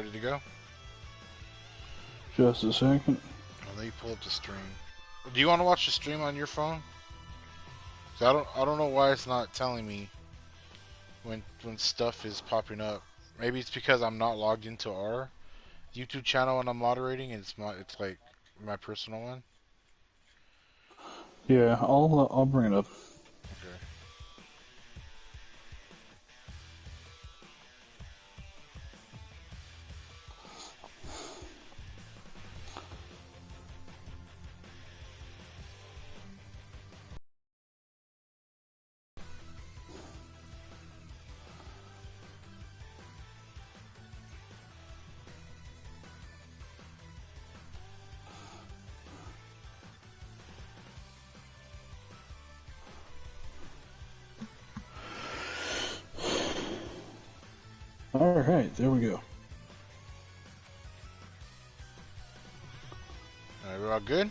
ready to go? Just a second. Let me pull up the stream. Do you want to watch the stream on your phone? I don't know why it's not telling me when stuff is popping up. Maybe it's because I'm not logged into our YouTube channel when I'm moderating, and it's like my personal one. Yeah, I'll bring it up. Okay. Alright, there we go. Alright, we're all good?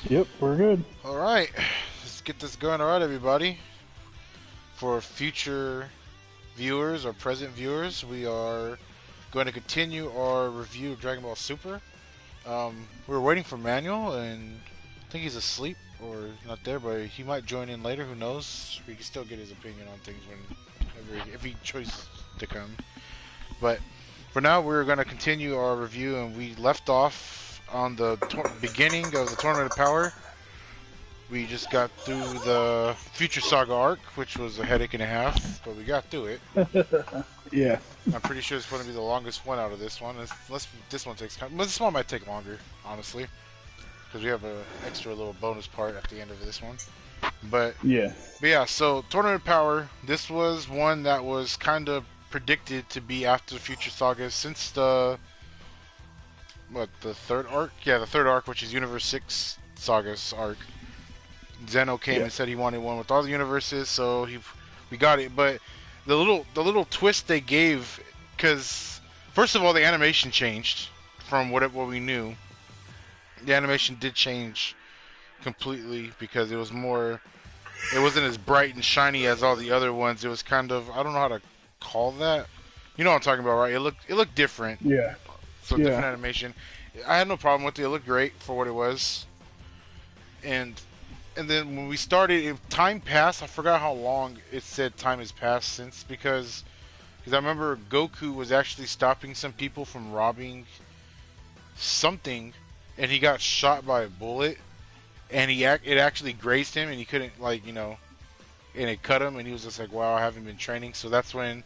Yep, we're good. Alright, let's get this going. Alright, everybody. For future viewers or present viewers, we are going to continue our review of Dragon Ball Super. We're waiting for Manuel, and I think he's asleep or not there, but he might join in later. Who knows? We can still get his opinion on things if he chooses to come. But for now, we're going to continue our review, and we left off on the beginning of the Tournament of Power. We just got through the Future Saga arc, which was a headache and a half, but we got through it. Yeah. I'm pretty sure it's going to be the longest one out of this one. Unless this one takes time. But this one might take longer, honestly, because we have an extra little bonus part at the end of this one. But yeah, so Tournament of Power, this was one that was kind of predicted to be after the Future Saga since the third arc? Yeah, the third arc, which is Universe 6 Saga's arc. Zeno came and said he wanted one with all the universes, so we got it. But the little twist they gave, because first of all, the animation changed from what we knew. The animation did change completely because it wasn't as bright and shiny as all the other ones. It was kind of, I don't know how to call that. You know what I'm talking about, right? It looked different. Yeah. So different animation. I had no problem with it. It looked great for what it was. And then when we started, if time passed, I forgot how long it said time has passed since, because I remember Goku was actually stopping some people from robbing something, and he got shot by a bullet, and it actually grazed him, and he couldn't, and it cut him, and he was just like, wow, I haven't been training. So that's when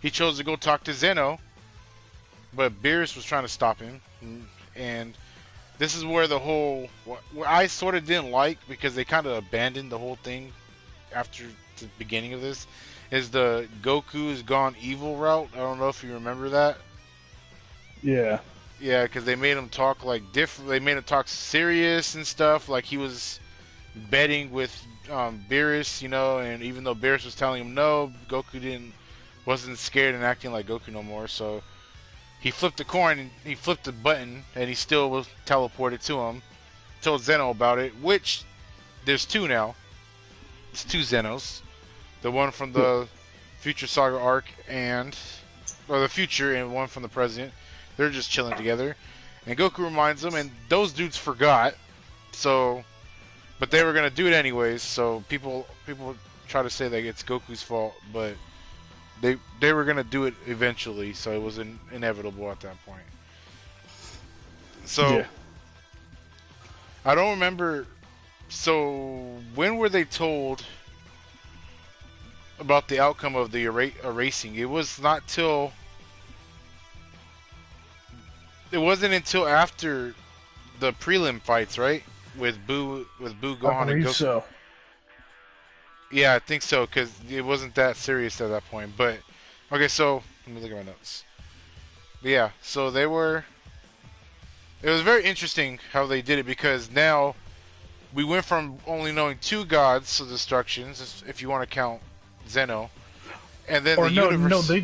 he chose to go talk to Zeno, but Beerus was trying to stop him, and this is where what I sort of didn't like, because they kind of abandoned the whole thing after the beginning of this, is the Goku is gone evil route. I don't know if you remember that. Yeah. Yeah, because they made him talk different. They made him talk serious and stuff, like he was betting with Beerus, and even though Beerus was telling him no, Goku wasn't scared and acting like Goku no more, so he flipped the coin, and he flipped the button, and he still was teleported to him. Told Zeno about it, which there's two now. It's two Zenos. The one from the Future Saga arc or the future, and one from the present. They're just chilling together. And Goku reminds them, and those dudes forgot. So, but they were going to do it anyways, so people try to say that it's Goku's fault, but they were going to do it eventually, so it was inevitable at that point. So, I don't remember. So, when were they told about the outcome of the erasing? It was not till... It wasn't until after the prelim fights, right? With Buu, Gohan, and Goku. So. Yeah, I think so, because it wasn't that serious at that point. But, okay, so, let me look at my notes. But yeah, so it was very interesting how they did it, because now we went from only knowing two gods of destructions, if you want to count Zeno, and then universe... No,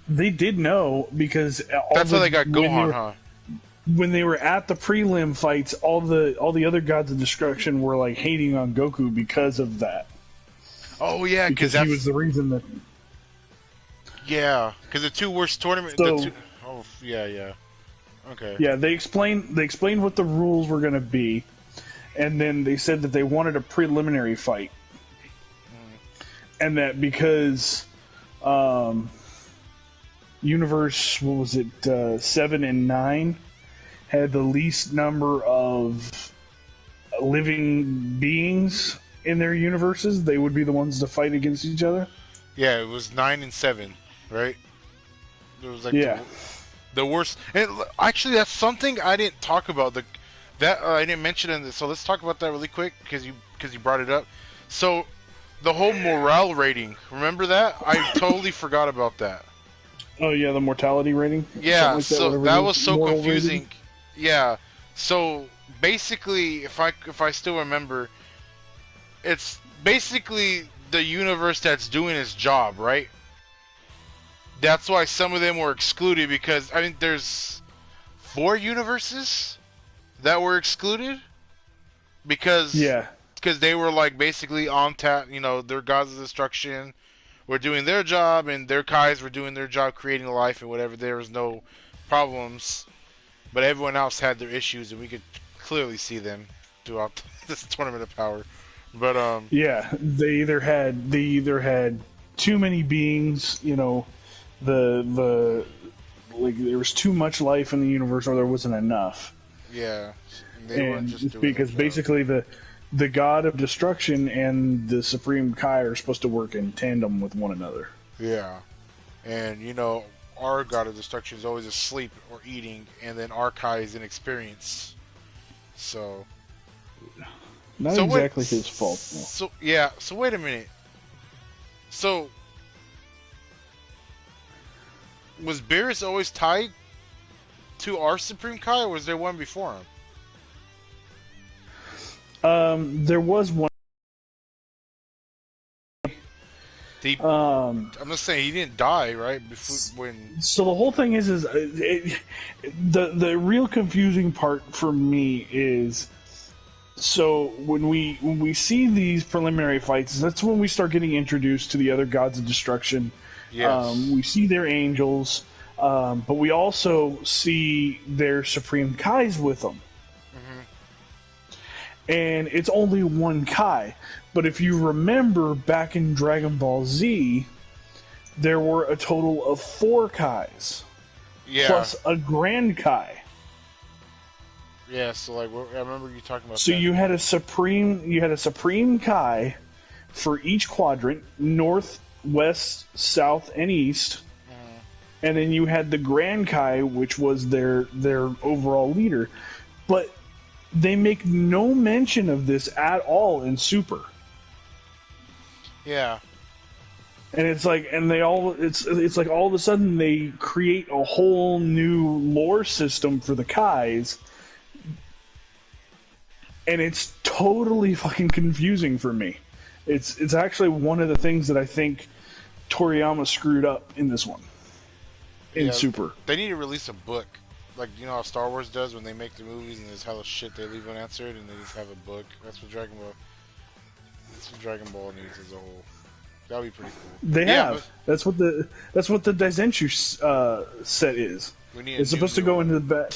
they did know, because that's how they got Gohan, huh? When they were at the prelim fights, all the other gods of destruction were hating on Goku because of that. Oh yeah, because he was the reason that. Yeah, because the two worst tournament. The So two. Oh yeah, yeah. Okay. yeah, they explained what the rules were going to be, and then they said that they wanted a preliminary fight, and that because um, Universe, what was it, 7 and 9 had the least number of living beings in their universes, they would be the ones to fight against each other. Yeah, it was 9 and 7, right? It was like Yeah. the worst. And actually, that's something I didn't talk about. That I didn't mention in this. So let's talk about that really quick because you brought it up. So the whole morale rating. Remember that? I totally forgot about that. Oh yeah, the mortality rating. Yeah. Something like So whatever that it was is. so Moral confusing. rating. Yeah. So basically, if I still remember, it's basically the universe that's doing its job, right? That's why some of them were excluded because I think there's 4 universes that were excluded because Yeah. they were like basically on tap. You know, their gods of destruction were doing their job, and their Kais were doing their job, creating life and whatever. There was no problems, but everyone else had their issues, and we could clearly see them throughout this tournament of power. But Yeah, they either had too many beings, the like there was too much life in the universe, or there wasn't enough. yeah, and they weren't And just it's doing their because job. basically the god of destruction and the supreme Kai are supposed to work in tandem with one another. Yeah, and our god of destruction is always asleep or eating, and then our Kai is inexperienced. So, Not so wait, exactly his fault. No. so yeah, so wait a minute. So was Beerus always tied to our Supreme Kai, or was there one before him? There was one. He, Um, I'm just saying he didn't die, right? Before when so the whole thing is the real confusing part for me is, so when we see these preliminary fights, that's when we start getting introduced to the other gods of destruction. yes, We see their angels, but we also see their supreme Kais with them. And it's only one Kai. But if you remember back in Dragon Ball Z, there were a total of 4 Kais, yeah, plus a Grand Kai. yeah. So like I remember you talking about. So that. you had a supreme Kai for each quadrant: north, west, south, and east. And then you had the Grand Kai, which was their overall leader. But they make no mention of this at all in Super. Yeah, And it's like, and it's like all of a sudden they create a whole new lore system for the Kais, and it's totally fucking confusing for me. It's actually one of the things that I think Toriyama screwed up in this one, in Yeah. Super. They need to release a book, like how Star Wars does when they make the movies and there's hella shit they leave unanswered, and they just have a book. That's what Dragon Ball. That's what Dragon Ball needs as a whole. That'd be pretty cool. They Yeah, have. That's what the Daizenshu set is. We need. It's supposed to go into the back.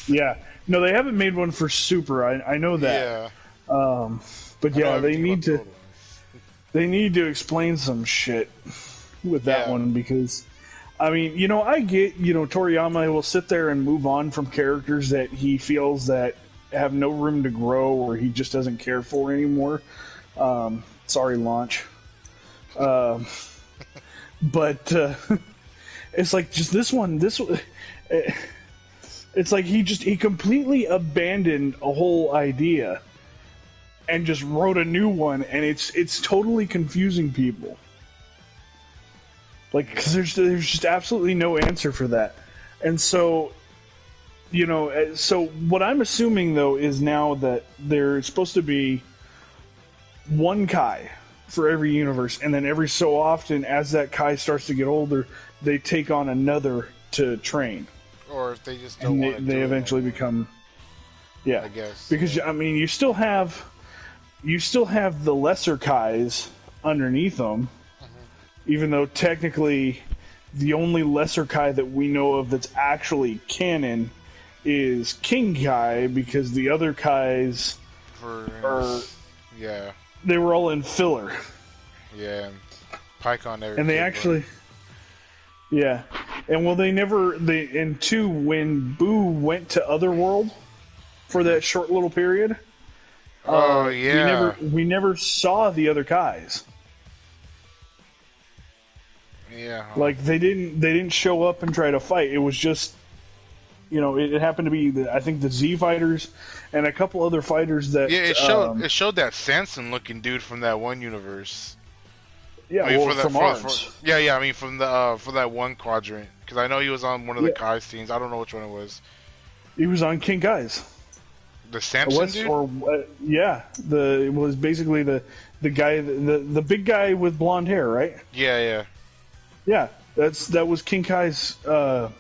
Yeah. No, they haven't made one for Super. I know that. Yeah. But I know yeah, they everything need about to. Total. They need to explain some shit with that Yeah. one, because I mean, I get, Toriyama will sit there and move on from characters that he feels that have no room to grow or he just doesn't care for anymore. Sorry, Launch. But it's like just this one. It's like he completely abandoned a whole idea and just wrote a new one, and it's totally confusing people. Like, because there's just absolutely no answer for that. And so, so what I'm assuming, though, is now that there's supposed to be one Kai for every universe, and then every so often, as that Kai starts to get older, they take on another to train. Or if they just don't And want to they eventually become... Yeah. I guess. Because, I mean, you still have the lesser Kais underneath them, even though technically the only lesser Kai that we know of that's actually canon is King Kai, because the other Kais are yeah, they were all in filler. yeah, and Pycon never. And they actually, yeah, and well, in 2, when Boo went to Otherworld for that short little period. Oh yeah, we never saw the other Kais. Yeah, like they didn't show up and try to fight. It was just, it happened to be I think the Z fighters and a couple other fighters that. Yeah, it showed that Sanson looking dude from that one universe. Yeah, from ours. I mean from the for that one quadrant, because I know he was on one of the Kai's teams. I don't know which one it was. He was on King Kai's. The Samson dude? It was basically the guy, the big guy with blonde hair, right? Yeah. Yeah, that was King Kai's one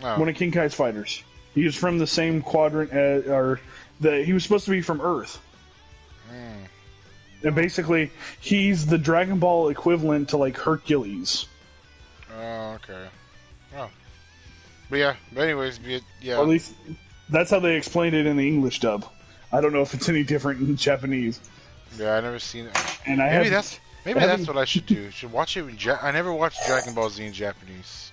of King Kai's fighters. He was from the same quadrant he was supposed to be from Earth. And basically, he's the Dragon Ball equivalent to like Hercules. Oh, okay. Oh. But anyways, yeah. Or at least that's how they explained it in the English dub. I don't know if it's any different in Japanese. Yeah, I never seen it. And that's what I should do. Should watch it in I never watched Dragon Ball Z in Japanese.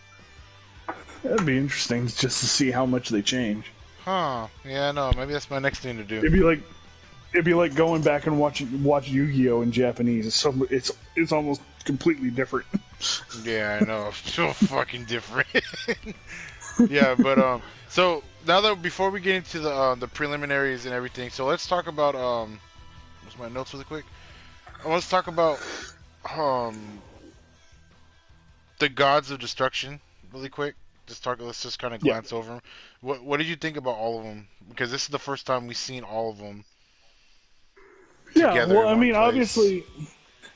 That'd be interesting just to see how much they change. Huh? Yeah, no. Maybe that's my next thing to do. It'd be like going back and watch Yu-Gi-Oh in Japanese. It's almost completely different. Yeah, I know. So fucking different. Yeah, but so now that before we get into the preliminaries and everything, so let's talk about what's my notes really quick. Let's talk about the Gods of Destruction really quick. Let's just kind of glance over them. What did you think about all of them? Because this is the first time we've seen all of them. Yeah, well, I mean, obviously,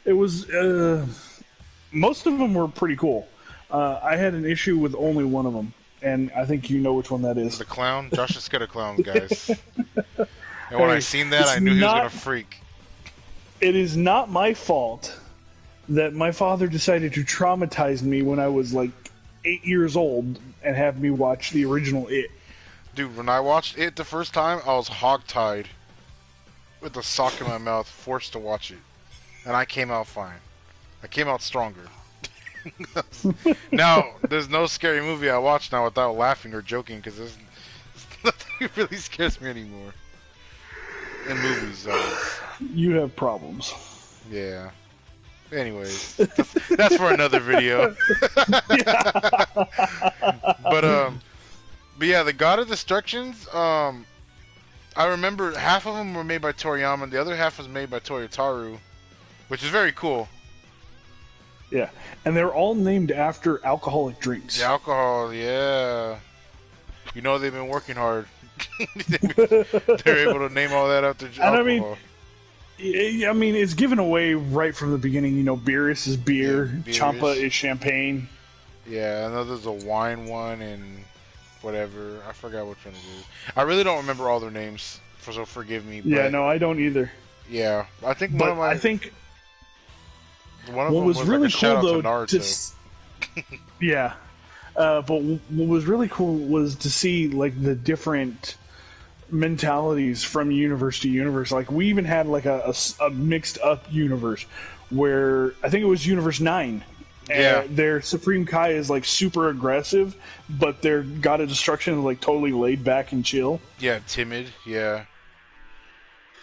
it was most of them were pretty cool. I had an issue with only one of them, and I think you know which one that is. The clown. Josh is scared of clowns, guys. And when I seen that, I knew he was gonna freak. It is not my fault that my father decided to traumatize me when I was like 8 years old and have me watch the original It. Dude, when I watched It the first time, I was hogtied with a sock in my mouth, forced to watch it. And I came out fine. I came out stronger. Now, there's no scary movie I watch now without laughing or joking, because there's nothing really scares me anymore. In movies, You have problems. Yeah. Anyways, that's for another video. But yeah, the God of Destructions, I remember half of them were made by Toriyama, and the other half was made by Toyotaru, which is very cool. Yeah, and they're all named after alcoholic drinks. The alcohol, yeah. You know they've been working hard. They're able to name all that after alcohol. I mean, it's given away right from the beginning. Beerus is beer, Champa is champagne. Yeah, I know there's a wine one and whatever. I forgot which one it is. I really don't remember all their names, so forgive me. Yeah, no, I don't either. Yeah, I think one of them was really like a cool though. Yeah, but what was really cool was to see like the different mentalities from universe to universe. Like we even had like a mixed up universe where I think it was Universe 9. And their Supreme Kai is like super aggressive, but their God of Destruction is like totally laid back and chill. Yeah, timid. Yeah,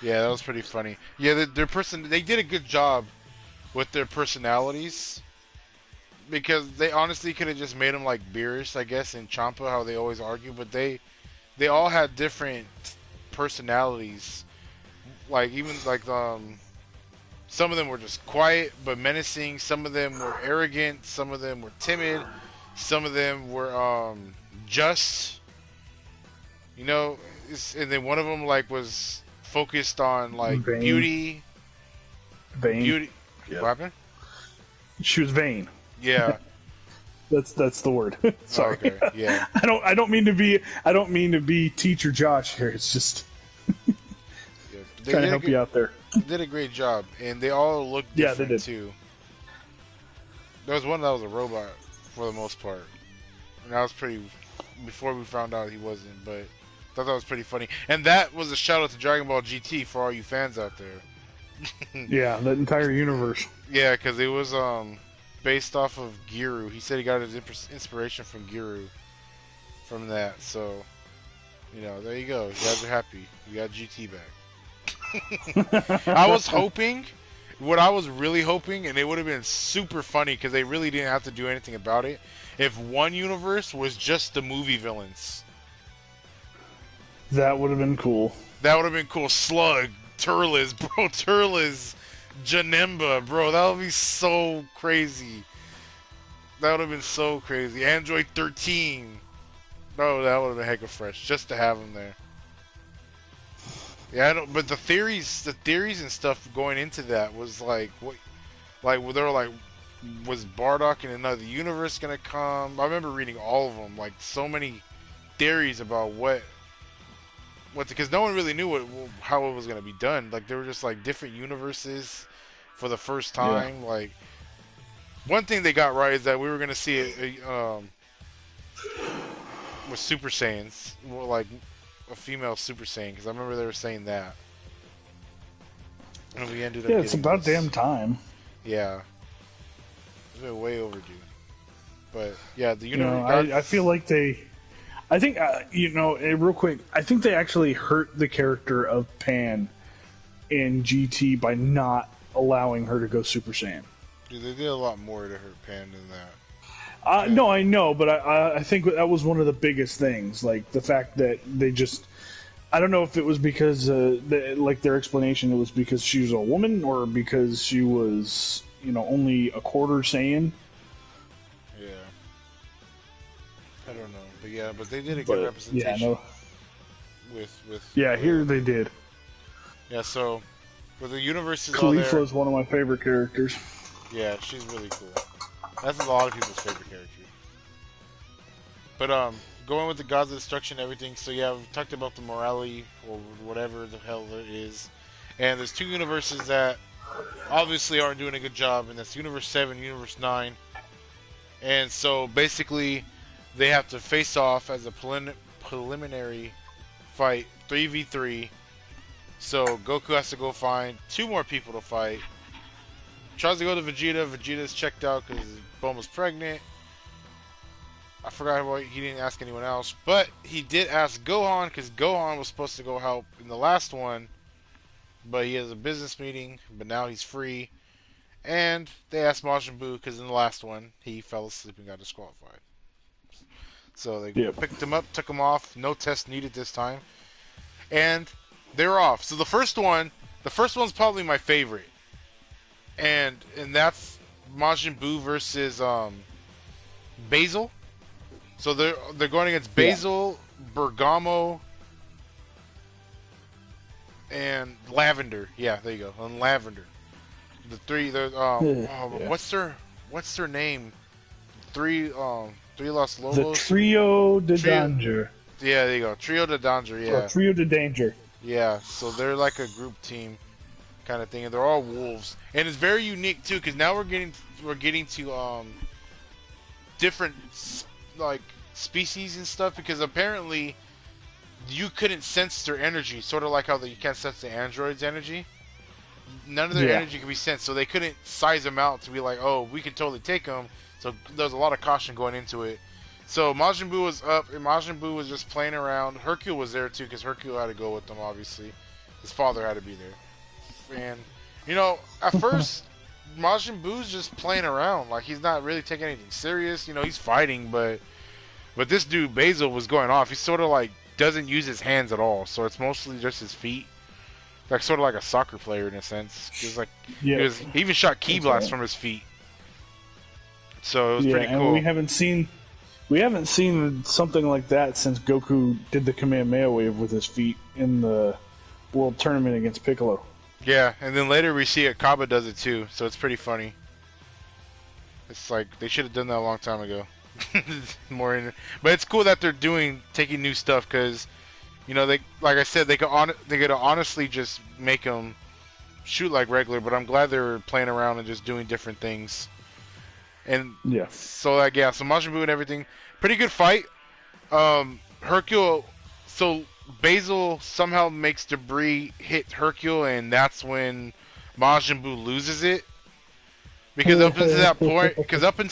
that was pretty funny. Yeah, they did a good job with their personalities, because they honestly could have just made them like Beerus, I guess, and Champa, how they always argue, but they all had different personalities. Like even like some of them were just quiet but menacing. Some of them were arrogant. Some of them were timid. Some of them were just, and then one of them like was focused on like vain. Beauty. Yep. What happened? She was vain. Yeah. That's the word. Sorry. Oh, okay. Yeah. I don't mean to be Teacher Josh here. It's just trying to help you out there. They did a great job, and they all looked different too. There was one that was a robot. for the most part. And that was pretty before we found out he wasn't, but I thought that was pretty funny. And that was a shout out to Dragon Ball GT for all you fans out there. Yeah, that entire universe. Yeah, because it was based off of Giru. He said he got his inspiration from Giru from that. So, you know, there you go. You guys are happy. You got GT back. I was hoping, what I was really hoping, and it would have been super funny because they really didn't have to do anything about it, if one universe was just the movie villains. That would have been cool. That would have been cool. Slug, Turles, bro, Turles, Janemba, bro, that would be so crazy. That would have been so crazy. Android 13. Oh, that would have been hecka fresh just to have him there. Yeah, I don't, but the theories and stuff going into that was like, what, like they were like, was Bardock in another universe gonna come? I remember reading all of them, like so many theories about what, because no one really knew how it was gonna be done. Like they were just like different universes for the first time. Yeah. Like one thing they got right is that we were gonna see with Super Saiyans, like a female Super Saiyan, because I remember they were saying that. And we ended up it's about damn time. Yeah. It's been way overdue. But, yeah, the universe... I feel like I think, real quick, I think they actually hurt the character of Pan in GT by not allowing her to go Super Saiyan. Dude, they did a lot more to hurt Pan than that. No, I know, but I think that was one of the biggest things. Like the fact that they just, I don't know if it was because, like their explanation, it was because she was a woman or because she was, only a quarter Saiyan. Yeah. I don't know, but they did a good representation. Yeah, no. With here they did. Yeah, so for the universes, Khalifa is one of my favorite characters. Yeah, she's really cool. That's a lot of people's favorite character. But going with the Gods of Destruction and everything, so yeah, we've talked about the morality or whatever the hell it is. And there's two universes that obviously aren't doing a good job, and that's Universe 7, Universe 9. And so basically they have to face off as a preliminary fight, 3v3. So Goku has to go find 2 more people to fight. Tries to go to Vegeta. Vegeta's checked out because Bulma's pregnant. I forgot why he didn't ask anyone else, but he did ask Gohan because Gohan was supposed to go help in the last one, but he has a business meeting. But now he's free, and they asked Majin Buu because in the last one he fell asleep and got disqualified. So they picked him up, took him off. No test needed this time, and they're off. So the first one's probably my favorite. And that's Majin Buu versus Basil. So they're going against Basil, Bergamo, and Lavender. Yeah, there you go. And Lavender. The three. What's their name? Three Los Lobos. The Trio de Danger. Yeah, there you go. Trio de Danger. Yeah. Trio de Danger. Yeah. So they're like a group team kind of thing, and they're all wolves, and it's very unique too because now we're getting to different like species and stuff, because apparently you couldn't sense their energy, sort of like how you can't sense the androids' energy. None of their energy can be sensed, so they couldn't size them out to be like, oh, we can totally take them. So there's a lot of caution going into it. So Majin Buu was up, and Majin Buu was just playing around. Hercule was there too, because Hercule had to go with them, obviously. His father had to be there. And, at first, Majin Buu's just playing around. Like, he's not really taking anything serious. He's fighting, but this dude, Basil, was going off. He sort of, like, doesn't use his hands at all. So it's mostly just his feet. Like, sort of like a soccer player in a sense. He even shot Ki Blast from his feet. So it was pretty cool. And we haven't seen something like that since Goku did the Kamehameha wave with his feet in the World Tournament against Piccolo. Yeah, and then later we see Kaba does it too, so it's pretty funny. It's like they should have done that a long time ago. But it's cool that they're taking new stuff, because they, like I said, they could honestly just make them shoot like regular, but I'm glad they're playing around and just doing different things. And Yeah. so like yeah, so Majin Buu and everything, pretty good fight. Hercule, so Basil somehow makes debris hit Hercule, and that's when Majin Buu loses it. Because up until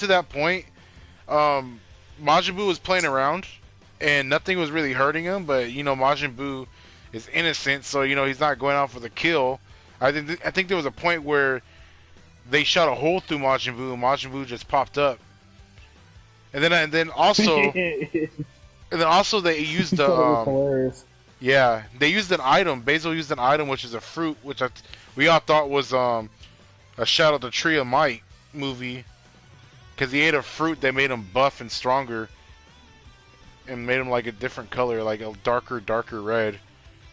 that point, um, Majin Buu was playing around, and nothing was really hurting him. But you know, Majin Buu is innocent, so you know he's not going out for the kill. I think there was a point where they shot a hole through Majin Buu, and Majin Buu just popped up. And then also they used the That was hilarious. yeah, they used an item. Basil used an item which is a fruit, which we all thought was a Shadow of the Tree of Might movie, because he ate a fruit that made him buff and stronger, and made him like a different color, like a darker red.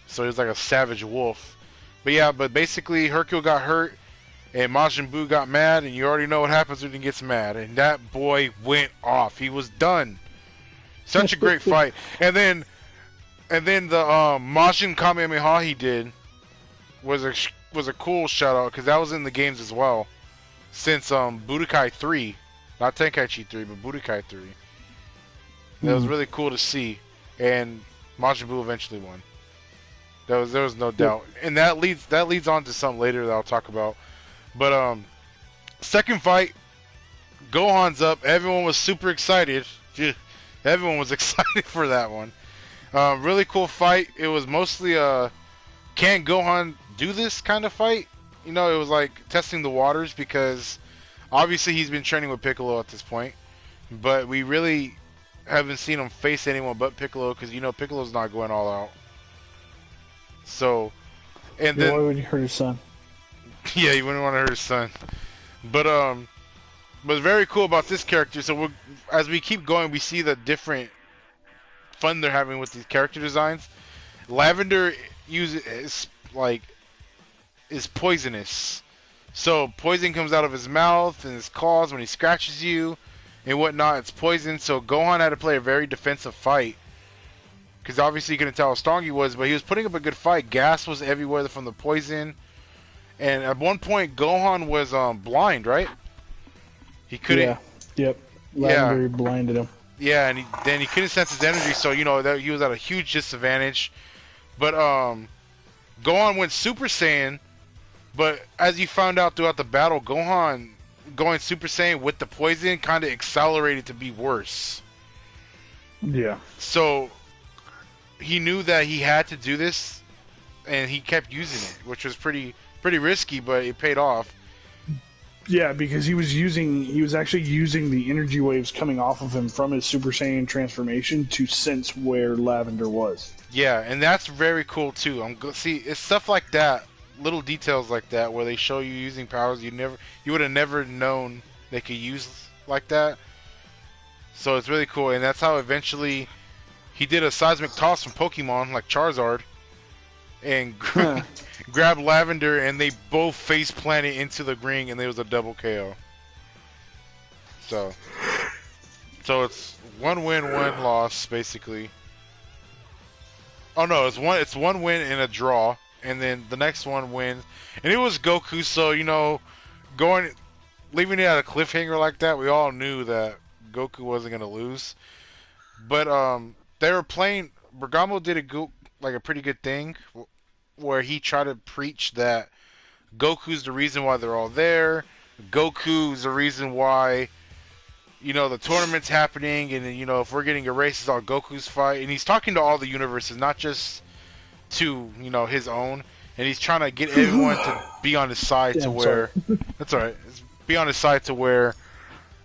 So he was like a savage wolf. But yeah, but basically Hercule got hurt, and Majin Buu got mad, and you already know what happens when he gets mad. And that boy went off. He was done. Such a great fight. And then the Majin Kamehameha he did was a cool shout out, because that was in the games as well. Since Budokai 3, not Tenkaichi 3, but Budokai 3. That was really cool to see, and Majin Buu eventually won. There was no doubt, and that leads on to something later that I'll talk about. But second fight, Gohan's up. Everyone was super excited. Everyone was excited for that one. Really cool fight. It was mostly can Gohan do this kind of fight? You know, it was like testing the waters, because obviously he's been training with Piccolo at this point, but we really haven't seen him face anyone but Piccolo, because you know Piccolo's not going all out. So, and then why would you hurt his son? Yeah, you wouldn't want to hurt his son. But what's very cool about this character, so as we keep going, we see the different fun they're having with these character designs. Lavender is poisonous, so poison comes out of his mouth and his claws when he scratches you and whatnot. It's poison, so Gohan had to play a very defensive fight, because obviously you couldn't tell how strong he was, but he was putting up a good fight. Gas was everywhere from the poison, and at one point Gohan was blind, right? He couldn't. Yeah. Yep. Lavender blinded him. Yeah, and then he couldn't sense his energy, so you know that he was at a huge disadvantage. But Gohan went Super Saiyan, but as you found out throughout the battle, Gohan going Super Saiyan with the poison kind of accelerated to be worse. Yeah. So he knew that he had to do this, and he kept using it, which was pretty risky, but it paid off. Yeah, because he was actually using the energy waves coming off of him from his Super Saiyan transformation to sense where Lavender was. Yeah, and that's very cool too. See, it's stuff like that, little details like that, where they show you using powers you would have never known they could use like that. So it's really cool, and that's how eventually he did a seismic toss from Pokemon like Charizard, and grabbed Lavender, and they both face planted into the ring, and there was a double KO. So it's one win, one loss, basically. Oh no, it's one win and a draw, and then the next one wins, and it was Goku. So you know, leaving it at a cliffhanger like that, we all knew that Goku wasn't gonna lose. But they were playing. Bergamo did a pretty good thing, where he tried to preach that Goku's the reason why they're all there. Goku's the reason why, you know, the tournament's happening, and you know, if we're getting erased, it's all Goku's fight. And he's talking to all the universes, not just to, you know, his own. And he's trying to get everyone to be on his side that's all right. Be on his side to where,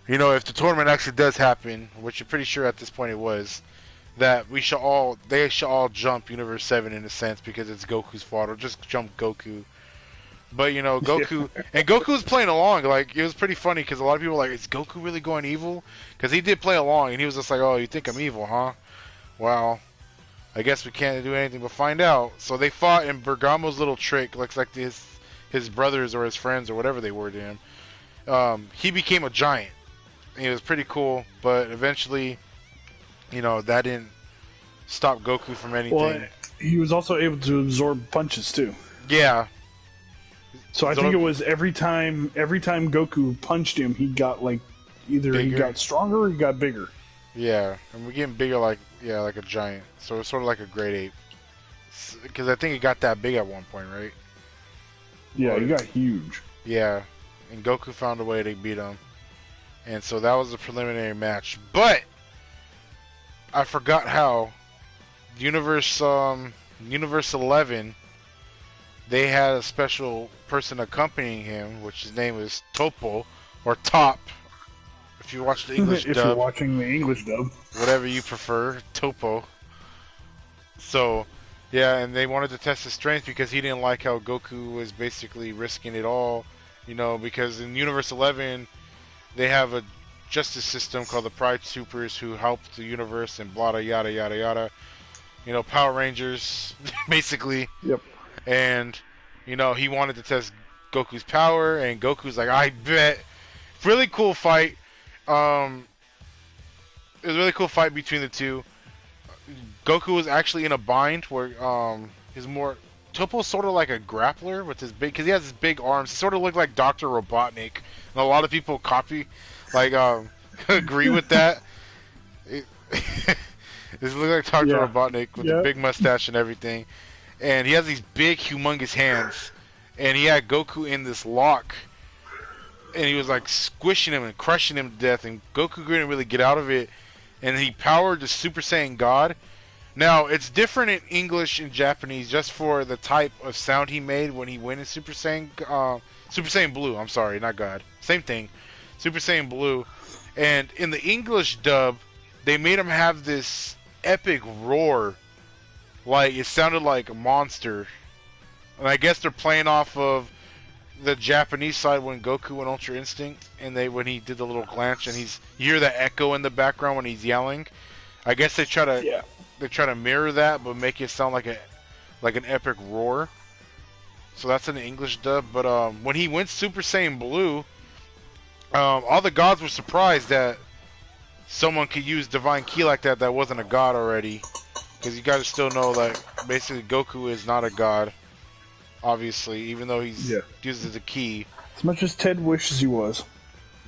you know, if the tournament actually does happen, which I'm pretty sure at this point it was, that they should all jump Universe 7 in a sense, because it's Goku's fault, or just jump Goku. But you know, Goku and Goku was playing along. Like, it was pretty funny, because a lot of people were like, is Goku really going evil? Because he did play along, and he was just like, oh, you think I'm evil, huh? Well, I guess we can't do anything but find out. So they fought, and Bergamo's little trick looks like his brothers or his friends or whatever they were to him. He became a giant. And it was pretty cool, but eventually, you know, that didn't stop Goku from anything. Well, he was also able to absorb punches too. Yeah. So I think it was every time Goku punched him, he got like Either he Bigger. got stronger or he got bigger. Yeah, and we're getting bigger like like a giant. So it's sort of like a great ape. Because I think it got that big at one point, right? Yeah, Or- he got huge. Yeah, and Goku found a way to beat him. And so that was the preliminary match. But I forgot how Universe 11, they had a special person accompanying him, which his name is Topo or Top. If you watch the English If you're dub, watching the English dub. whatever you prefer, Topo. So, yeah, and they wanted to test his strength because he didn't like how Goku was basically risking it all, because in Universe 11, they have a justice system called the Pride Supers who help the universe and blah, yada, yada, yada. Power Rangers, basically. Yep. And, he wanted to test Goku's power, and Goku's like, I bet. Really cool fight. It was a really cool fight between the two. Goku was actually in a bind where Topo's sort of like a grappler with his because he has his big arms. He sort of looked like Dr. Robotnik, and a lot of people agree with that. It looked like Dr. Robotnik with the big mustache and everything, and he has these big, humongous hands, and he had Goku in this lock, and he was like squishing him and crushing him to death, and Goku couldn't really get out of it, and he powered the Super Saiyan God. Now, it's different in English and Japanese just for the type of sound he made when he went in Super Saiyan Blue. I'm sorry, not God. Same thing. Super Saiyan Blue. And in the English dub, they made him have this epic roar. Like, it sounded like a monster. And I guess they're playing off of the Japanese side when Goku went Ultra Instinct, and when he did the little glance, and you hear the echo in the background when he's yelling. I guess they try to mirror that, but make it sound like an epic roar. So that's in the English dub. But when he went Super Saiyan Blue, all the gods were surprised that someone could use Divine Ki like that wasn't a god already. Because you guys still know that basically Goku is not a god, obviously, even though he uses the ki. As much as Ted wishes he was.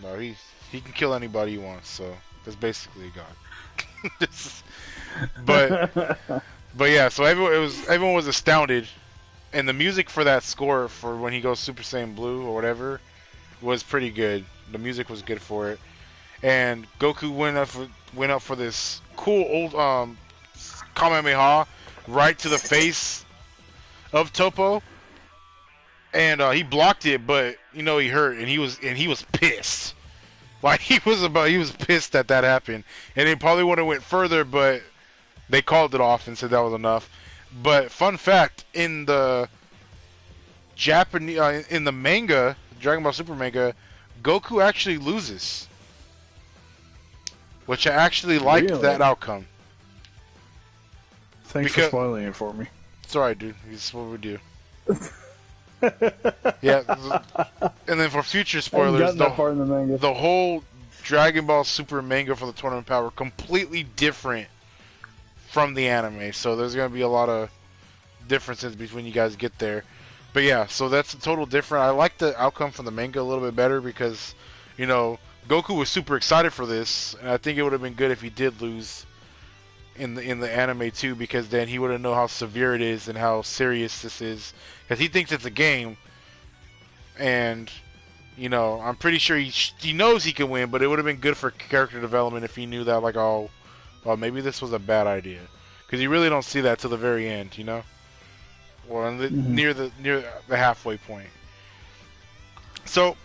No, he can kill anybody he wants, so that's basically a god. But yeah, so everyone was astounded, and the music for that score for when he goes Super Saiyan Blue or whatever was pretty good. The music was good for it, and Goku went up for this cool old Kamehameha right to the face of Topo, and he blocked it, but he hurt, and he was pissed. Like he was pissed that happened, and they probably would have went further, but they called it off and said that was enough. But fun fact, in the Japanese, in the manga, Dragon Ball Super manga, Goku actually loses, which I actually liked that outcome. Thanks for spoiling it for me. It's alright, dude. It's what we do. Yeah, and then for future spoilers, the whole Dragon Ball Super manga for the Tournament Power completely different from the anime, so there's going to be a lot of differences between you guys get there. But yeah, so that's a total different. I like the outcome from the manga a little bit better because, Goku was super excited for this, and I think it would have been good if he did lose in the anime too, because then he wouldn't know how severe it is and how serious this is, because he thinks it's a game, and I'm pretty sure he knows he can win, but it would have been good for character development if he knew that, like, oh, well, maybe this was a bad idea, because you really don't see that till the very end, or near the halfway point. So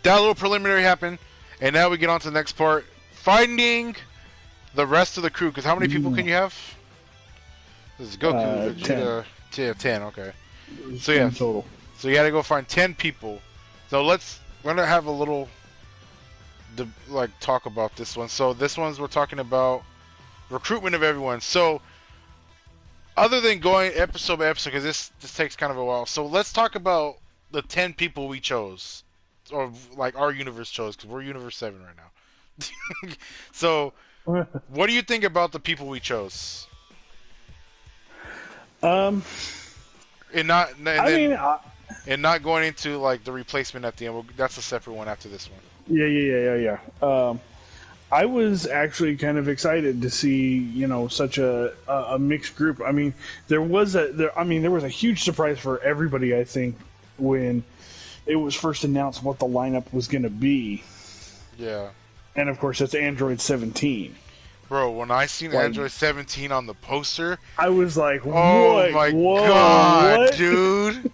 that little preliminary happened, and now we get on to the next part, finding the rest of the crew. Because how many people can you have? This is Goku, Vegeta, 10. Okay. So yeah, total. So you got to go find 10 people. So we're gonna have a little talk about this one. So this one's we're talking about recruitment of everyone. So other than going episode by episode, because this takes kind of a while. So let's talk about the 10 people we chose, or like our universe chose, because we're Universe 7 right now. So what do you think about the people we chose? And not going into like the replacement at the end. That's a separate one after this one. Yeah. I was actually kind of excited to see, such a mixed group. I mean, there was a huge surprise for everybody. I think when it was first announced what the lineup was going to be, Yeah. and of course it's Android 17. Bro, when I seen Android 17 on the poster, I was like, oh "What? my Whoa, god, what?" dude!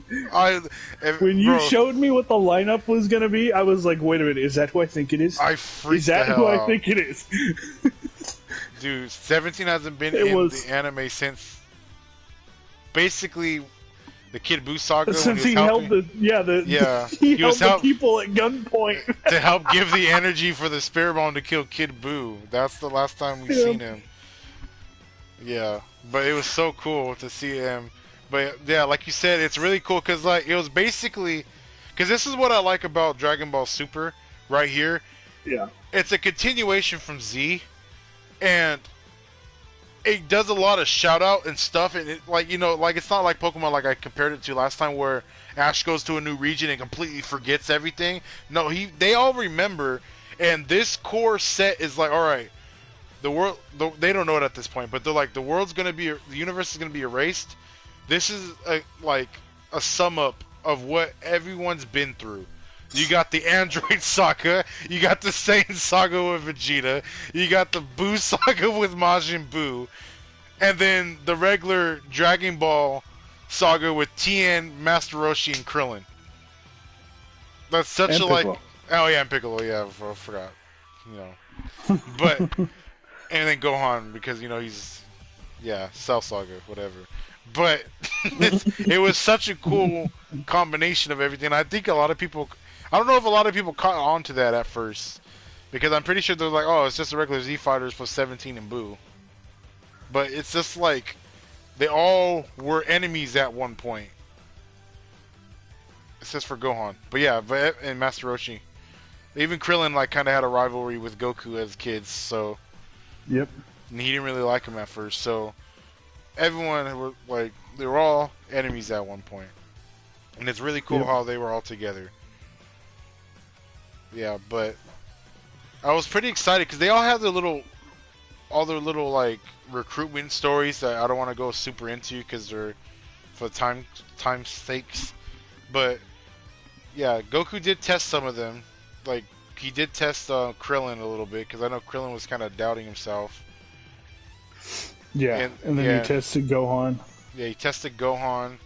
When you bro, showed me what the lineup was going to be, I was like, "Wait a minute, is that who I think it is? I Is freaked the that hell who I out. think it is?" Dude, 17 hasn't been It in was- the anime since basically the Kid Buu saga when he Since was he held helping he he held was the help people at gunpoint. to help give the energy for the Spirit Bomb to kill Kid Buu. That's the last time we've Yeah. seen him. Yeah, but it was so cool to see him. But yeah, like you said, it's really cool because like it was basically because this is what I like about Dragon Ball Super right here. Yeah. It's a continuation from Z, and it does a lot of shout out and stuff, and it, like it's not like Pokemon like I compared it to last time where Ash goes to a new region and completely forgets everything. No, they all remember, and this core set is like, all right, the world they don't know it at this point, but they're like the universe is gonna be erased. This is like a sum up of what everyone's been through. You got the Android saga, you got the Saiyan saga with Vegeta, you got the Buu saga with Majin Buu, and then the regular Dragon Ball saga with Tien, Master Roshi, and Krillin. That's such And a Piccolo. oh yeah, and Piccolo, yeah, I forgot. But and then Gohan because he's Cell Saga, whatever. But it was such a cool combination of everything. I think a lot of people, I don't know if a lot of people caught on to that at first, because I'm pretty sure they're like, oh, it's just the regular Z Fighters plus 17 and Buu. But it's just like they all were enemies at one point. It says for Gohan, but yeah, and Master Roshi, even Krillin like kind of had a rivalry with Goku as kids, so. Yep. And he didn't really like him at first, so everyone were like they were all enemies at one point, and it's really cool how they were all together. Yeah, but I was pretty excited because they all have all their little like recruitment stories that I don't want to go super into because they're for time stakes. But yeah, Goku did test some of them, like he did test Krillin a little bit because I know Krillin was kind of doubting himself. Yeah, and then he tested Gohan. Yeah, he tested Gohan.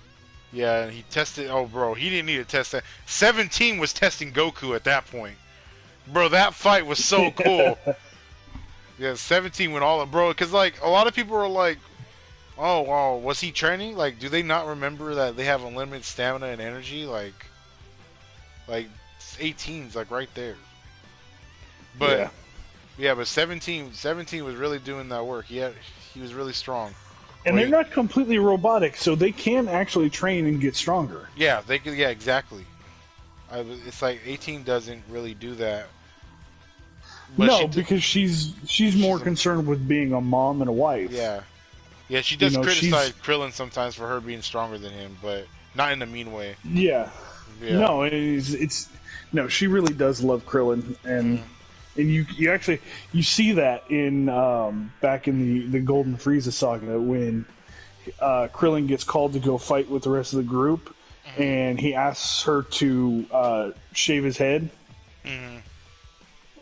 Yeah, and he tested... Oh, bro, he didn't need to test that. 17 was testing Goku at that point. Bro, that fight was so cool. Yeah, 17 went all... Bro, because, like, a lot of people were like, oh, wow, was he training? Like, do they not remember that they have unlimited stamina and energy? Like 18's, like, right there. But... Yeah, but 17 was really doing that work. He was really strong. And they're not completely robotic, so they can actually train and get stronger. Yeah, they could. Yeah, exactly. It's like 18 doesn't really do that. But no, because she's more concerned with being a mom and a wife. Yeah, she does criticize Krillin sometimes for her being stronger than him, but not in a mean way. Yeah. No, it's no. She really does love Krillin, and. And you actually see that in back in the Golden Frieza saga when Krillin gets called to go fight with the rest of the group, and he asks her to shave his head, and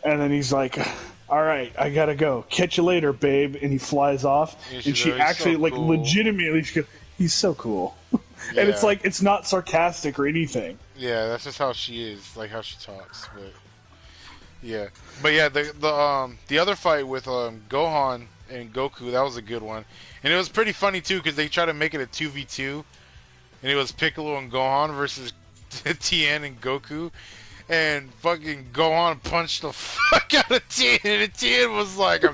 then he's like, "All right, I gotta go. Catch you later, babe." And he flies off, and she actually so cool. legitimately, she goes, "He's so cool," and it's like it's not sarcastic or anything. Yeah, that's just how she is, like how she talks, but. Yeah, but yeah, the other fight with Gohan and Goku, that was a good one, and it was pretty funny too because they tried to make it a 2v2, and it was Piccolo and Gohan versus Tien and Goku, and fucking Gohan punched the fuck out of Tien, and Tien was like,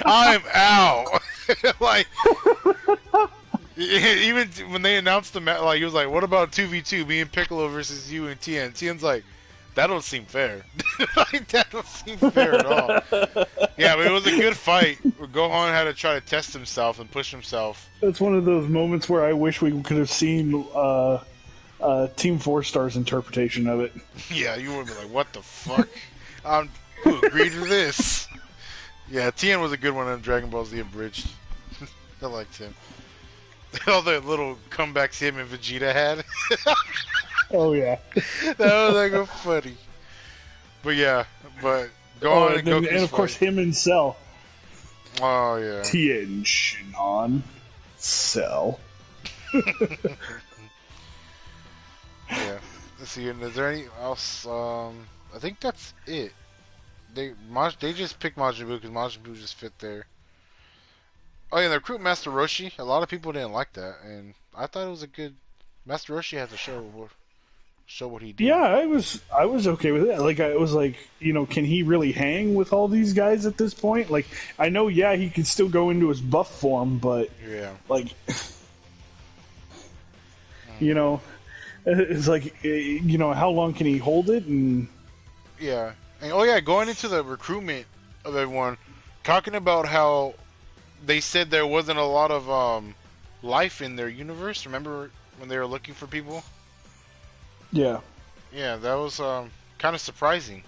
"I'm out," like. Even when they announced the match, like he was like, "What about 2v2, me and Piccolo versus you and Tien?" Tien's like. That don't seem fair. Like, that don't seem fair at all. Yeah, but it was a good fight. Where Gohan had to try to test himself and push himself. It's one of those moments where I wish we could have seen Team 4 Star's interpretation of it. Yeah, you would be like, what the fuck? Who agreed to this? Yeah, Tien was a good one on Dragon Ball Z Abridged. I liked him. All the little comebacks him and Vegeta had. Oh yeah. That was like a funny. But yeah, but Gohan and Goku's and of course fight. him and Cell. Oh yeah. Tien Shinhan Cell. Yeah. Let's see. Is there any else? I think that's it. They just picked Majin Buu because Majin Buu just fit there. Oh yeah, the recruit Master Roshi. A lot of people didn't like that, and I thought it was a good. Master Roshi had to show what he did. Yeah, I was okay with it. Like I was like, can he really hang with all these guys at this point? Like I know, yeah, he could still go into his buff form, but Yeah. like, it's like, how long can he hold it? And Yeah. And oh yeah, going into the recruitment of everyone, talking about how they said there wasn't a lot of life in their universe. Remember when they were looking for people? yeah, Yeah, that was kind of surprising.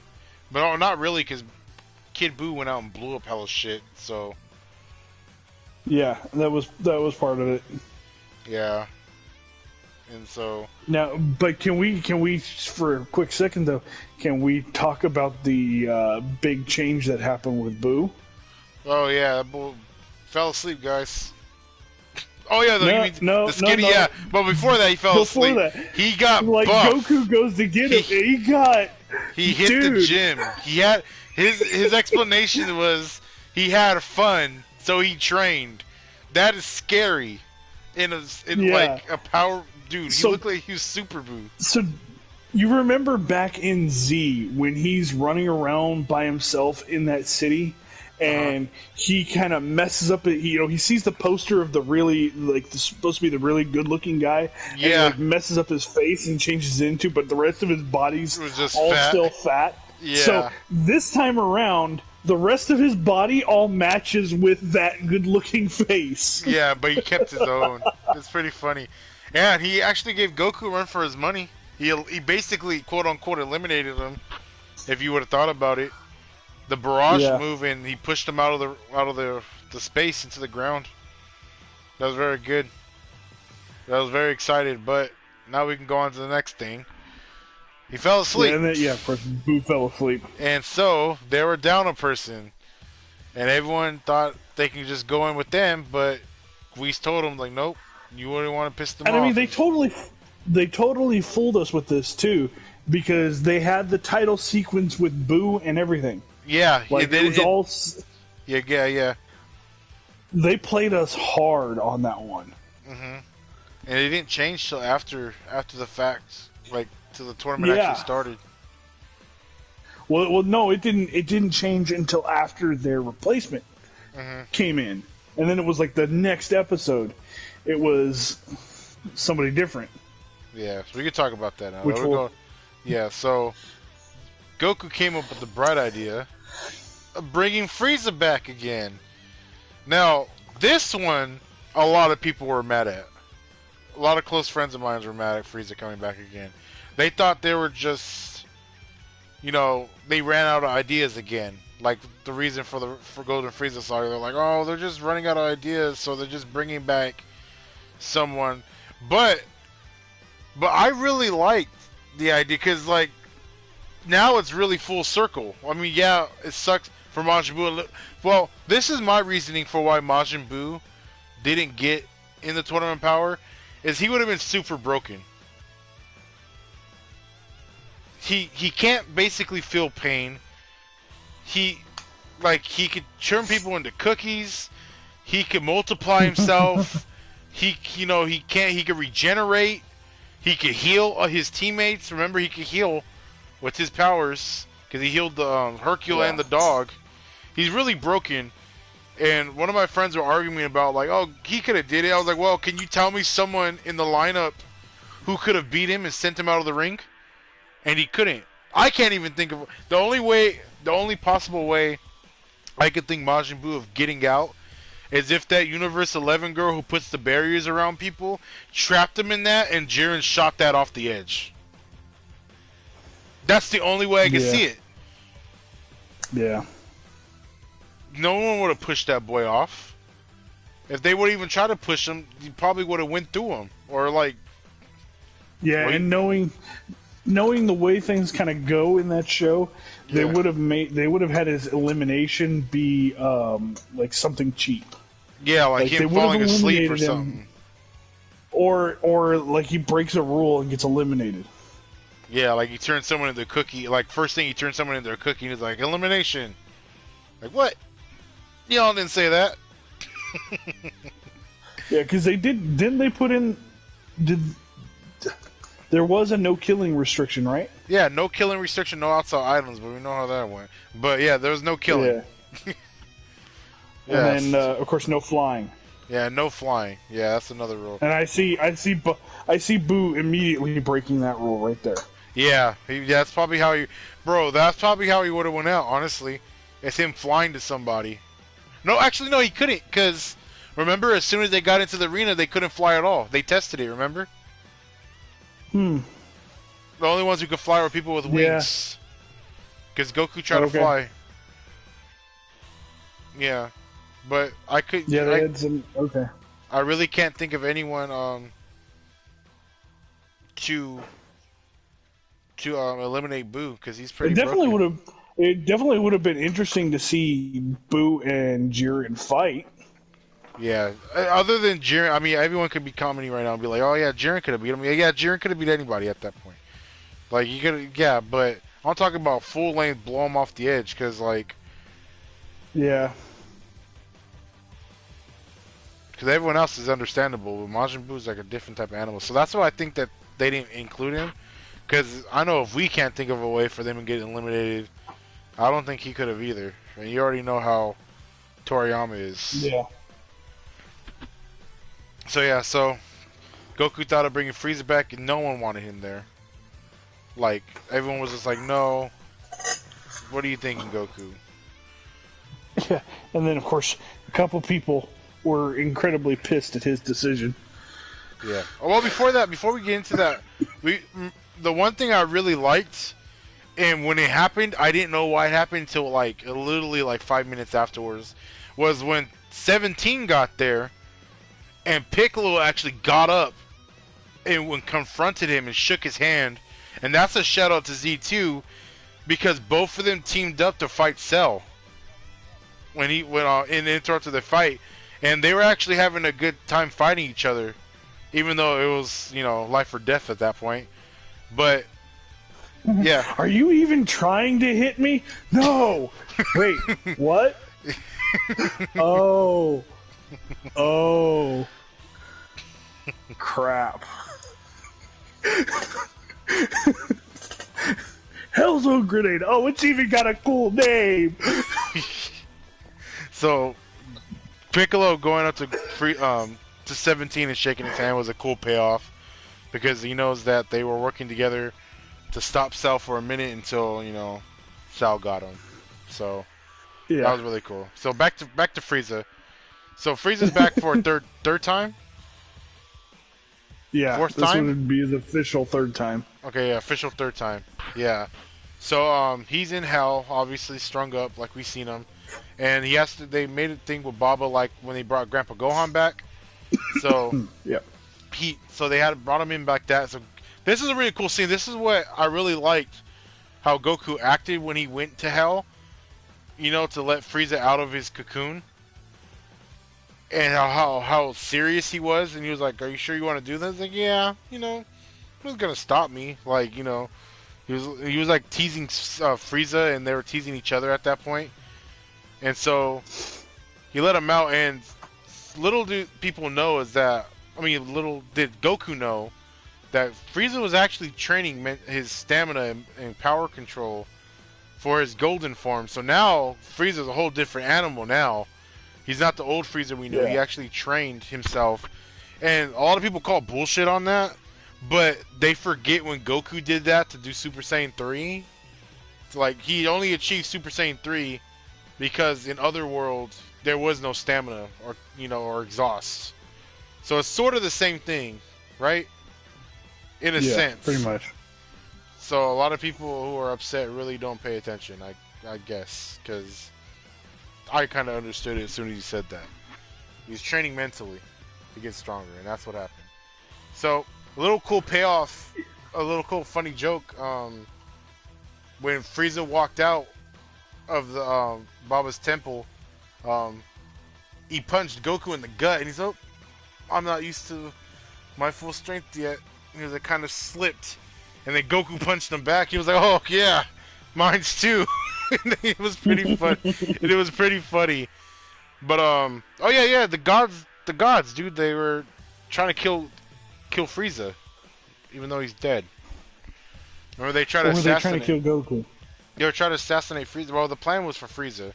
But not really, because Kid Buu went out and blew up hella shit. So yeah, that was part of it. yeah. And so Now, but can we for a quick second though, can we talk about the big change that happened with Boo? oh yeah, that bull fell asleep, guys. Oh yeah, No, you mean no, the skinny, no, no. yeah. But before that, he fell Before asleep. that, He got like buff. Goku goes to get him, and he got He hit the Dude. gym. He had his explanation was he had fun, so he trained. That is scary. In Yeah. like a power dude. He So- looked like he was Super Boo. So, you remember back in Z when he's running around by himself in that city, and he kind of messes up. He sees the poster of the really supposed to be the really good-looking guy, and he, Yeah. like, messes up his face and changes it into, but the rest of his body's It was just all fat. still fat. Yeah. So this time around, the rest of his body all matches with that good-looking face. Yeah, but he kept his own. It's pretty funny. Yeah, and he actually gave Goku a run for his money. He basically quote unquote eliminated him. If you would have thought about it, the barrage Yeah. move, and he pushed him out of the space into the ground. That was very good. I was very excited, but now we can go on to the next thing. He fell asleep. Yeah, and then, of course, Boo fell asleep. And so they were down a person, and everyone thought they could just go in with them, but Whis told them like, nope, you wouldn't want to piss them And off. I mean, they totally fooled us with this too, because they had the title sequence with Boo and everything. yeah, Like yeah, it was all. yeah. They played us hard on that one. And it didn't change till after the fact, like till the tournament Yeah. actually started. Well, no, it didn't. It didn't change until after their replacement came in, and then it was like the next episode. It was somebody different. Yeah, so we could talk about that now. Which We're will- going- Yeah, so Goku came up with the bright idea of bringing Frieza back again. Now, this one, a lot of people were mad at. A lot of close friends of mine were mad at Frieza coming back again. They thought they were just, they ran out of ideas again. Like the reason for Golden Frieza saga, they're like, oh, they're just running out of ideas, so they're just bringing back someone. But I really liked the idea because, like, now it's really full circle. I mean, yeah, it sucks for Majin Buu. Well, this is my reasoning for why Majin Buu didn't get in the tournament power, is he would have been super broken. He can't basically feel pain. He could turn people into cookies. He could multiply himself. he could regenerate. He could heal his teammates. Remember, he could heal with his powers because he healed the Hercule and the dog. He's really broken. And one of my friends were arguing about, like, oh, he could have did it. I was like, well, can you tell me someone in the lineup who could have beat him and sent him out of the ring? And he couldn't. I can't even think of the only possible way I could think Majin Buu of getting out is if that Universe 11 girl who puts the barriers around people trapped him in that, and Jiren shot that off the edge. That's the only way I can Yeah. see it. Yeah. No one would have pushed that boy off. If they would even try to push him, you probably would have went through him. Or like, Yeah, wait, and knowing the way things kind of go in that show, yeah, they would have had his elimination be like something cheap, yeah, like like they him would have falling asleep or eliminated him, something. or like he breaks a rule and gets eliminated. Yeah, like he turns someone into a cookie. Like first thing he turns someone into a cookie, and he's like elimination. Like what? Y'all didn't say that. Yeah, because didn't they put in did there was a no killing restriction, right? Yeah, no killing restriction, no outside items, but we know how that went. But yeah, there was no killing. Yeah. Yeah. And then of course no flying. Yeah, no flying. Yeah, that's another rule. And I see Boo immediately breaking that rule right there. Yeah, that's probably how he, bro. That's probably how he would have went out. Honestly, it's him flying to somebody. No, actually, no, he couldn't, because remember, as soon as they got into the arena, they couldn't fly at all. They tested it. Remember? Hmm. The only ones who could fly were people with wings. Because Goku tried to Okay. fly. Yeah, but I could. Yeah, they had some. Okay. I really can't think of anyone to eliminate Boo, because he's pretty. It definitely broken. would have. It definitely would have been interesting to see Boo and Jiren fight. Yeah. Other than Jiren, I mean, everyone could be commenting right now and be like, "Oh yeah, Jiren could have beat him." Yeah, Jiren could have beat anybody at that point. Like you could, yeah, but I'm talking about full length, blow him off the edge, because like, Yeah. because everyone else is understandable, but Majin Buu is like a different type of animal. So that's why I think that they didn't include him, because I know if we can't think of a way for them to get eliminated, I don't think he could have either. And you already know how Toriyama is. Yeah. So yeah, so Goku thought of bringing Frieza back, and no one wanted him there. Like everyone was just like, "No, what are you thinking, Goku?" Yeah. And then of course a couple people were incredibly pissed at his decision. Yeah. Oh, well, before that, before we get into that, the one thing I really liked, and when it happened, I didn't know why it happened until like literally like 5 minutes afterwards, was when 17 got there, and Piccolo actually got up and when confronted him and shook his hand, and that's a shout out to Z2, because both of them teamed up to fight Cell when he went on in the intro to the fight, and they were actually having a good time fighting each other, even though it was, you know, life or death at that point. But yeah. Are you even trying to hit me? No. Wait. What? Oh. Oh. Crap. Hellzone Grenade. Oh, it's even got a cool name. So Piccolo going up to 17 and shaking his hand was a cool payoff, because he knows that they were working together to stop Cell for a minute until, you know, Cell got him. So Yeah. that was really cool. So back to Frieza. So Frieza's back for a third time. Yeah. Fourth this time? would be his official third time. Okay, yeah, official third time. Yeah. So he's in hell, obviously strung up like we seen him, and he has to. They made a thing with Baba like when they brought Grandpa Gohan back. So Yeah. so they had brought him in back that. So this is a really cool scene. This is what I really liked, how Goku acted when he went to hell. You know, to let Frieza out of his cocoon, and how serious he was. And he was like, "Are you sure you want to do this?" Like, yeah, you know, who's gonna stop me? Like, you know, he was like teasing Frieza, and they were teasing each other at that point. And so he let him out, and little do people know is that, I mean, little did Goku know that Frieza was actually training his stamina and power control for his golden form. So now Frieza's a whole different animal now. He's not the old Frieza we knew. Yeah. He actually trained himself. And a lot of people call bullshit on that, but they forget when Goku did that to do Super Saiyan 3. It's like he only achieved Super Saiyan 3 because in other worlds there was no stamina or, you know, or exhaust. So it's sort of the same thing, right? In a Yeah, sense. pretty much. So a lot of people who are upset really don't pay attention. I guess, because I kind of understood it as soon as you said that. He's training mentally to get stronger, and that's what happened. So, a little cool payoff, a little cool funny joke. When Frieza walked out of the Baba's temple, he punched Goku in the gut, and he's like, "Oh, I'm not used to my full strength yet." He was like, kind of slipped, and then Goku punched him back. He was like, "Oh yeah, mine's too." It was pretty fun. It was pretty funny. But oh yeah, the gods, dude, they were trying to kill Frieza, even though he's dead. Remember they tried to Or were they assassinate? trying to kill Goku? They were trying to assassinate Frieza. Well, the plan was for Frieza.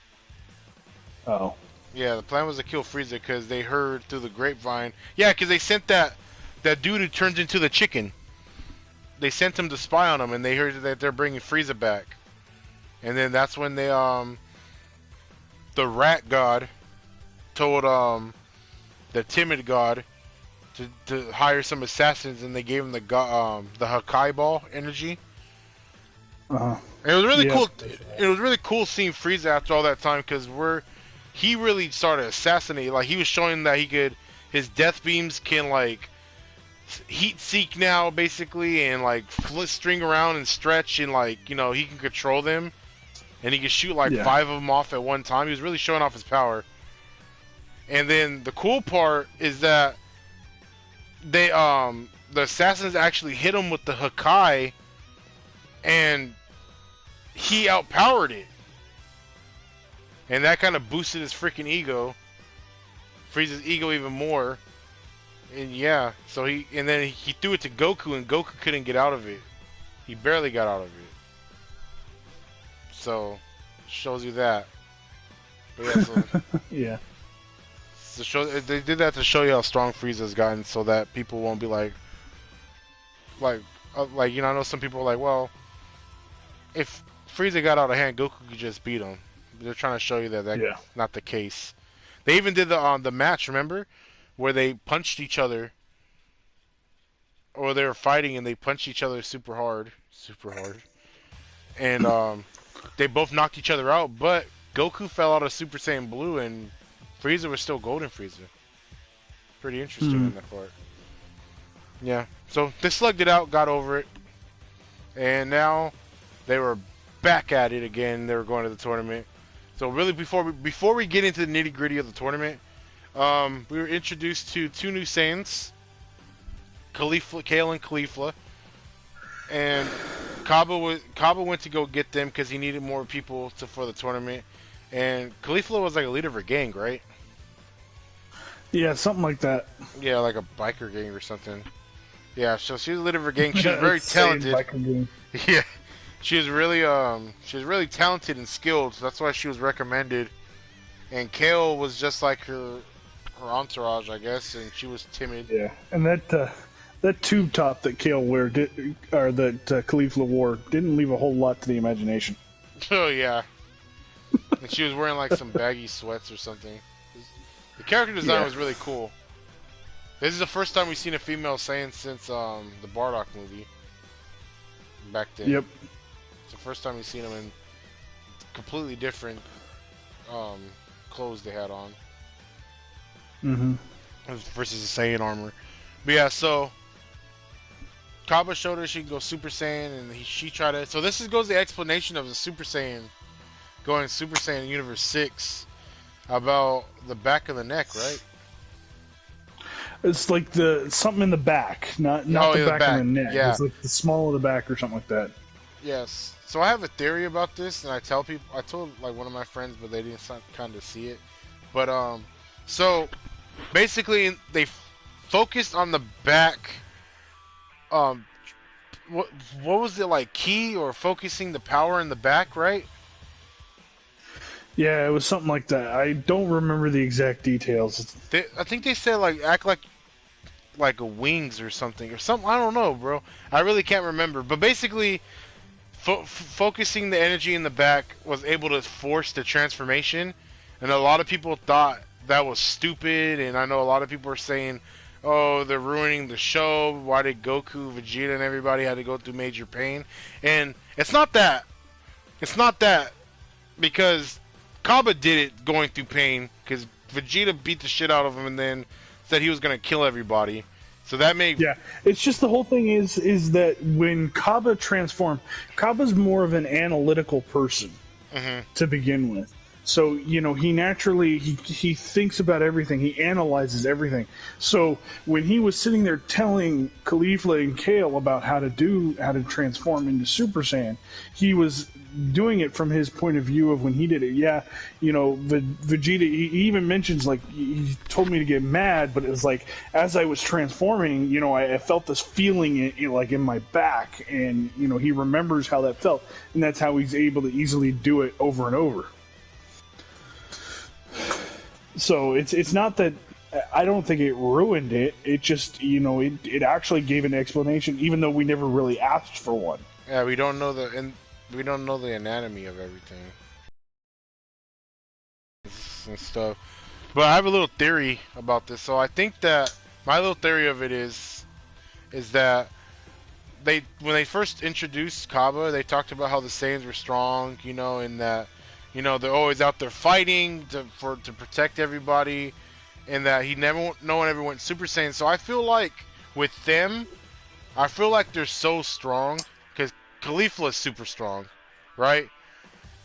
Oh. Yeah, the plan was to kill Frieza because they heard through the grapevine. Yeah, because they sent that dude who turns into the chicken. They sent him to spy on him, and they heard that they're bringing Frieza back. And then that's when they the rat god told the timid god to hire some assassins, and they gave him the Hakai ball energy. Uh-huh. And it was really cool. It was really cool seeing Frieza after all that time because he really started assassinating. Like he was showing that his death beams can like heat seek now basically, and like string around and stretch, and like he can control them, and he can shoot like 5 of them off at one time. He was really showing off his power. And then the cool part is that they the assassins actually hit him with the Hakai, and he outpowered it. And that kind of boosted his freaking ego. Frieza's ego even more. And yeah, so he threw it to Goku, and Goku couldn't get out of it. He barely got out of it. So, shows you that. But yeah, so yeah. They did that to show you how strong Frieza's gotten, so that people won't be like, I know some people are like, well, if Frieza got out of hand, Goku could just beat him. They're trying to show you that that's not the case. They even did the match, remember, where they punched each other, or they were fighting and they punched each other super hard, and they both knocked each other out. But Goku fell out of Super Saiyan Blue, and Frieza was still Golden Frieza. Pretty interesting in that part. Yeah, so they slugged it out, got over it, and now they were back at it again. They were going to the tournament. So really, before we get into the nitty gritty of the tournament, we were introduced to 2 new Saiyans, Kale and Caulifla, and Kaba went to go get them because he needed more people for the tournament. And Caulifla was like a leader of a gang, right? Yeah, something like that. Yeah, like a biker gang or something. Yeah, so she was a leader of a gang. She was very talented. Yeah, she was really talented and skilled. So that's why she was recommended. And Kale was just like her entourage, I guess, and she was timid. Yeah, and that tube top that Kale wore, that Caulifla wore, didn't leave a whole lot to the imagination. Oh yeah. And she was wearing like some baggy sweats or something. The character design was really cool. This is the first time we've seen a female Saiyan since the Bardock movie. Back then. Yep. It's the first time we've seen them in completely different clothes they had on. Mm-hmm. Versus the Saiyan armor. But yeah, so Kaba showed her she can go Super Saiyan, and she tried to. So this goes the explanation of the Super Saiyan going Super Saiyan in Universe 6 about the back of the neck, right? It's like something in the back, not the back of the neck. Yeah. It's like the small of the back or something like that. Yes. So I have a theory about this, and I told like one of my friends, but they didn't kind of see it. But so basically they focused on the back. What was it, like key or focusing the power in the back, right? Yeah, it was something like that. I don't remember the exact details. I think they said like act like a wings or something. I don't know, bro. I really can't remember. But basically, focusing the energy in the back was able to force the transformation. And a lot of people thought that was stupid. And I know a lot of people are saying, oh, they're ruining the show. Why did Goku, Vegeta, and everybody had to go through major pain? And it's not that. It's not that. because Kaba did it going through pain because Vegeta beat the shit out of him and then said he was gonna kill everybody. So that made Yeah, it's just the whole thing is that when Kaba transformed, Kaba's more of an analytical person to begin with. So he naturally he thinks about everything. He analyzes everything. So when he was sitting there telling Caulifla and Kale about how to transform into Super Saiyan, he was doing it from his point of view of when he did it. Yeah, Vegeta. He even mentions like he told me to get mad, but it was like as I was transforming, I felt this feeling like in my back, and he remembers how that felt, and that's how he's able to easily do it over and over. So it's not that I don't think it ruined it. It just it actually gave an explanation, even though we never really asked for one. Yeah, we don't know the anatomy of everything and stuff. But I have a little theory about this. So I think that my little theory of it is that when they first introduced Kaba, they talked about how the Saiyans were strong, and that they're always out there fighting to protect everybody, and that no one ever went Super Saiyan. So I feel like with them, they're so strong because Caulifla is super strong, right?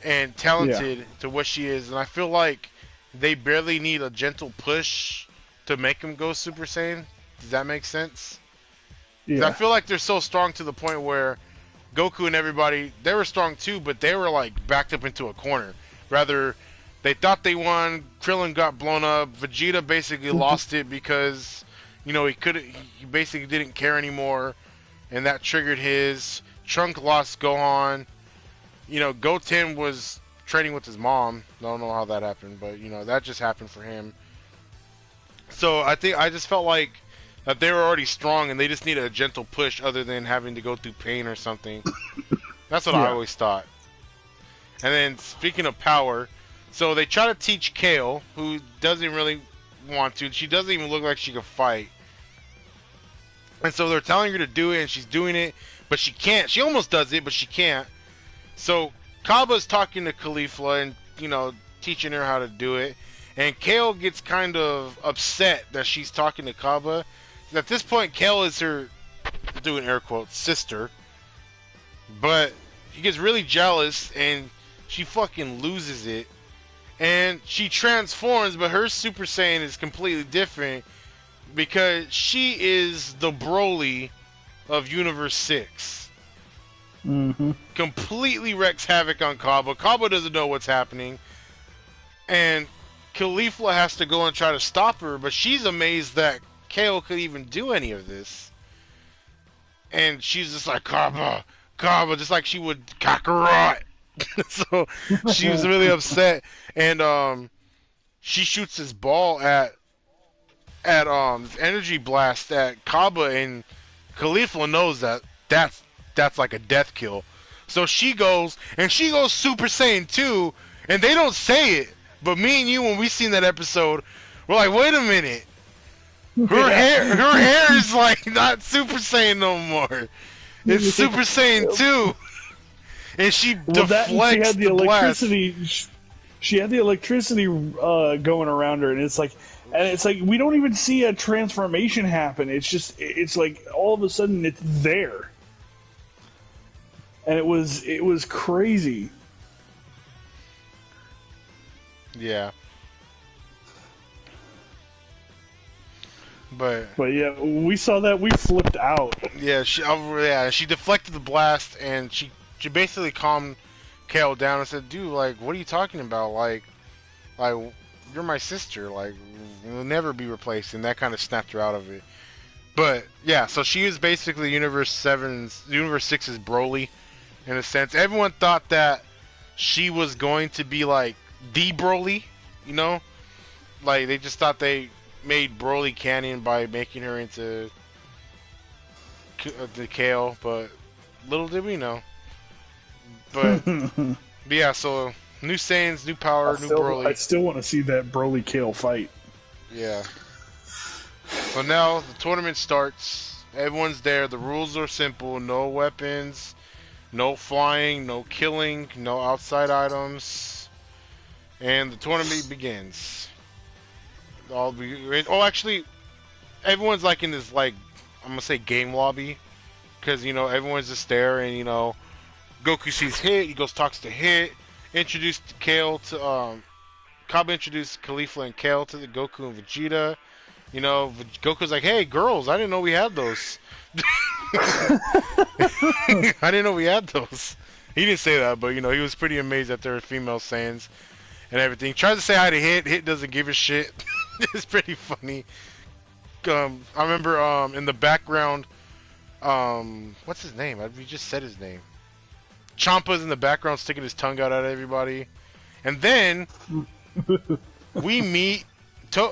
And talented to what she is, and I feel like they barely need a gentle push to make them go Super Saiyan. Does that make sense? Yeah. I feel like they're so strong to the point where Goku and everybody, they were strong too, but they were like backed up into a corner. Rather, they thought they won. Krillin got blown up. Vegeta basically lost it because, he basically didn't care anymore, and that triggered his. Trunk lost Gohan. Goten was training with his mom. I don't know how that happened, but that just happened for him. So I just felt like that they were already strong and they just needed a gentle push other than having to go through pain or something. That's what I always thought. And then speaking of power, so they try to teach Kale, who doesn't really want to. She doesn't even look like she could fight. And so they're telling her to do it and she's doing it, but she can't. She almost does it, but she can't. So Kaba's talking to Caulifla and, teaching her how to do it. And Kale gets kind of upset that she's talking to Kaba. At this point, Kale is her, doing air quotes, sister. But he gets really jealous and she fucking loses it. And she transforms, but her Super Saiyan is completely different because she is the Broly of Universe 6. Completely wreaks havoc on Kaba. Kaba doesn't know what's happening. And Caulifla has to go and try to stop her, but she's amazed that Kale could even do any of this. And she's just like, Kaba, just like she would Kakarot. So she was really upset. And she shoots this ball at energy blast at Kaba, and Caulifla knows that's like a death kill. So she goes Super Saiyan 2, and they don't say it. But me and you, when we seen that episode, we're like, wait a minute. Her hair is like not Super Saiyan no more. It's Super Saiyan 2. And she deflects she had the electricity. Blast. She had the electricity going around her, and it's like we don't even see a transformation happen. It's like all of a sudden it's there. And it was crazy. Yeah. But yeah, we saw that, we flipped out. Yeah, she deflected the blast and she basically calmed Kale down and said, "Dude, like, what are you talking about? Like you're my sister. Like, we'll never be replaced." And that kind of snapped her out of it. But yeah, so she is basically Universe 6's Broly, in a sense. Everyone thought that she was going to be like the Broly, like they just thought they made Broly canon by making her into the Kale, but little did we know. But yeah, so new Saiyans, new power, new Broly. I still want to see that Broly Kale fight. Yeah. So now the tournament starts. Everyone's there. The rules are simple: no weapons, no flying, no killing, no outside items. and the tournament begins. Actually, everyone's like in this like I'm gonna say game lobby because everyone's just there, and Goku sees Hit. He goes talks to Hit. Introduced Kale to Kaba introduced Khalifa and Kale to the Goku and Vegeta. Goku's like, "Hey, girls, I didn't know we had those." I didn't know we had those. He didn't say that, but he was pretty amazed that there were female Saiyans and everything. Tries to say hi to Hit. Hit doesn't give a shit. It's pretty funny. I remember in the background, what's his name? We just said his name. Champa's in the background sticking his tongue out at everybody, and then we meet.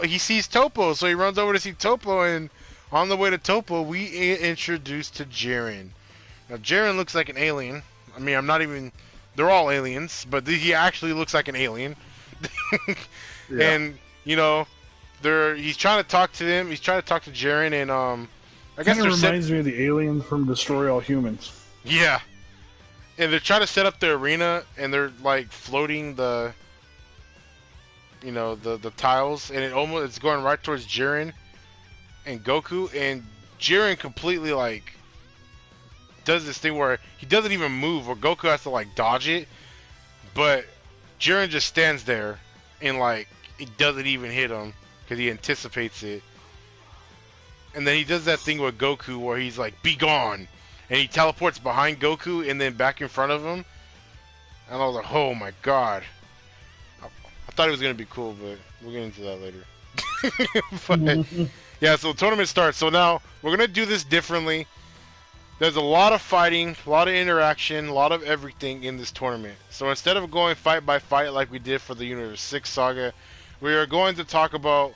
He sees Toppo, so he runs over to see Toppo, and on the way to Toppo, we introduced to Jiren. Now, Jiren looks like an alien. I mean, they're all aliens, but he actually looks like an alien. Yeah. And, he's trying to talk to them. He's trying to talk to Jiren, and, I guess it reminds me of the aliens from Destroy All Humans. Yeah. And they're trying to set up the arena, and they're, like, floating the tiles, and it's going right towards Jiren and Goku, and Jiren completely like does this thing where he doesn't even move, or Goku has to like dodge it, but Jiren just stands there and like it doesn't even hit him because he anticipates it. And then he does that thing with Goku where he's like, "Be gone," and he teleports behind Goku and then back in front of him, and I was like, "Oh my god." I thought it was going to be cool, but we'll get into that later. But, yeah, so the tournament starts. So now we're going to do this differently. There's a lot of fighting, a lot of interaction, a lot of everything in this tournament. So instead of going fight by fight like we did for the Universe 6 saga, we are going to talk about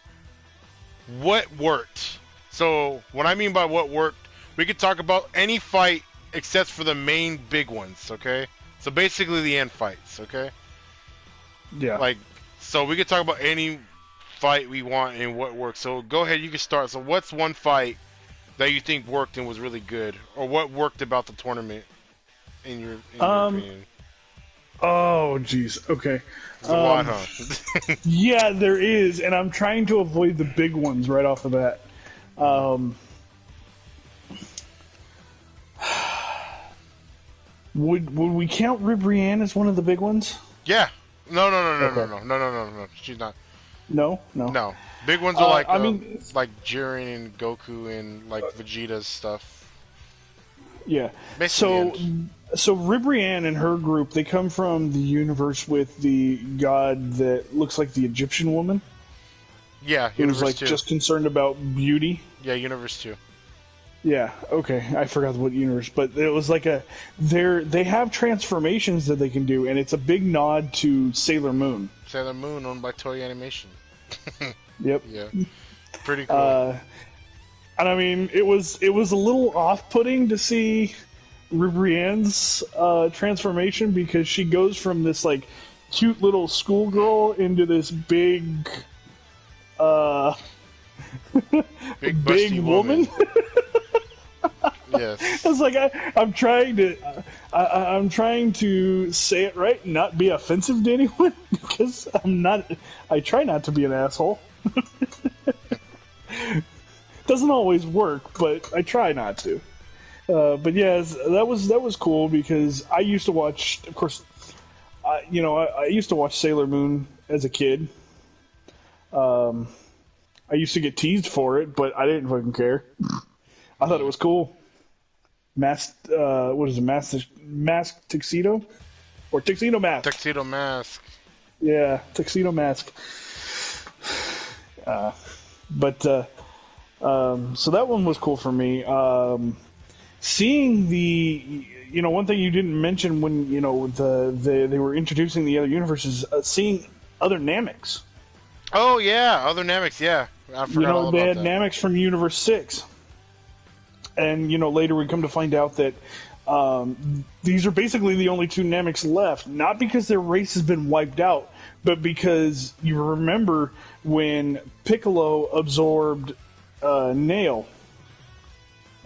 what worked. So what I mean by what worked, we could talk about any fight except for the main big ones, okay? So basically the end fights, okay? Yeah. So we could talk about any fight we want and what works. So go ahead, you can start. So what's one fight that you think worked and was really good, or what worked about the tournament in your opinion? Oh, jeez. Okay. There's a lot, huh? Yeah, there is, and I'm trying to avoid the big ones right off the bat. Would we count Ribrianne as one of the big ones? Yeah. No. Okay. She's not. No. Big ones are like like Jiren and Goku and like Vegeta's stuff. Yeah. Basically So Ribrianne and her group, they come from the universe with the god that looks like the Egyptian woman. Yeah, It was Universe like 2. just concerned about beauty. Yeah, Universe 2. Yeah, okay. I forgot what universe, but it was like they have transformations that they can do, and it's a big nod to Sailor Moon. Sailor Moon, owned by Toei Animation. Yep. Yeah. Pretty cool. And I mean, it was a little off-putting to see Ribrianne's transformation, because she goes from this like cute little schoolgirl into this big Big woman. Yes. It's like I'm trying to say it right and not be offensive to anyone, because I try not to be an asshole. Doesn't always work, but I try not to. But yeah, that was cool, because I used to watch, of course, I used to watch Sailor Moon as a kid. I used to get teased for it, but I didn't fucking care. I thought it was cool. Mask tuxedo? Or tuxedo mask. Tuxedo Mask. Yeah, tuxedo mask. So that one was cool for me. Seeing one thing you didn't mention when, they were introducing the other universes, seeing other Nameks. Oh, yeah, other Nameks, yeah. I forgot all about they had that. Nameks from Universe 6. And, later we come to find out that these are basically the only two Nameks left. Not because their race has been wiped out, but because you remember when Piccolo absorbed Nail.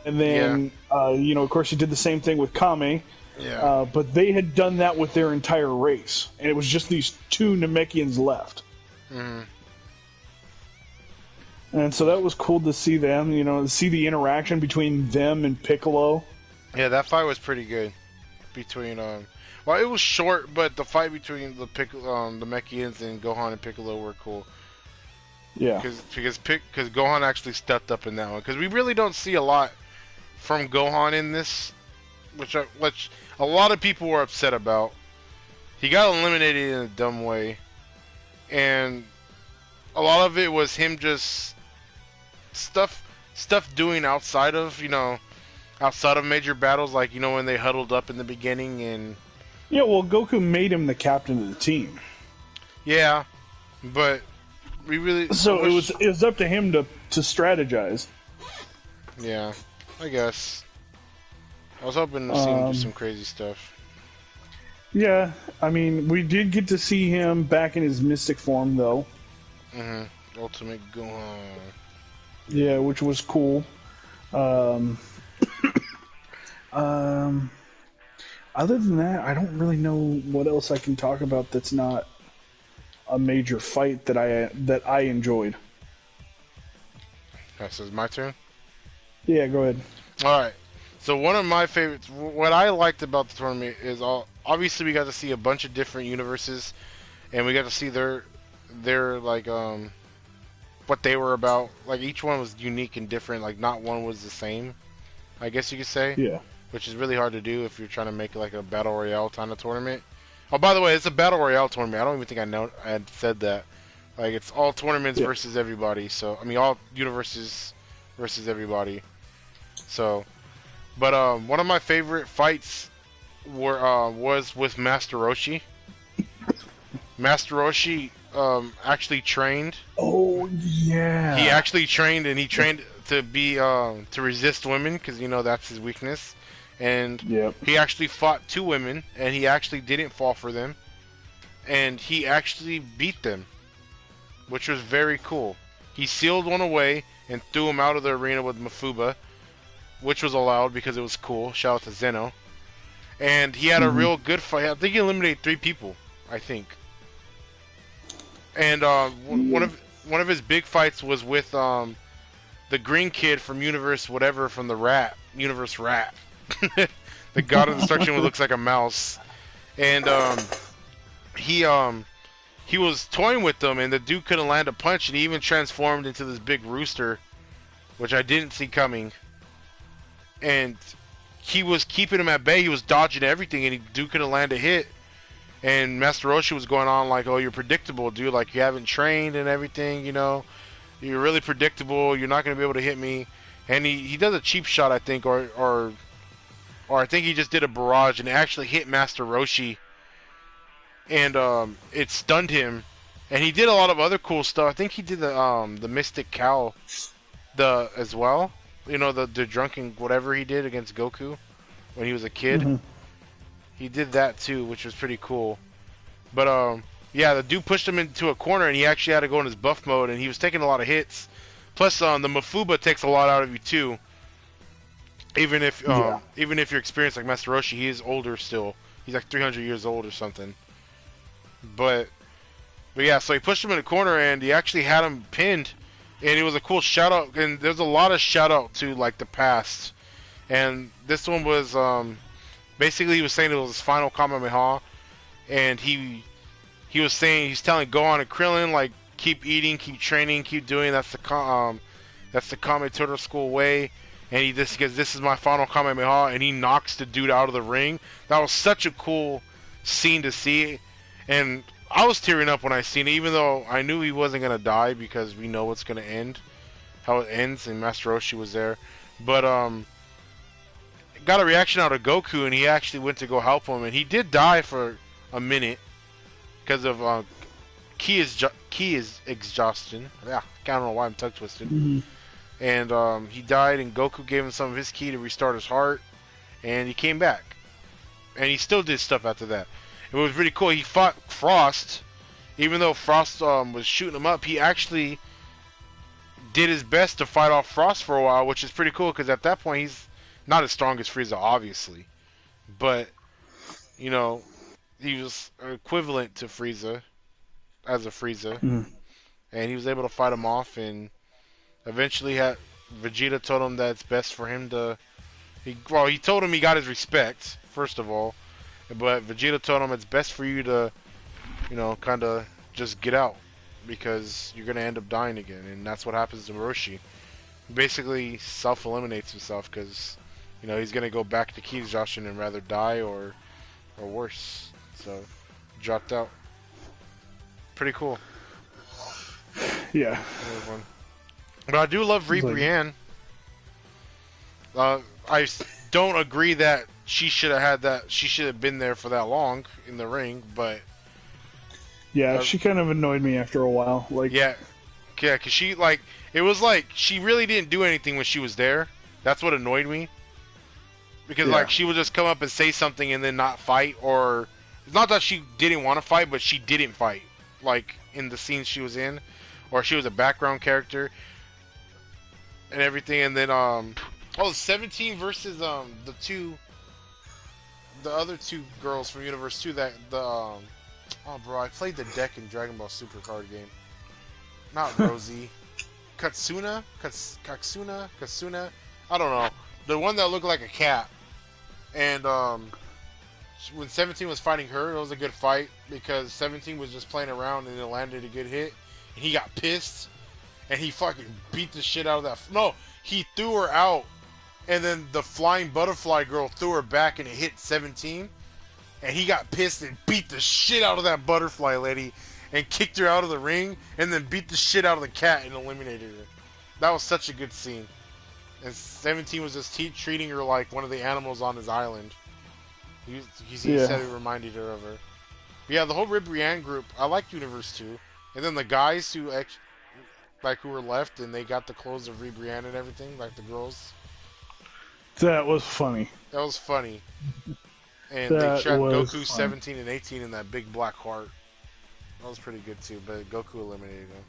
And then, of course, he did the same thing with Kame. Yeah. But they had done that with their entire race, and it was just these two Namekians left. Hmm. And so that was cool to see them, to see the interaction between them and Piccolo. Yeah, that fight was pretty good between well, it was short, but the fight between the Mechians and Gohan and Piccolo were cool. Yeah. Because Gohan actually stepped up in that one. Because we really don't see a lot from Gohan in this, which a lot of people were upset about. He got eliminated in a dumb way, and a lot of it was him just stuff doing outside of major battles, like when they huddled up in the beginning and Yeah, well, Goku made him the captain of the team. yeah, but we really it was up to him to strategize. Yeah, I guess. I was hoping to see him do some crazy stuff. Yeah, I mean, we did get to see him back in his mystic form, though. Ultimate Gohan. Yeah, which was cool. Other than that, I don't really know what else I can talk about that's not a major fight that I enjoyed. So it's my turn? Yeah, go ahead. Alright. So one of my favorites, what I liked about the tournament is obviously we got to see a bunch of different universes, and we got to see their like what they were about. Like each one was unique and different. Like not one was the same, I guess you could say. Yeah. Which is really hard to do if you're trying to make like a battle royale kind of tournament. Oh, by the way, it's a battle royale tournament. I don't even think I had said that. Like it's all tournaments versus everybody. So I mean all universes versus everybody. So, but one of my favorite fights was with Master Roshi. Master Roshi actually trained. Oh yeah. He actually trained, and he trained to be to resist women because that's his weakness. And he actually fought two women, and he actually didn't fall for them, and he actually beat them, which was very cool. He sealed one away and threw him out of the arena with Mafuba, which was allowed because it was cool. Shout out to Zeno. And he had a real good fight. I think he eliminated 3 people, I think. And one of his big fights was with the green kid from Universe Rat. The God of Destruction who looks like a mouse. And he was toying with them, and the dude couldn't land a punch, and he even transformed into this big rooster, which I didn't see coming. And he was keeping him at bay. He was dodging everything, and dude couldn't land a hit. And Master Roshi was going on like, "Oh, you're predictable, dude. Like you haven't trained and everything. You're really predictable. You're not gonna be able to hit me." And he does a cheap shot, I think, or I think he just did a barrage and it actually hit Master Roshi, and it stunned him. And he did a lot of other cool stuff. I think he did the Mystic Cow, as well. The drunken whatever he did against Goku when he was a kid. He did that too, which was pretty cool. But yeah, the dude pushed him into a corner, and he actually had to go in his buff mode, and he was taking a lot of hits. Plus, the Mafuba takes a lot out of you too. Even if you're experienced like Master Roshi, he is older still. He's like 300 years old or something. But yeah, so he pushed him in the corner, and he actually had him pinned. And it was a cool shout out, and there's a lot of shout out to like the past. And this one was basically he was saying it was his final Kamehameha, and he was saying he's telling Gohan and Krillin like keep eating, keep training, keep doing. That's the Kame Turtle School way. And he just goes, "This is my final Kamehameha," and he knocks the dude out of the ring. That was such a cool scene to see, and I was tearing up when I seen it, even though I knew he wasn't gonna die because we know what's gonna end, how it ends, and Master Roshi was there. But got a reaction out of Goku, and he actually went to go help him, and he did die for a minute because of ki is exhaustion. Yeah, I don't know why I'm tongue twisted. And he died, and Goku gave him some of his ki to restart his heart, and he came back, and he still did stuff after that. It was pretty cool. He fought Frost, even though Frost was shooting him up. He actually did his best to fight off Frost for a while, which is pretty cool because at that point he's not as strong as Frieza, obviously, but you know, he was equivalent to Frieza as a Frieza, Mm. and he was able to fight him off. And eventually, Vegeta told him that it's best for him to. He told him he got his respect first of all, but Vegeta told him it's best for you to, kind of just get out because you're gonna end up dying again, and that's what happens to Roshi. He basically self-eliminates himself because, he's gonna go back to Key Exhaustion and rather die or worse. So, dropped out. Pretty cool. Yeah. But I do love Ree Brienne. I don't agree that she should have had that. She should have been there for that long in the ring, but yeah, she kind of annoyed me after a while. Like, yeah, because she it was like she really didn't do anything when she was there. That's what annoyed me. Because she would just come up and say something and then not fight, or it's not that she didn't want to fight, but she didn't fight. Like in the scenes she was in, or she was a background character and everything. And then 17 versus the other two girls from Universe 2 that oh bro, I played the deck in Dragon Ball Super card game. Not Rosie. Katsuna? Katsuna? I don't know. The one that looked like a cat. And when 17 was fighting her, it was a good fight because 17 was just playing around and it landed a good hit. And he got pissed and he fucking beat the shit out of that. No, he threw her out. And then the flying butterfly girl threw her back and it hit 17. And he got pissed and beat the shit out of that butterfly lady and kicked her out of the ring and then beat the shit out of the cat and eliminated her. That was such a good scene. And 17 was just treating her like one of the animals on his island. He said it reminded her of her. But yeah, the whole Ree Brienne group, I like Universe 2. And then the guys who were left and they got the clothes of Ree Brienne and everything, like the girls. That was funny. That was funny. And they shot Goku 17 and 18 in that big black heart. That was pretty good too, but Goku eliminated him.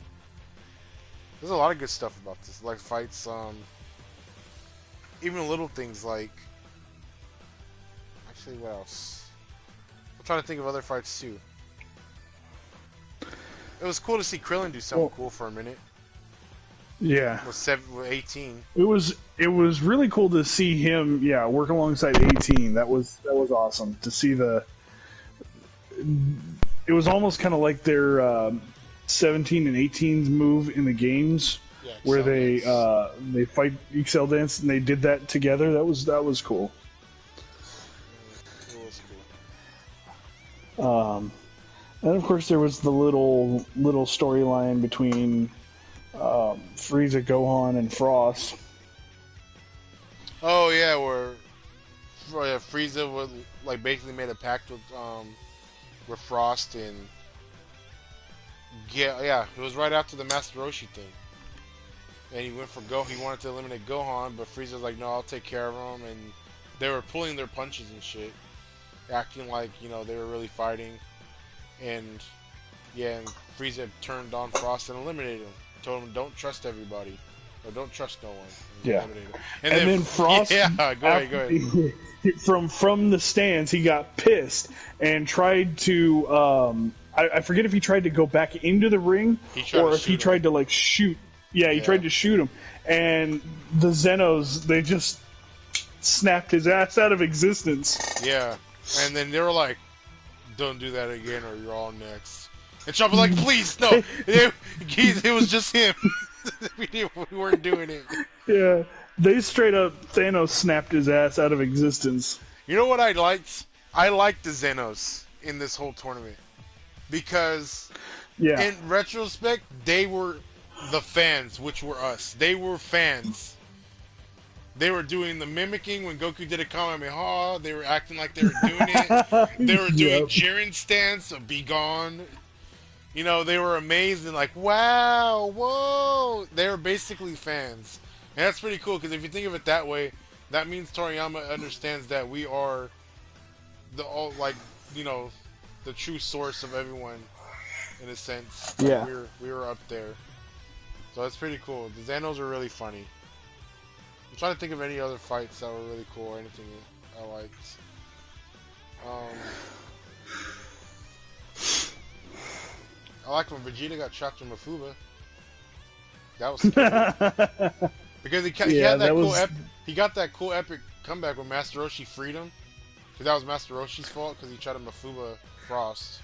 There's a lot of good stuff about this, like fights, even little things like... Actually, what else? I'm trying to think of other fights too. It was cool to see Krillin do something cool for a minute. Yeah. With 18. It was really cool to see him, work alongside 18. That was awesome to see the. It was almost kind of like their 17 and 18's move in the games, where they fight Excel Dance and they did that together. That was cool. It was cool. And of course there was the little storyline between Frieza, Gohan, and Frost. Oh yeah, where Frieza was basically made a pact with Frost, and it was right after the Master Roshi thing, and he went for he wanted to eliminate Gohan, but Frieza was like, no, I'll take care of him, and they were pulling their punches and shit, acting like they were really fighting, and Frieza turned on Frost and eliminated him. Told him, don't trust everybody. Or don't trust no one. And then Frost... Yeah, go ahead. From the stands, he got pissed and tried to... I forget if he tried to go back into the ring or if he tried to, shoot. Yeah, he tried to shoot him. And the Zenos, they just snapped his ass out of existence. Yeah. And then they were like, don't do that again or you're all next. And Chopper was like, please, no. It was just him. we weren't doing it. Yeah. They straight up, Thanos snapped his ass out of existence. You know what I liked? I liked the Zenos in this whole tournament. Because, in retrospect, they were the fans, which were us. They were fans. They were doing the mimicking when Goku did a Kamehameha. They were acting like they were doing it. They were doing Jiren stance of Be Gone. They were amazed and like, wow, whoa. They were basically fans. And that's pretty cool, because if you think of it that way, that means Toriyama understands that we are the true source of everyone, in a sense. Yeah. We were up there. So that's pretty cool. The Xanos were really funny. I'm trying to think of any other fights that were really cool or anything I liked. Um, I like when Vegeta got trapped in Mafuba. That was scary. Because he Yeah, had that that cool was. he got that cool epic comeback when Master Roshi freed him. Because that was Master Roshi's fault because he tried to Mafuba Frost.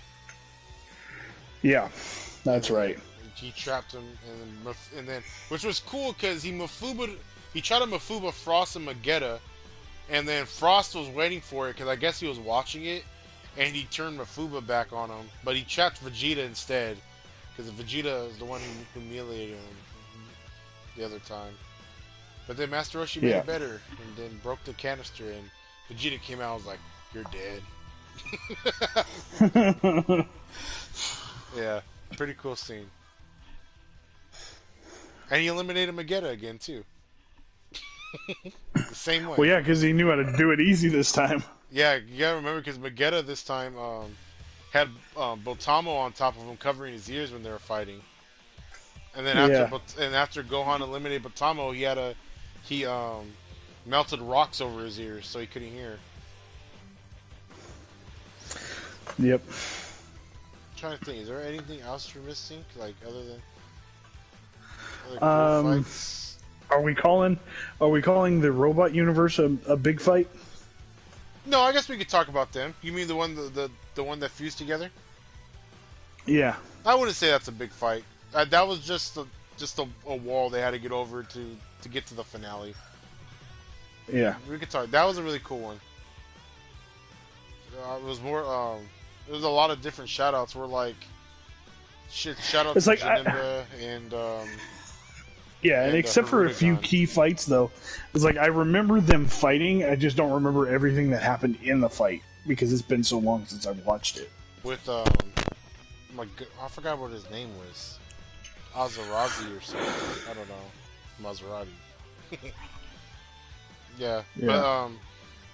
Yeah, that's And right. he trapped him and then which was cool because he tried to Mafuba Frost and Magetta, and then Frost was waiting for it because I guess he was watching it, and he turned Mafuba back on him, but he trapped Vegeta instead because Vegeta is the one who humiliated him the other time. But then Master Roshi made Yeah. it better and then broke the canister, and Vegeta came out and was like, "You're dead." Yeah, pretty cool scene. And he eliminated Magetta again too. The same way. Well, yeah, because he knew how to do it easy this time. Yeah, you gotta remember because Magetta this time had Botamo on top of him, covering his ears when they were fighting. And then after Gohan eliminated Botamo, he melted rocks over his ears so he couldn't hear. Yep. I'm trying to think, is there anything else we're missing, like other than cool fights? Are we calling the robot universe a big fight? No, I guess we could talk about them. You mean the one that fused together? Yeah. I wouldn't say that's a big fight. That was just a wall they had to get over to get to the finale. Yeah. We could talk. That was a really cool one. It was more. There was a lot of different shoutouts. We're like, shout out It's to like Janemba and. Yeah, and except for a few key fights, though, it's like I remember them fighting. I just don't remember everything that happened in the fight because it's been so long since I've watched it. With I forgot what his name was, Azarazi or something. I don't know, Maserati. Yeah, but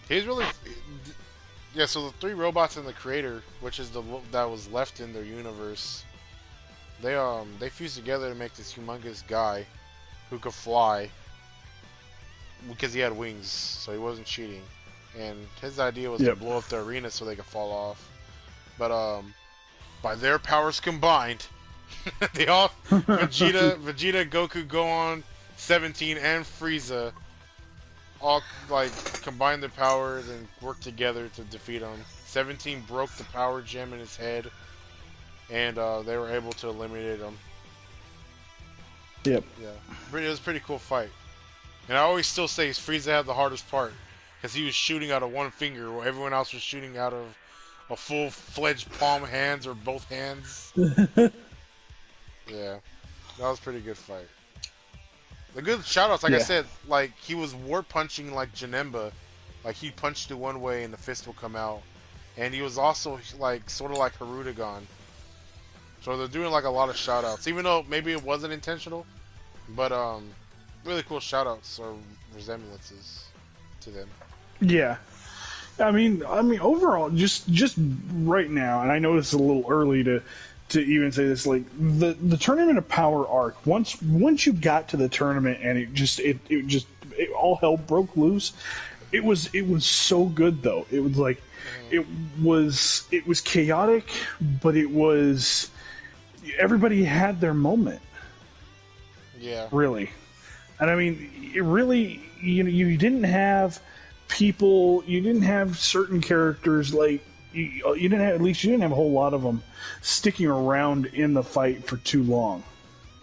he's really. Yeah, so the three robots in the crater, which is that was left in their universe, they fused together to make this humongous guy who could fly because he had wings, so he wasn't cheating. And his idea was to blow up the arena so they could fall off. But by their powers combined, they all Vegeta, Goku, Gohan, 17, and Frieza all like combined their powers and worked together to defeat him. 17 broke the power gem in his head, and they were able to eliminate him. Yep. Yeah, it was a pretty cool fight. And I always still say Frieza had the hardest part because he was shooting out of one finger, while everyone else was shooting out of a full-fledged palm hands or both hands. Yeah, that was a pretty good fight. The good shoutouts, like I said, like he was war punching like Janemba, like he punched it one way and the fist will come out, and he was also like sort of like Harudagon. So they're doing like a lot of shoutouts, even though maybe it wasn't intentional, but really cool shoutouts or resemblances to them. Yeah. I mean, overall, just right now, and I know it's a little early to even say this, like the Tournament of Power arc. Once you got to the tournament and it all hell broke loose. It was so good though. It was like it was chaotic, but it was everybody had their moment. Yeah. Really, and I mean, it really you didn't have people, you didn't have certain characters like you didn't have a whole lot of them sticking around in the fight for too long.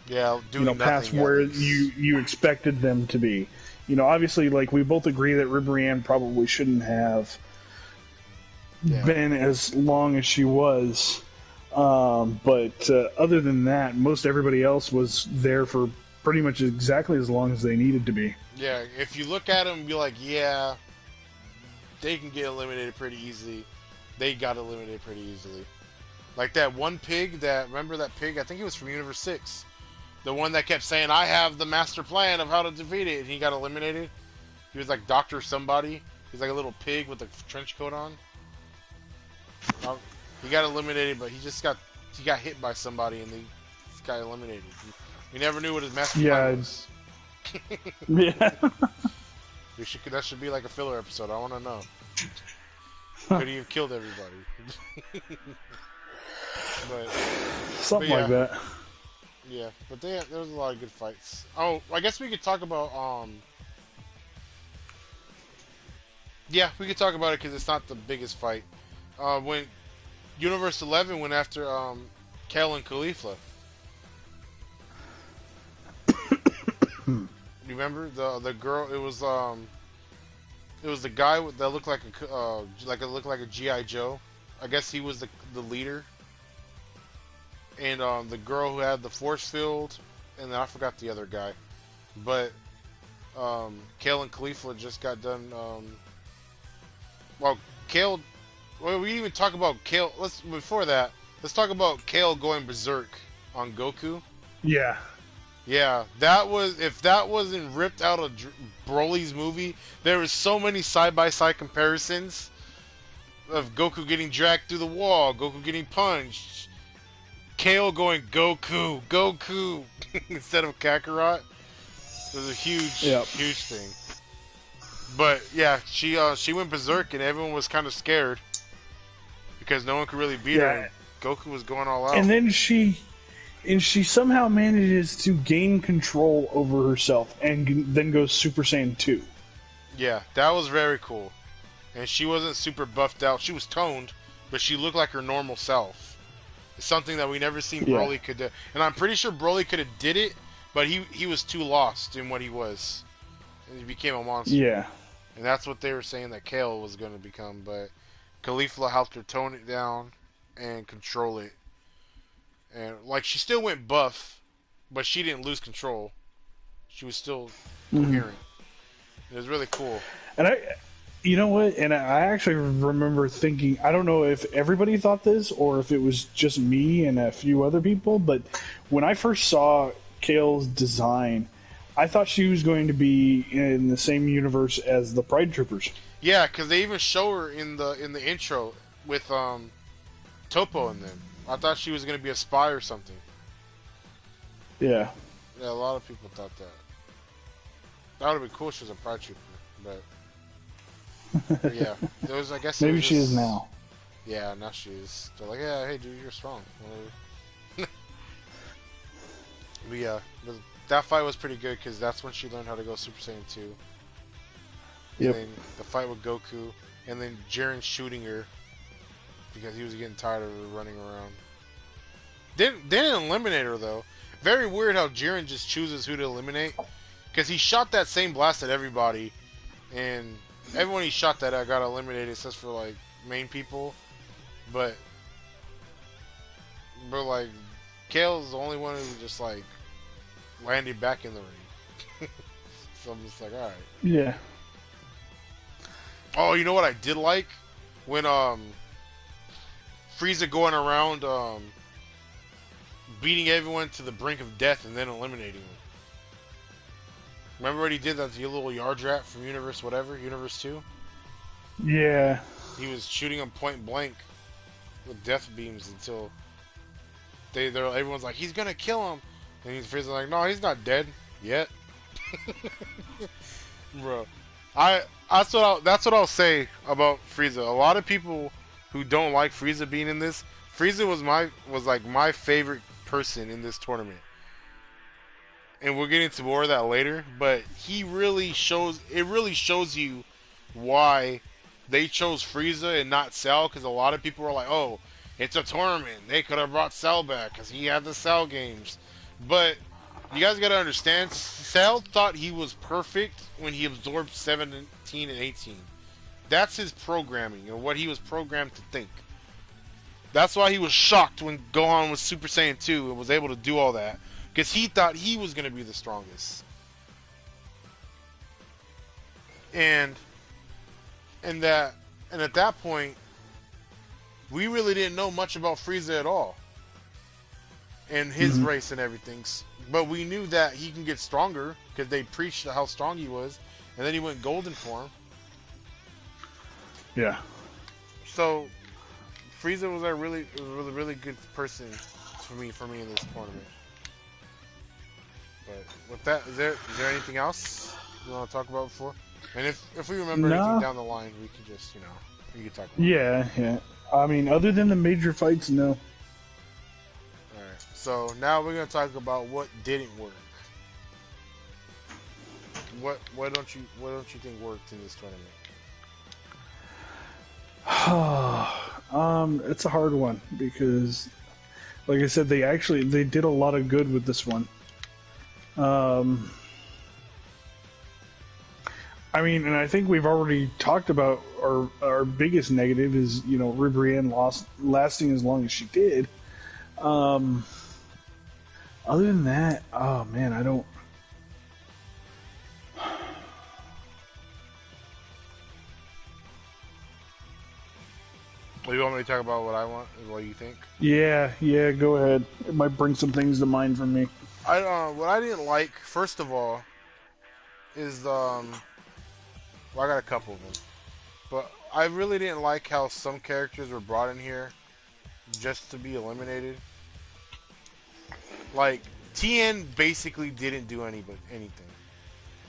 Yeah, past where you expected them to be. Obviously, like we both agree that Ribrianne probably shouldn't have been as long as she was. But other than that, most everybody else was there for pretty much exactly as long as they needed to be. Yeah, if you look at them and be like, yeah, they can get eliminated pretty easily. They got eliminated pretty easily. Like that one pig remember that pig? I think it was from Universe 6. The one that kept saying, I have the master plan of how to defeat it, and he got eliminated. He was like Dr. Somebody. He's like a little pig with a trench coat on. He got eliminated, but he got hit by somebody, and he got eliminated. We never knew what his master plan was. Yeah. That should be like a filler episode. I want to know. Could he have killed everybody? but Something like yeah, that. yeah. But there was a lot of good fights. Oh, I guess we could talk about yeah, we could talk about it because it's not the biggest fight. When Universe 11 went after Kel and Khalifa. Remember the girl? It was the guy that looked like a GI Joe. I guess he was the leader, and the girl who had the force field, and then I forgot the other guy, but Kale and Khalifa just got done. Well, Kale. Well, we didn't even talk about Kale. Before that. Let's talk about Kale going berserk on Goku. Yeah. Yeah, that was if that wasn't ripped out of Broly's movie. There was so many side by side comparisons of Goku getting dragged through the wall, Goku getting punched, Kale going Goku, Goku instead of Kakarot. It was a huge thing. But yeah, she went berserk and everyone was kind of scared because no one could really beat her. And Goku was going all out. And then she somehow manages to gain control over herself and then goes Super Saiyan 2. Yeah, that was very cool. And she wasn't super buffed out. She was toned, but she looked like her normal self. It's something that we never seen Broly could do. And I'm pretty sure Broly could have did it, but he was too lost in what he was. And he became a monster. Yeah. And that's what they were saying that Kale was going to become. But Khalifa helped her tone it down and control it. And like she still went buff, but she didn't lose control. She was still coherent. It was really cool. And you know what? And I actually remember thinking, I don't know if everybody thought this or if it was just me and a few other people, but when I first saw Kale's design, I thought she was going to be in the same universe as the Pride Troopers. Yeah, because they even show her in the intro with Topo and them. I thought she was going to be a spy or something. Yeah. Yeah, a lot of people thought that. That would have been cool if she was a Pride Trooper, but yeah, there was. I guess maybe she is now. Yeah, now she is. They're like, yeah, hey, dude, you're strong. But yeah, that fight was pretty good because that's when she learned how to go Super Saiyan 2. Yep. And then the fight with Goku, and then Jiren shooting her because he was getting tired of her running around. Didn't eliminate her though. Very weird how Jiren just chooses who to eliminate because he shot that same blast at everybody, and everyone he shot that at got eliminated except for like main people. But like Kale's the only one who just like landed back in the ring. So I'm just like, all right. Yeah. Oh, you know what I did like? When Frieza going around beating everyone to the brink of death and then eliminating them. Remember what he did? That little yard rat from Universe 2? Yeah. He was shooting him point blank with death beams until everyone's like, he's gonna kill him, and Frieza's like, no, he's not dead yet. Bro, that's what I'll say about Frieza. A lot of people who don't like Frieza being in this, Frieza was like my favorite person in this tournament. And we'll get into more of that later, but it really shows you why they chose Frieza and not Cell, because a lot of people were like, oh, it's a tournament, they could have brought Cell back because he had the Cell games. But you guys got to understand, Cell thought he was perfect when he absorbed 17 and 18. That's his programming and what he was programmed to think. That's why he was shocked when Gohan was Super Saiyan 2 and was able to do all that. Because he thought he was going to be the strongest. And at that point, we really didn't know much about Frieza at all. And his race and everything. But we knew that he can get stronger because they preached how strong he was. And then he went golden form. Yeah. So Frieza was a really good person for me in this tournament. But with that, is there anything else you want to talk about before? And if we remember anything down the line, we can just, You can talk about it. Yeah, yeah. I mean, other than the major fights, no. All right. So now we're gonna talk about what didn't work. What don't you think worked in this tournament? It's a hard one because, like I said, they did a lot of good with this one. Um, I mean, and I think we've already talked about our biggest negative is Ribrianne lost lasting as long as she did. Um, Other than that, oh man, I don't. Well, you want me to talk about what I want? What you think? Yeah, yeah, go ahead. It might bring some things to mind for me. What I didn't like first of all is well, I got a couple of them, but I really didn't like how some characters were brought in here just to be eliminated. Like TN basically didn't do anything,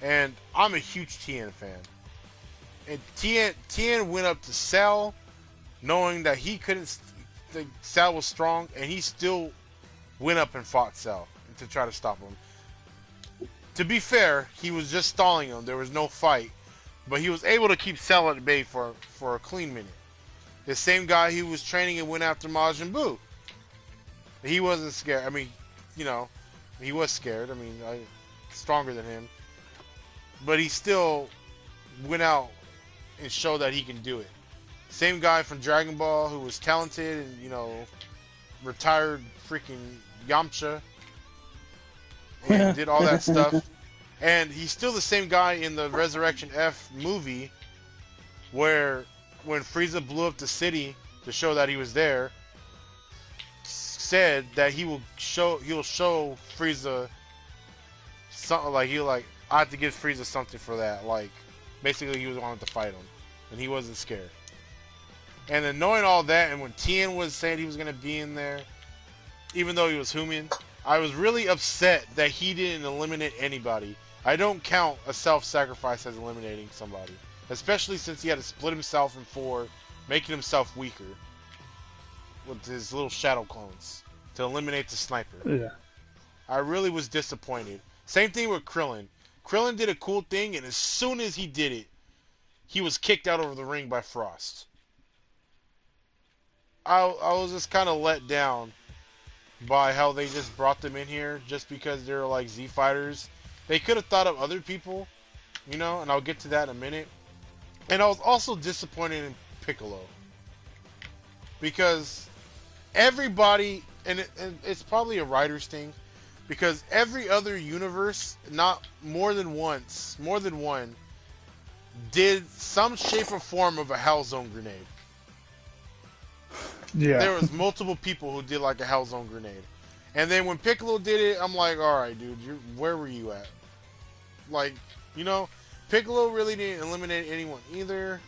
and I'm a huge TN fan. And TN went up to Cell, knowing that he couldn't. Cell was strong, and he still went up and fought Cell to try to stop him. To be fair, he was just stalling him. There was no fight, but he was able to keep Cell at bay for a clean minute. The same guy who was training and went after Majin Buu. He wasn't scared. I mean, you know, he was scared. I mean, stronger than him, but he still went out and showed that he can do it. Same guy from Dragon Ball who was talented and retired freaking Yamcha and did all that stuff. And he's still the same guy in the Resurrection F movie where when Frieza blew up the city to show that he was there, said that he'll show Frieza something like I have to give Frieza something for that. Like basically he was wanted to fight him and he wasn't scared. And then knowing all that, and when Tien was saying he was going to be in there, even though he was human, I was really upset that he didn't eliminate anybody. I don't count a self-sacrifice as eliminating somebody, especially since he had to split himself in four, making himself weaker with his little shadow clones to eliminate the sniper. Yeah. I really was disappointed. Same thing with Krillin. Krillin did a cool thing, and as soon as he did it, he was kicked out over the ring by Frost. I was just kind of let down by how they just brought them in here just because they're like Z fighters. They could have thought of other people, and I'll get to that in a minute. And I was also disappointed in Piccolo because everybody, and it's probably a writer's thing, because every other universe, not more than one, did some shape or form of a Hell Zone grenade. Yeah. There was multiple people who did like a Hell Zone grenade. And then when Piccolo did it, I'm like, alright dude, where were you at? Like, Piccolo really didn't eliminate anyone either.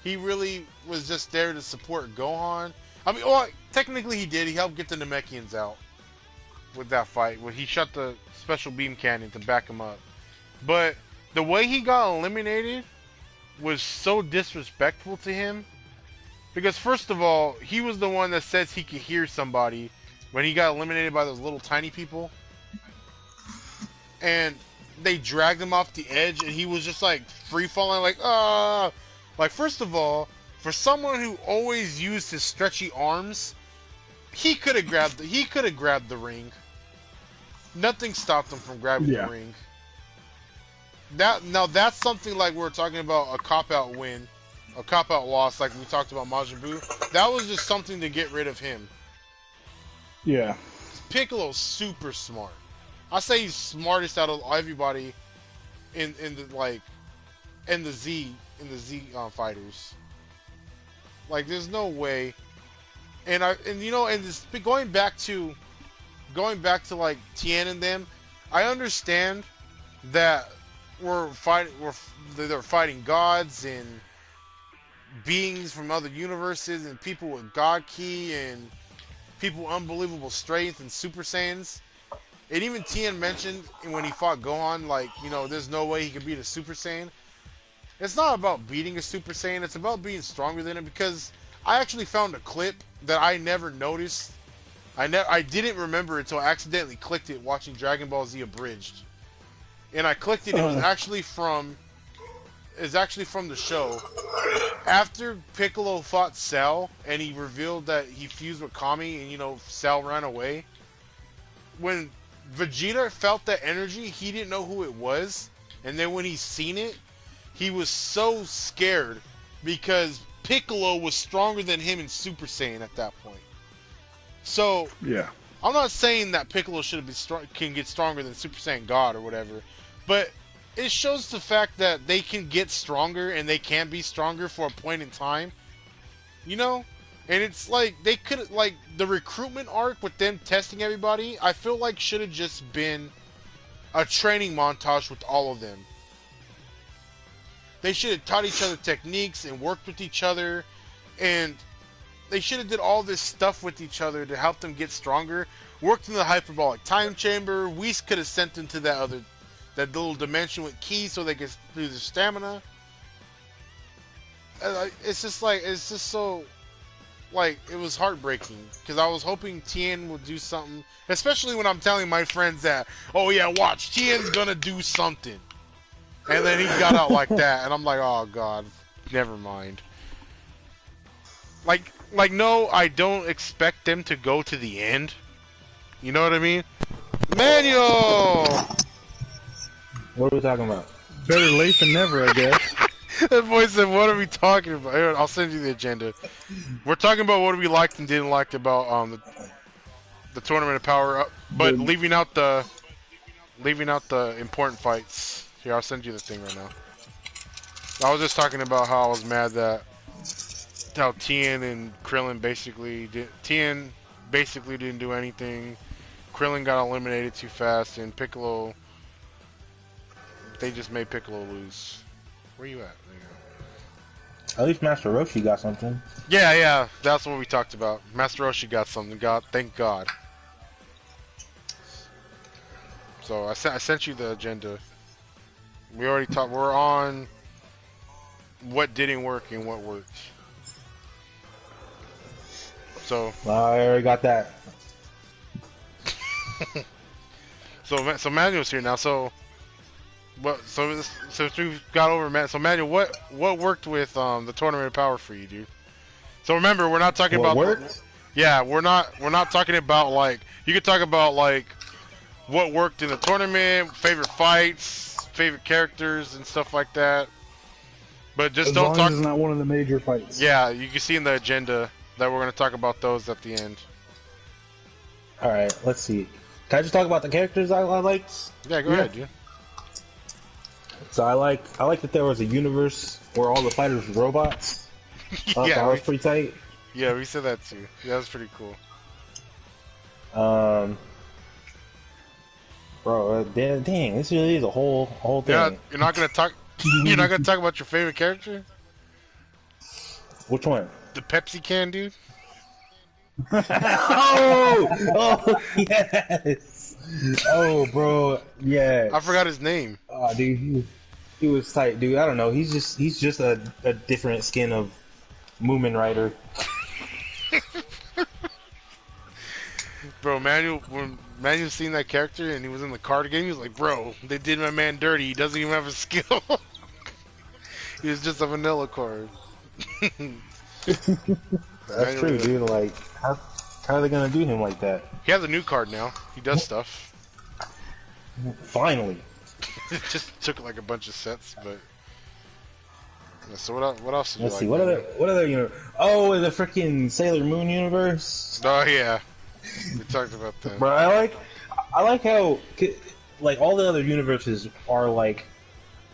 He really was just there to support Gohan. I mean, well, technically he did. He helped get the Namekians out with that fight. When he shot the special beam cannon to back him up. But the way he got eliminated was so disrespectful to him. Because first of all, he was the one that says he could hear somebody when he got eliminated by those little tiny people. And they dragged him off the edge and he was just like free falling like, ah. Like first of all, for someone who always used his stretchy arms, he could have grabbed the ring. Nothing stopped him from grabbing the ring. That's something like we're talking about a cop-out win. A cop-out loss, like we talked about Majin Buu. That was just something to get rid of him. Yeah. Piccolo's super smart. I say he's smartest out of everybody in the Z fighters. Like, there's no way. And this, going back to like Tien and them, I understand that they're fighting gods and beings from other universes and people with God Ki and people with unbelievable strength and Super Saiyans. And even Tien mentioned when he fought Gohan, like, there's no way he could beat a Super Saiyan. it's not about beating a Super Saiyan. It's about being stronger than him. Because I actually found a clip that I never noticed. I didn't remember until I accidentally clicked it watching Dragon Ball Z Abridged, and I clicked it. It was actually from. Is actually from the show. After Piccolo fought Cell and he revealed that he fused with Kami and Cell ran away. When Vegeta felt that energy, he didn't know who it was, and then when he seen it, he was so scared because Piccolo was stronger than him in Super Saiyan at that point. So Yeah. I'm not saying that Piccolo can get stronger than Super Saiyan God or whatever, but it shows the fact that they can get stronger and they can be stronger for a point in time, and it's like they could the recruitment arc with them testing everybody. I feel like should have just been a training montage with all of them. They should have taught each other techniques and worked with each other, and they should have did all this stuff with each other to help them get stronger. Worked in the hyperbolic time chamber. Whis could have sent them to that little dimension with Ki so they could do the stamina. It's just so, it was heartbreaking because I was hoping Tien would do something, especially when I'm telling my friends that, oh yeah, watch, Tien's gonna do something. And then he got out like that, and I'm like, oh god, never mind. No, I don't expect them to go to the end. You know what I mean? Manuel! What are we talking about? Better late than never, I guess. That boy said, what are we talking about? Here, I'll send you the agenda. We're talking about what we liked and didn't like about the Tournament of Power, but leaving out the important fights. Here, I'll send you the thing right now. I was just talking about how I was mad that how Tien and Krillin Tien basically didn't do anything. Krillin got eliminated too fast, and Piccolo, they just made Piccolo lose. Where you at? There you go. At least Master Roshi got something. Yeah, that's what we talked about. Master Roshi got something. Thank God. So I sent you the agenda. We already talked. We're on what didn't work and what worked. So I already got that. so Manuel's here now. So since we've got over Manuel, so Manuel, what worked with the Tournament of Power for you, dude? So remember, we're not talking What about worked? Yeah, we're not talking about you could talk about what worked in the tournament, favorite fights, favorite characters, and stuff like that. But just don't talk. As long as it's not one of the major fights. Yeah, you can see in the agenda that we're going to talk about those at the end. All right, let's see. Can I just talk about the characters I liked? Yeah, go ahead, dude. So I like that there was a universe where all the fighters were robots. Yeah, that was pretty tight. Yeah, we said that too. Yeah, that was pretty cool. Bro, dang, this really is a whole thing. Yeah, you're not gonna talk. You're not gonna talk about your favorite character? Which one? The Pepsi can dude. oh yes. Oh, bro, yeah. I forgot his name. Oh, dude, he was tight, dude. I don't know. He's just a different skin of Moomin Rider. Bro, when Manuel seen that character and he was in the card game, he was like, bro, they did my man dirty. He doesn't even have a skill. He was just a vanilla card. That's true, dude. Like, how are they gonna do him like that? He has a new card now. He does stuff. Finally. It just took like a bunch of sets, but... Yeah, so what else did you Let's like? see, what other oh, the freaking Sailor Moon universe. Oh yeah, we talked about that. Bro, I like how like all the other universes are like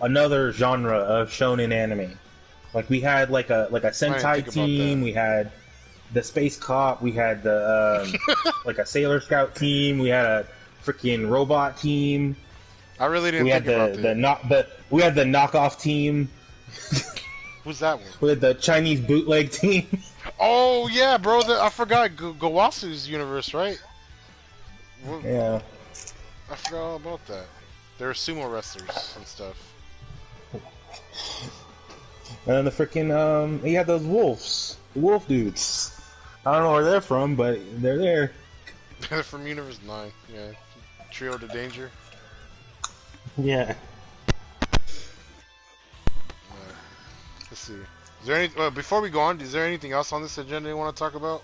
another genre of shonen anime. Like we had like a Sentai team, we had the Space Cop, we had the like a Sailor Scout team, we had a freaking robot team. I really didn't think about that. We had the knockoff team. Who's that one? We had the Chinese bootleg team. Oh yeah, bro! I forgot Gowasu's universe, right? Yeah. I forgot all about that. They were sumo wrestlers and stuff. And then the freaking he had those wolves, the wolf dudes. I don't know where they're from, but they're there. They're from Universe 9. Yeah, Trio to Danger. Yeah. Let's see. Is there any before we go on? Is there anything else on this agenda you want to talk about?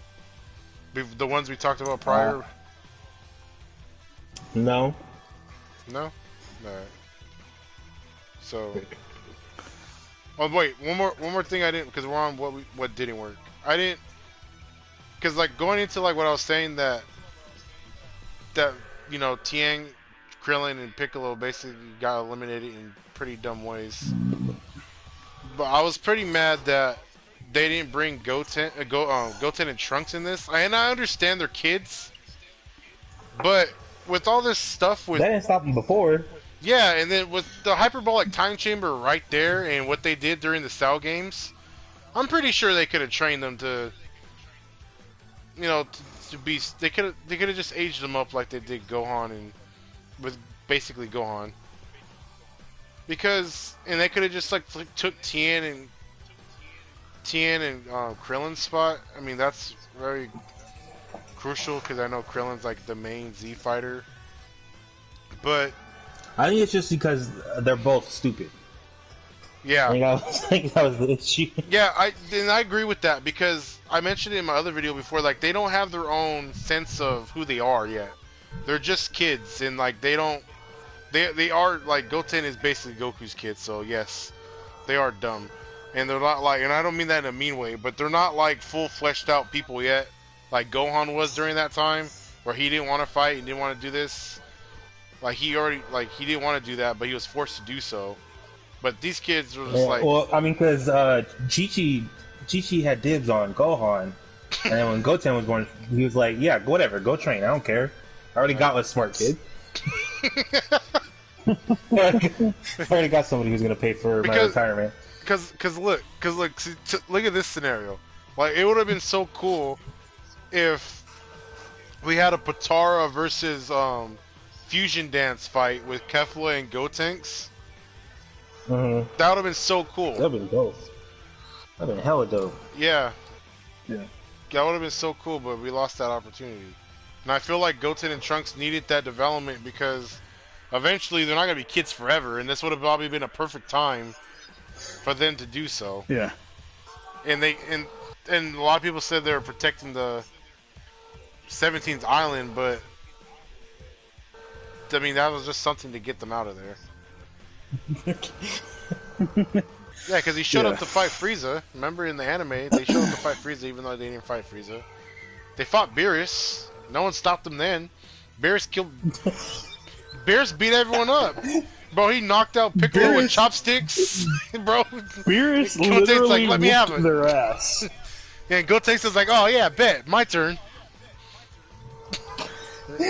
The ones we talked about prior. No. No. All right. So. Oh wait, one more thing I didn't, because we're on what didn't work. I didn't, because like going into like what I was saying that you know Tiang, Krillin, and Piccolo basically got eliminated in pretty dumb ways. But I was pretty mad that they didn't bring Goten and Trunks in this. And I understand they're kids, but with all this stuff with That didn't stop them before. yeah, and then with the hyperbolic time chamber right there, and what they did during the Cell games, I'm pretty sure they could have trained them to, you know, to be. They could have just aged them up like they did Gohan and with basically Gohan. Because and they could have just like took Tien and Krillin's spot. I mean that's very crucial because I know Krillin's like the main Z fighter, but. I think it's just because they're both stupid. Yeah. I think that was the issue. Yeah, I agree with that because I mentioned it in my other video before. Like they don't have their own sense of who they are yet. They're just kids, and like they don't. They are like Goten is basically Goku's kid, so yes, they are dumb, and they're not like. And I don't mean that in a mean way, but they're not like full fleshed out people yet, like Gohan was during that time, where he didn't want to fight, he didn't want to do this. Like he didn't want to do that, but he was forced to do so. But these kids were just like, well, I mean, because Chi-Chi had dibs on Gohan, and then when Goten was born, he was like, "Yeah, whatever, go train. I don't care. I already got a smart kid. I already got somebody who's gonna pay for my retirement." Because look, look at this scenario. Like it would have been so cool if we had a Potara versus Fusion Dance fight with Kefla and Gotenks. Mm-hmm. That would have been so cool. That'd been dope. That'd been hella dope. Yeah. Yeah. That would have been so cool, but we lost that opportunity. And I feel like Goten and Trunks needed that development because eventually they're not going to be kids forever, and this would have probably been a perfect time for them to do so. Yeah. And and a lot of people said they were protecting the 17th island, but I mean, that was just something to get them out of there. Yeah, because he showed up to fight Frieza. Remember in the anime, they showed up to fight Frieza even though they didn't fight Frieza. They fought Beerus. No one stopped them then. Beerus beat everyone up. Bro, he knocked out Piccolo with chopsticks. Bro. Beerus literally like, let me have it. Their ass. Yeah, and Gotenks is like, oh yeah, bet. My turn.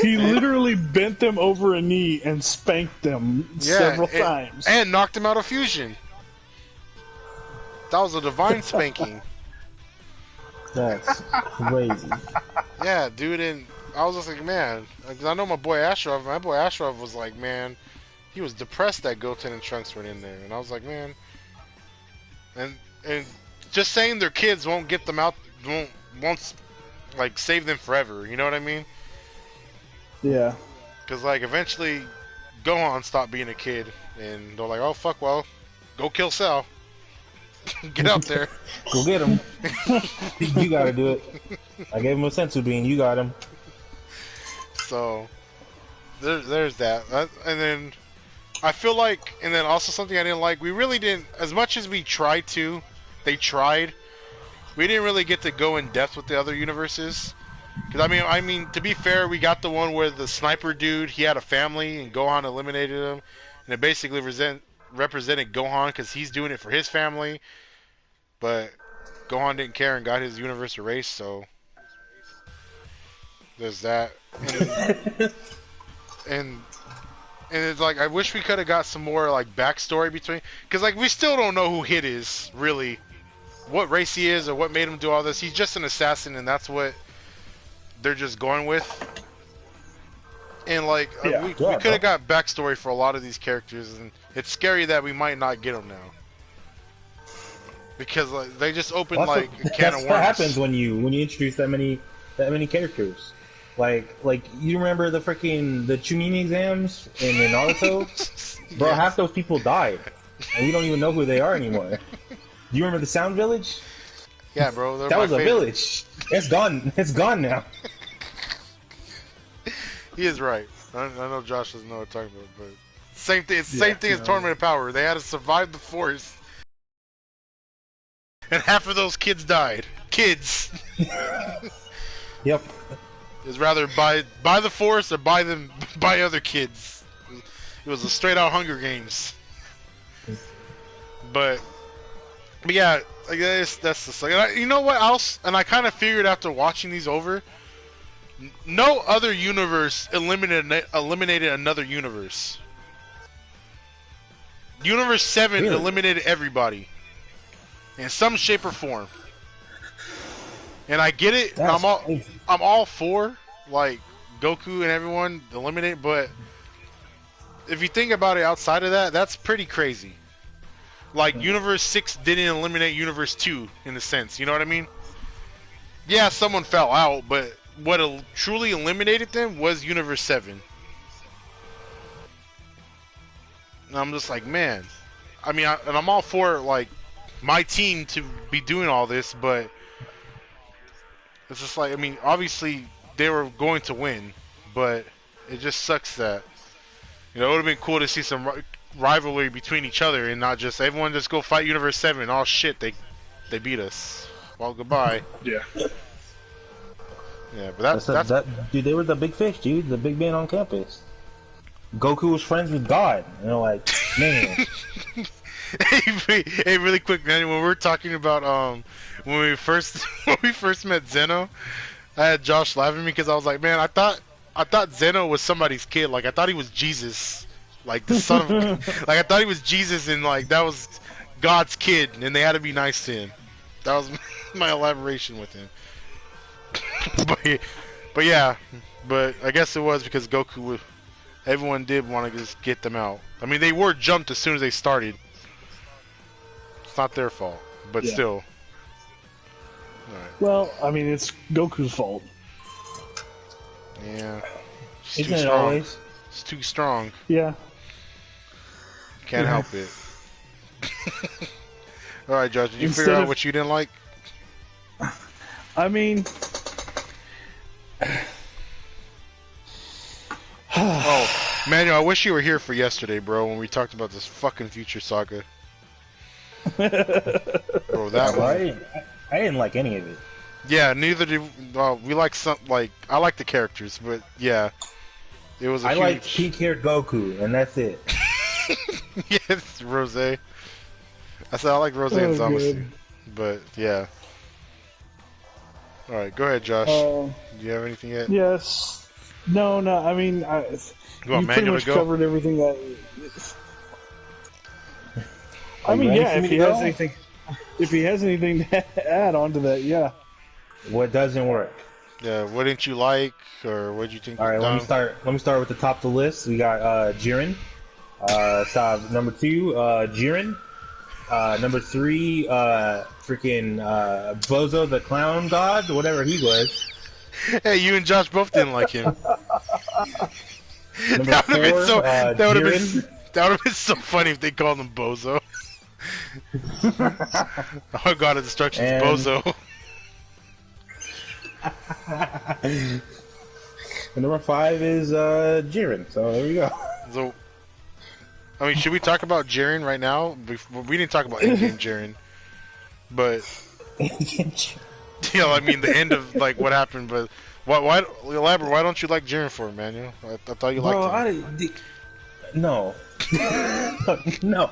He literally bent them over a knee and spanked them several times. And knocked him out of fusion. That was a divine spanking. That's crazy. Yeah, dude, and I was just like, man, because I know my boy Ashraf. My boy Ashraf was like, man, he was depressed that Goten and Trunks were in there, and I was like, man, and just saying their kids won't get them out, won't like save them forever. You know what I mean? Yeah. Because like eventually, Gohan stopped being a kid, and they're like, oh fuck, well, go kill Cell. Get out there. Go get him. You gotta do it. I gave him a sensu bean. You got him. So there's that. And then I feel like, and then also something I didn't like. We really didn't, as much as we tried to. They tried. We didn't really get to go in depth with the other universes. Because I mean, to be fair, we got the one where the sniper dude, he had a family, and Gohan eliminated him, and it basically represented Gohan because he's doing it for his family, but Gohan didn't care and got his universe erased, so there's that. And it's like, I wish we could have got some more like backstory between, because like we still don't know who Hit is, really, what race he is or what made him do all this. He's just an assassin, and that's what they're just going with. And like we could have got backstory for a lot of these characters, and it's scary that we might not get them now. because like they just opened Well, like a can that's of worms. what happens when you introduce that many characters. Like you remember the Chunin exams in Naruto? Bro, Yes. half those people died, and we don't even know who they are anymore. Do you remember the Sound Village? Yeah, bro. They're That my was a favorite. village. It's gone. It's gone now. He is right. I know Josh doesn't know what I'm talking about, but same thing. It's the same thing as no. Tournament of Power. They had to survive the forest, and half of those kids died. Kids. Yep. It's rather by the forest or by other kids. It was a straight out Hunger Games. But yeah, I guess that's the thing. You know what else? And I kind of figured after watching these over, no other universe eliminated another universe. Universe 7 Really? eliminated everybody in some shape or form. And I get it. That's crazy. I'm all for like Goku and everyone eliminate, but if you think about it outside of that, that's pretty crazy. Like Universe 6 didn't eliminate Universe 2 in a sense, you know what I mean? Yeah, someone fell out, but what truly eliminated them was Universe 7. And I'm just like, man. I mean, and I'm all for like my team to be doing all this, but it's just like, I mean, obviously they were going to win, but it just sucks that, you know, it would have been cool to see some rivalry between each other and not just everyone just go fight Universe 7. Oh shit, they beat us. Well, goodbye. Yeah. Yeah, but that's dude. They were the big fish, dude. The big man on campus. Goku was friends with God. You know, like man. Hey, really quick, man. When we were talking about when we first met Zeno, I had Josh laughing at me because I was like, man, I thought Zeno was somebody's kid. Like I thought he was Jesus, like the son of, like I thought he was Jesus, and like that was God's kid, and they had to be nice to him. That was my elaboration with him. but yeah, but I guess it was because Goku. Everyone did want to just get them out. I mean, they were jumped as soon as they started. It's not their fault, but Yeah. still. Alright. Well, I mean, it's Goku's fault. Yeah. It's Isn't too it strong. always? It's too strong. Yeah. Can't Yeah. help it. Alright, Josh, did you Instead figure out of- what you didn't like? I mean, Oh, Manuel, I wish you were here for yesterday, bro, when we talked about this fucking Future Saga. Bro, that one. I didn't like any of it. Yeah, neither did we like some, like, I like the characters, but yeah. It was a I huge... like pink-haired Goku, and that's it. Yes, Rose. I said I like Rose and Oh, Zamasu. good. But yeah. Alright, go ahead, Josh. Do you have anything yet? yes. No. I mean, You you want pretty Manuel much to go? covered everything that. I Are you mean, ready yeah. for If me he to has go? anything, to add on to that, yeah. What doesn't work? Yeah, what didn't you like, or what did you think All right, was let me dumb? start. Let me start with the top of the list. We got Jiren. Number 2, Jiren. Number 3, freaking Bozo the Clown God, whatever he was. Hey, you and Josh both didn't like him. Number That 4, would have been so. That would have been. Jiren. That would have been so funny if they called him Bozo. Oh God of Destruction's And- Bozo. And number 5 is Jiren. So there we go. So, I mean, should we talk about Jiren right now? We didn't talk about in-game Jiren, but you know, I mean, the end of like what happened. But why elaborate? Why don't you like Jiren for, Manuel? I thought you liked him. No. No.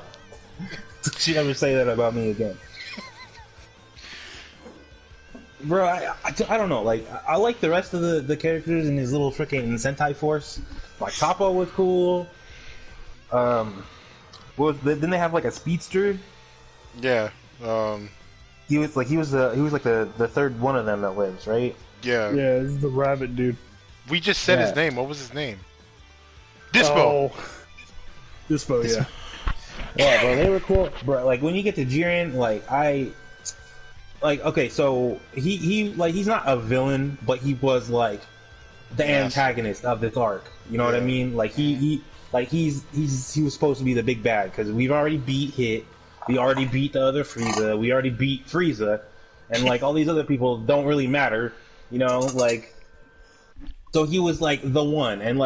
Don't you ever say that about me again. Bro, I don't know. Like, I like the rest of the characters in his little freaking Sentai Force. Like, Toppo was cool. Didn't they have like a speedster? Yeah. He was like the third one of them that lives, right? Yeah. Yeah, this is the rabbit dude. We just said his Yeah. name. What was his name? Dispo. Oh, Dispo, yeah. Yeah, bro, they were cool, bro. Like when you get to Jiren, okay, so he's not a villain, but he was like the antagonist of this arc. You know what I mean? Like he was supposed to be the big bad because we've already beat Hit, we already beat the other Frieza, we already beat Frieza, and like all these other people don't really matter. You know, like so he was like the one, and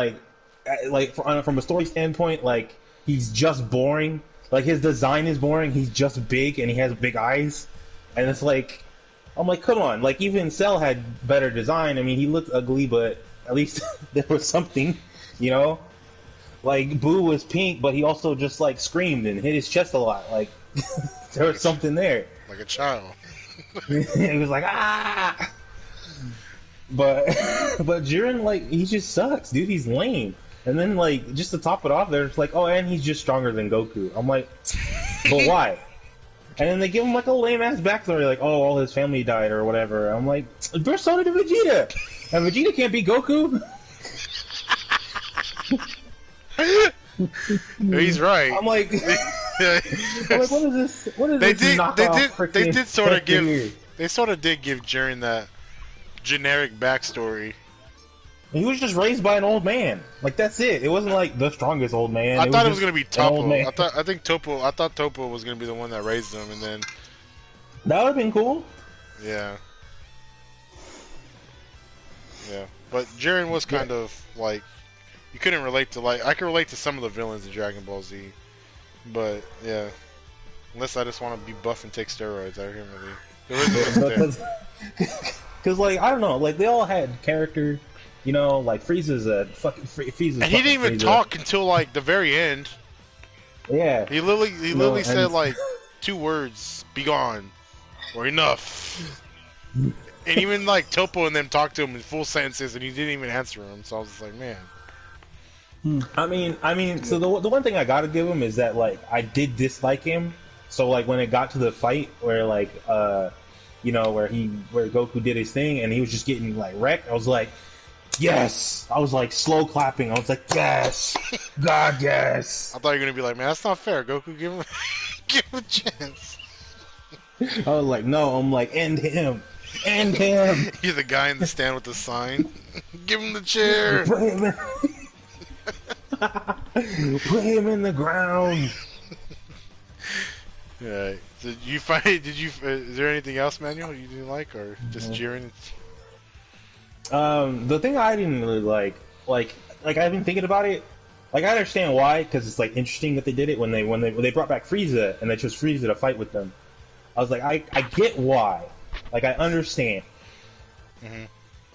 from a story standpoint, like he's just boring. Like his design is boring. He's just big and he has big eyes, and it's like, I'm like, come on. Like even Cell had better design. I mean, he looked ugly, but at least there was something, you know. Like Boo was pink, but he also just like screamed and hit his chest a lot. Like there was something there. Like a child. It was like ah. But Jiren, like he just sucks, dude. He's lame. And then, like, just to top it off, they're just like, oh, and he's just stronger than Goku. I'm like, but why? And then they give him, like, a lame-ass backstory, like, oh, all his family died or whatever. I'm like, bro, so did Vegeta! And Vegeta can't beat Goku? He's right. I'm like, what is this? What is they this did, they did sort of give, they sort of did give Jiren that generic backstory. He was just raised by an old man. Like that's it. It wasn't like the strongest old man. I thought it was gonna be Toppo. I thought Toppo was gonna be the one that raised him, and then that would have been cool. Yeah. Yeah, but Jiren was kind of like you couldn't relate to like I could relate to some of the villains in Dragon Ball Z, but yeah, unless I just want to be buff and take steroids, I can't really. There is because like I don't know, like they all had character. You know, like Frieza's a fucking Frieza's. And he didn't even talk until like the very end. Yeah. He literally said like 2 words, "Be gone," or "enough." And even like Toppo and them talked to him in full sentences, and he didn't even answer him. So I was just like, man. I mean. So the one thing I gotta give him is that like I did dislike him. So like when it got to the fight where like you know where Goku did his thing and he was just getting like wrecked, I was like. Yes! I was like slow clapping. I was like, yes! God, yes! I thought you were gonna be like, man, that's not fair. Goku, give him, give him a chance. I was like, no. I'm like, end him, end him. You're the guy in the stand with the sign. Give him the chair. Put him in the ground. Alright. Did you find? Is there anything else, Manuel, you didn't like, or just Jiren? The thing I didn't really like I've been thinking about it. Like I understand why, because it's like interesting that they did it when they brought back Frieza and they chose Frieza to fight with them. I was like, I get why. Like I understand. Mm-hmm.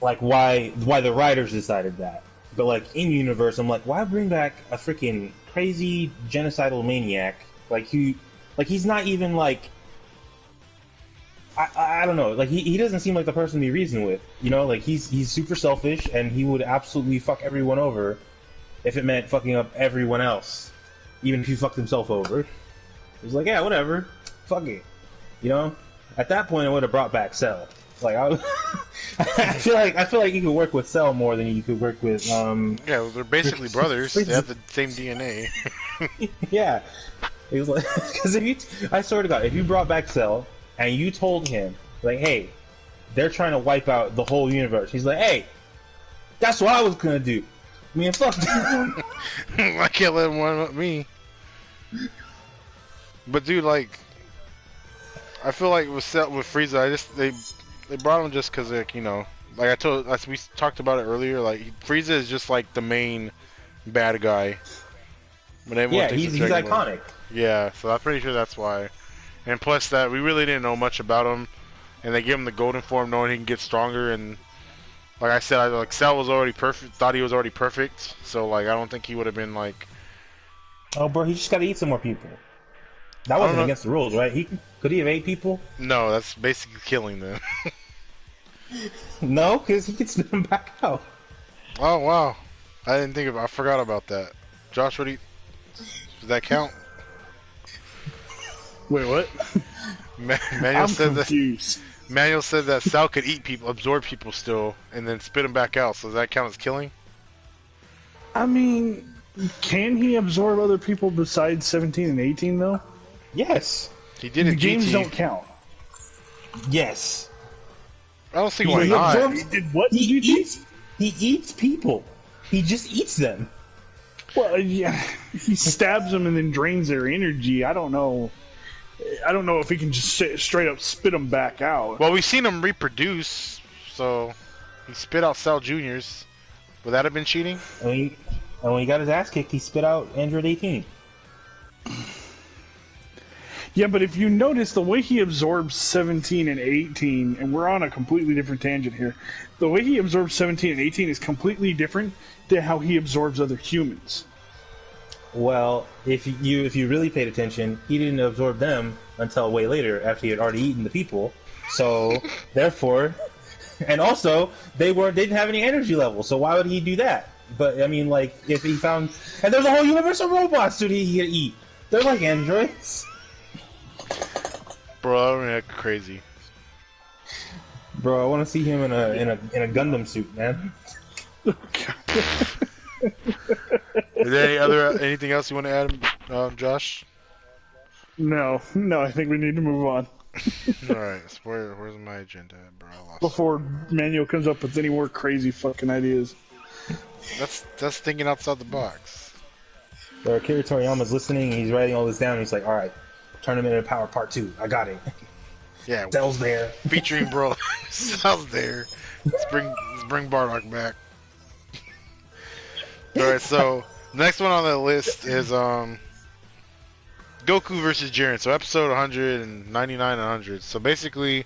Like why the writers decided that. But like in universe, I'm like, why bring back a freaking crazy genocidal maniac? Like he's not even like. I don't know, like he doesn't seem like the person to be reasoned with, you know, like he's super selfish and he would absolutely fuck everyone over if it meant fucking up everyone else, even if he fucked himself over. He's like, yeah, whatever, fuck it, you know. At that point, I would have brought back Cell. Like I feel like you could work with Cell more than you could work with. Yeah, they're basically brothers. They have the same DNA. Yeah, he was like, because I swear to God, if you brought back Cell. And you told him, like, hey, they're trying to wipe out the whole universe. He's like, hey, that's what I was gonna do. I mean, fuck that. I can't let him one up me. But dude, like, I feel like with Frieza, they brought him just because, like, you know, like we talked about it earlier. Like, Frieza is just like the main bad guy. Yeah, he's iconic. Yeah, so I'm pretty sure that's why. And plus that, we really didn't know much about him. And they gave him the golden form knowing he can get stronger. And like I said, like Cell was already perfect, thought he was already perfect. So like, I don't think he would have been like... Oh, bro, he just got to eat some more people. That wasn't against the rules, right? Could he have ate people? No, that's basically killing them. No, because he could spit them back out. Oh, wow. I forgot about that. Josh, does that count? Wait, what? Manuel said that Cell could eat people, absorb people still, and then spit them back out. So does that count as killing? I mean, Can he absorb other people besides 17 and 18 though? Yes. He did The it. games GT. don't count. Yes. I don't see why not. He did what? He GT? eats people. He just eats them. Well, yeah, he stabs them and then drains their energy. I don't know. I don't know if he can just straight up spit them back out. Well, we've seen him reproduce, so he spit out Cell Juniors. Would that have been cheating? And when he got his ass kicked, he spit out Android 18. Yeah, but if you notice the way he absorbs 17 and 18, and we're on a completely different tangent here, the way he absorbs 17 and 18 is completely different than how he absorbs other humans. Well, if you really paid attention, he didn't absorb them until way later after he had already eaten the people. So therefore, and also they didn't have any energy levels. So why would he do that? But I mean, like if he found and there's a whole universe of robots that he could eat. They're like androids. Bro, I'm crazy. Bro, I want to see him in a Gundam suit, man. Is there anything else you want to add, Josh? No, I think we need to move on. Alright, so where's my agenda at, bro? I lost Before Manuel comes up with any more crazy fucking ideas. That's thinking outside the box. So Akira Toriyama's listening, he's writing all this down, and he's like, alright, Tournament of Power Part 2, I got it. Yeah, Cell's there. featuring bro. Cell's there. Let's bring Bardock back. Alright, so next one on the list is Goku versus Jiren. So episode 199 and 100. So basically,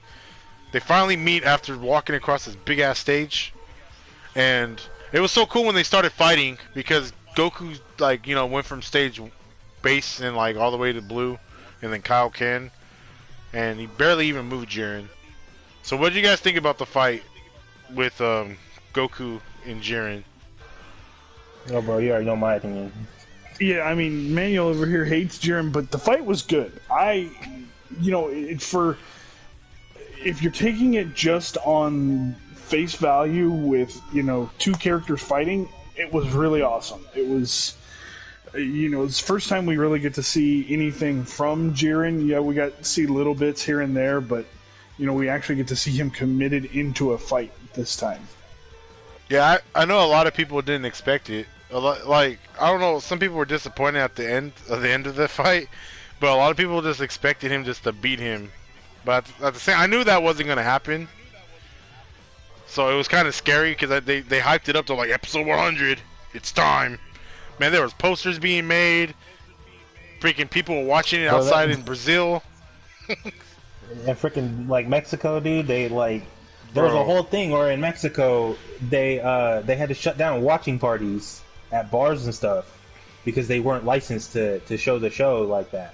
they finally meet after walking across this big ass stage, and it was so cool when they started fighting because Goku went from stage base and like all the way to blue, and then Kaioken, and he barely even moved Jiren. So what did you guys think about the fight with Goku and Jiren? Oh, bro, you already know my opinion. Yeah, I mean, Manuel over here hates Jiren, but the fight was good. If you're taking it just on face value with, two characters fighting, it was really awesome. It was, it's the first time we really get to see anything from Jiren. Yeah, we got to see little bits here and there, but, we actually get to see him committed into a fight this time. Yeah, I know a lot of people didn't expect it. I don't know, some people were disappointed at the end of the fight, but a lot of people just expected him just to beat him. But at the same, I knew that wasn't gonna happen, so it was kind of scary because they hyped it up to like episode 100. It's time, man. There was posters being made, freaking people were watching it outside in Brazil. And freaking like Mexico, dude, there was a whole thing where in Mexico they had to shut down watching parties at bars and stuff because they weren't licensed to show the show like that.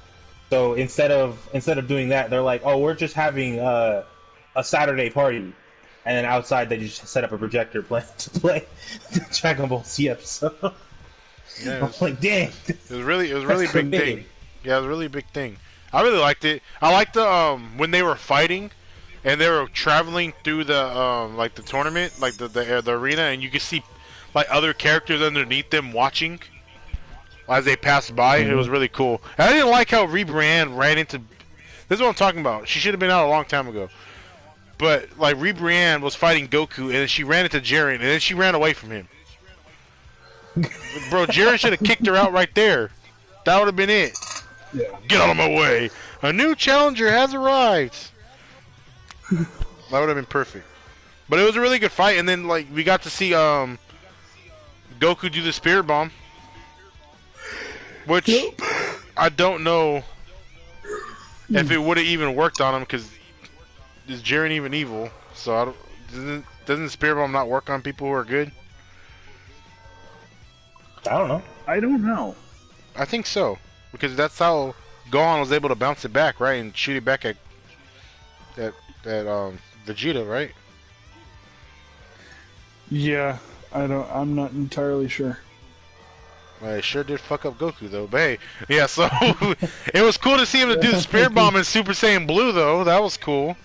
So instead of doing that, they're like, oh, we're just having a Saturday party, and then outside they just set up a projector to play the Dragon Ball Z episode. Yeah, I'm like, dang, it was really a big thing. Yeah, it was a really big thing. I really liked it. I liked the when they were fighting. And they were traveling through the the tournament, like the arena, and you could see like other characters underneath them watching as they passed by. Mm-hmm. It was really cool. And I didn't like how Ree Brienne ran into. This is what I'm talking about. She should have been out a long time ago. But like Ree Brienne was fighting Goku, and then she ran into Jiren, and then she ran away from him. Bro, Jiren should have kicked her out right there. That would have been it. Yeah. Get out of my way! A new challenger has arrived. That would have been perfect. But it was a really good fight, and then we got to see Goku do the Spirit Bomb, which I don't know if it would have even worked on him because is Jiren even evil? So doesn't the Spirit Bomb not work on people who are good? I don't know. I think so because that's how Gohan was able to bounce it back, right, and shoot it back at Vegeta, right? Yeah, I'm not entirely sure. I sure did fuck up Goku though, but hey, yeah. So it was cool to see him to do the Spirit Bomb in Super Saiyan Blue though. That was cool.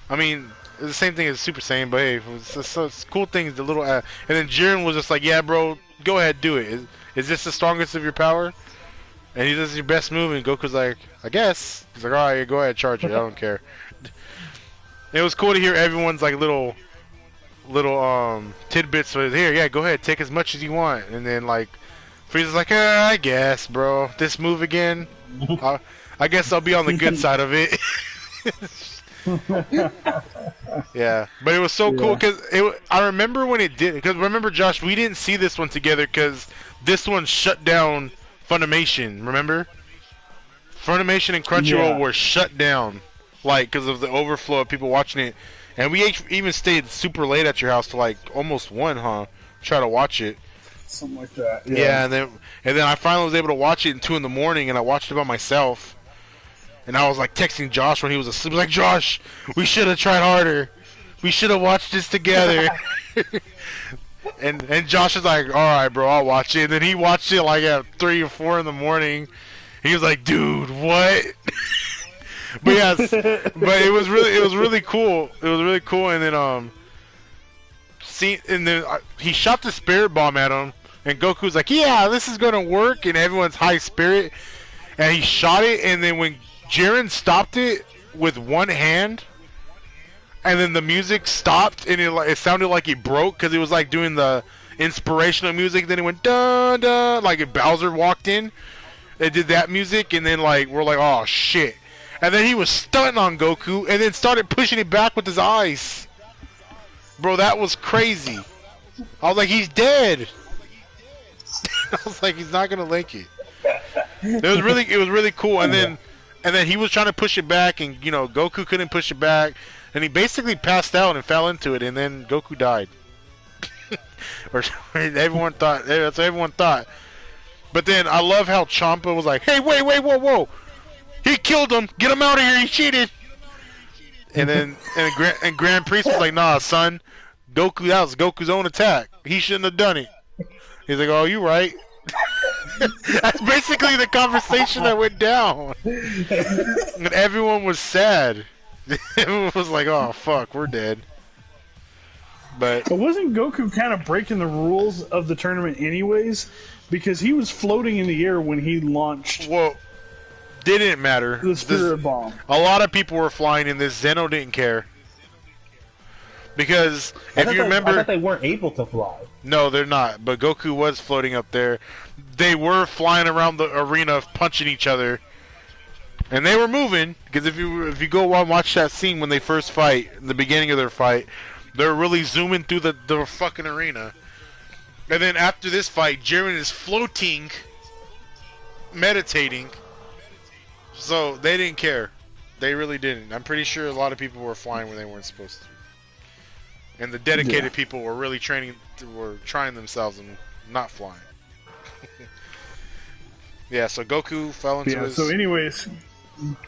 I mean, it's the same thing as Super Saiyan, but hey, it's cool things. The little and then Jiren was just like, "Yeah, bro, go ahead, do it. Is this the strongest of your power? And he does your best move, and Goku's like, I guess. He's like, alright, go ahead, charge it. I don't care. It was cool to hear everyone's like little tidbits. So here, yeah, go ahead, take as much as you want. And then like Frieza's like, I guess, bro. This move again. I guess I'll be on the good side of it. Yeah, but it was so cool because I remember when it did. Because remember, Josh, we didn't see this one together because this one shut down Funimation. Remember, Funimation and Crunchyroll were shut down, like because of the overflow of people watching it. And we even stayed super late at your house to like almost 1, huh? Try to watch it. Something like that. Yeah, and then I finally was able to watch it in 2 in the morning, and I watched it by myself. And I was like texting Josh when he was asleep. I was like, Josh, we should have tried harder. We should have watched this together. and Josh was like, all right, bro, I'll watch it. And then he watched it like at 3 or 4 in the morning. He was like, dude, what? But yes, but it was really cool. It was really cool. And then he shot the spirit bomb at him, and Goku's like, yeah, this is gonna work. And everyone's high spirit, and he shot it. And then when Jiren stopped it with one hand, and then the music stopped, and it sounded like it broke because it was like doing the inspirational music. Then it went dun dun, like if Bowser walked in. It did that music, and then like we're like, oh shit. And then he was stunting on Goku, and then started pushing it back with his eyes. Bro, that was crazy. I was like, he's dead. I was like, he's not gonna link it. It was really cool. And then he was trying to push it back, and you know, Goku couldn't push it back, and he basically passed out and fell into it, and then Goku died. Or everyone thought that's what everyone thought. But then I love how Champa was like, hey, wait, whoa. He killed him. Get him out of here. He cheated. And then Grand Priest was like, nah, son. That was Goku's own attack. He shouldn't have done it. He's like, oh, you right. That's basically the conversation that went down. And everyone was sad. Everyone was like, oh, fuck, we're dead. But wasn't Goku kind of breaking the rules of the tournament anyways? Because he was floating in the air when he launched... Well... Didn't matter. The spirit bomb. A lot of people were flying in this. Zeno didn't care. Because, if you remember... I thought they weren't able to fly. No, they're not. But Goku was floating up there. They were flying around the arena punching each other. And they were moving. Because if you go and watch that scene when they first fight, in the beginning of their fight, they're really zooming through the fucking arena. And then after this fight, Jiren is floating, meditating. So they didn't care. They really didn't. I'm pretty sure a lot of people were flying when they weren't supposed to. And the dedicated people were really trying themselves and not flying. Yeah, so Goku fell into his... So anyways,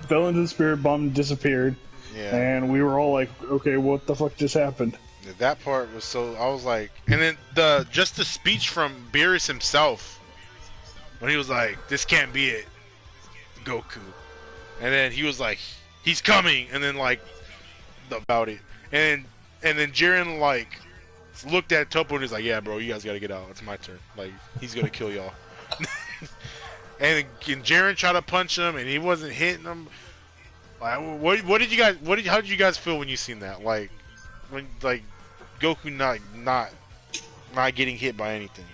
fell into the spirit bomb, disappeared. Yeah. And we were all like, okay, what the fuck just happened? That part was so... I was like... And then the speech from Beerus himself, when he was like, this can't be it, Goku. And then he was like, he's coming, and then like about it. And then Jiren like looked at Toppo and he's like, yeah, bro, you guys gotta get out. It's my turn. Like, he's gonna kill y'all. and Jiren tried to punch him and he wasn't hitting him. Like, how did you guys feel when you seen that? Like, when like Goku not getting hit by anything.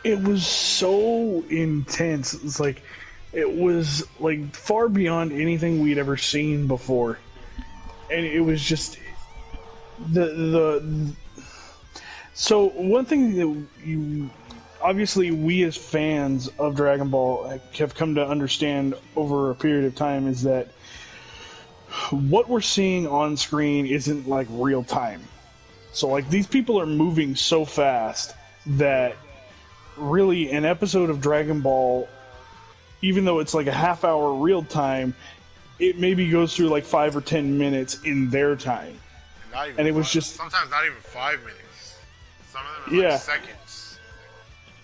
It was so intense. It's like, it was like far beyond anything we'd ever seen before, and it was just So one thing that obviously we as fans of Dragon Ball have come to understand over a period of time is that what we're seeing on screen isn't like real time. So like these people are moving so fast that really an episode of Dragon Ball, even though it's like a half hour real time, it maybe goes through like 5 or 10 minutes in their time. And it was just sometimes not even 5 minutes. Some of them are like seconds.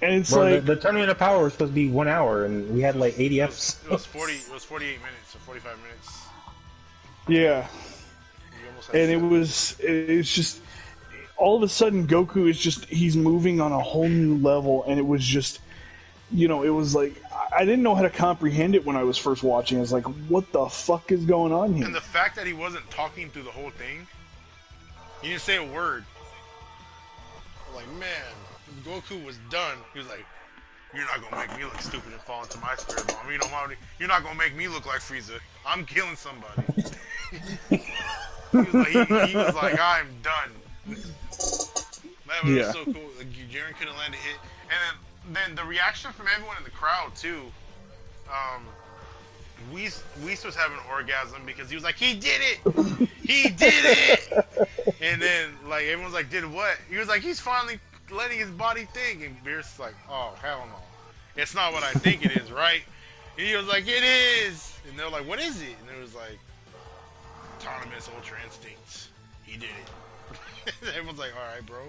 And it's like the Tournament of Power was supposed to be 1 hour, and we had like 80 episodes. It was 48 minutes or 45 minutes. Yeah. And it's just all of a sudden Goku is he's moving on a whole new level, and it was just it was like I didn't know how to comprehend it when I was first watching. I was like, what the fuck is going on here? And the fact that he wasn't talking through the whole thing, he didn't say a word. Like, man, Goku was done. He was like, you're not gonna make me look stupid and fall into my spirit bomb. You're not gonna make me look like Frieza. I'm killing somebody. he was like, I'm done. That was so cool. Like, Jiren couldn't land a hit. And then the reaction from everyone in the crowd, too. Whis was having an orgasm because he was like, he did it! He did it! And then, like, everyone's like, did what? He was like, he's finally letting his body think. And Beerus like, oh, hell no. It's not what I think it is, right? And he was like, it is! And they're like, what is it? And it was like, Autonomous Ultra Instincts. He did it. Everyone's like, alright, bro.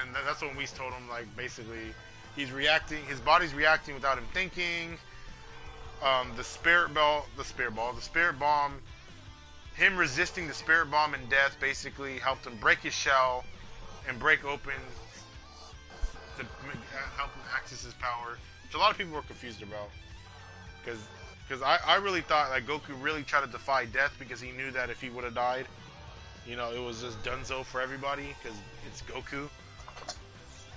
And then that's when Whis told him, like, basically, he's reacting, his body's reacting without him thinking. The spirit bomb, him resisting the spirit bomb and death basically helped him break his shell and break open to help him access his power, which a lot of people were confused about. Because I really thought like Goku really tried to defy death because he knew that if he would have died, it was just donezo for everybody because it's Goku.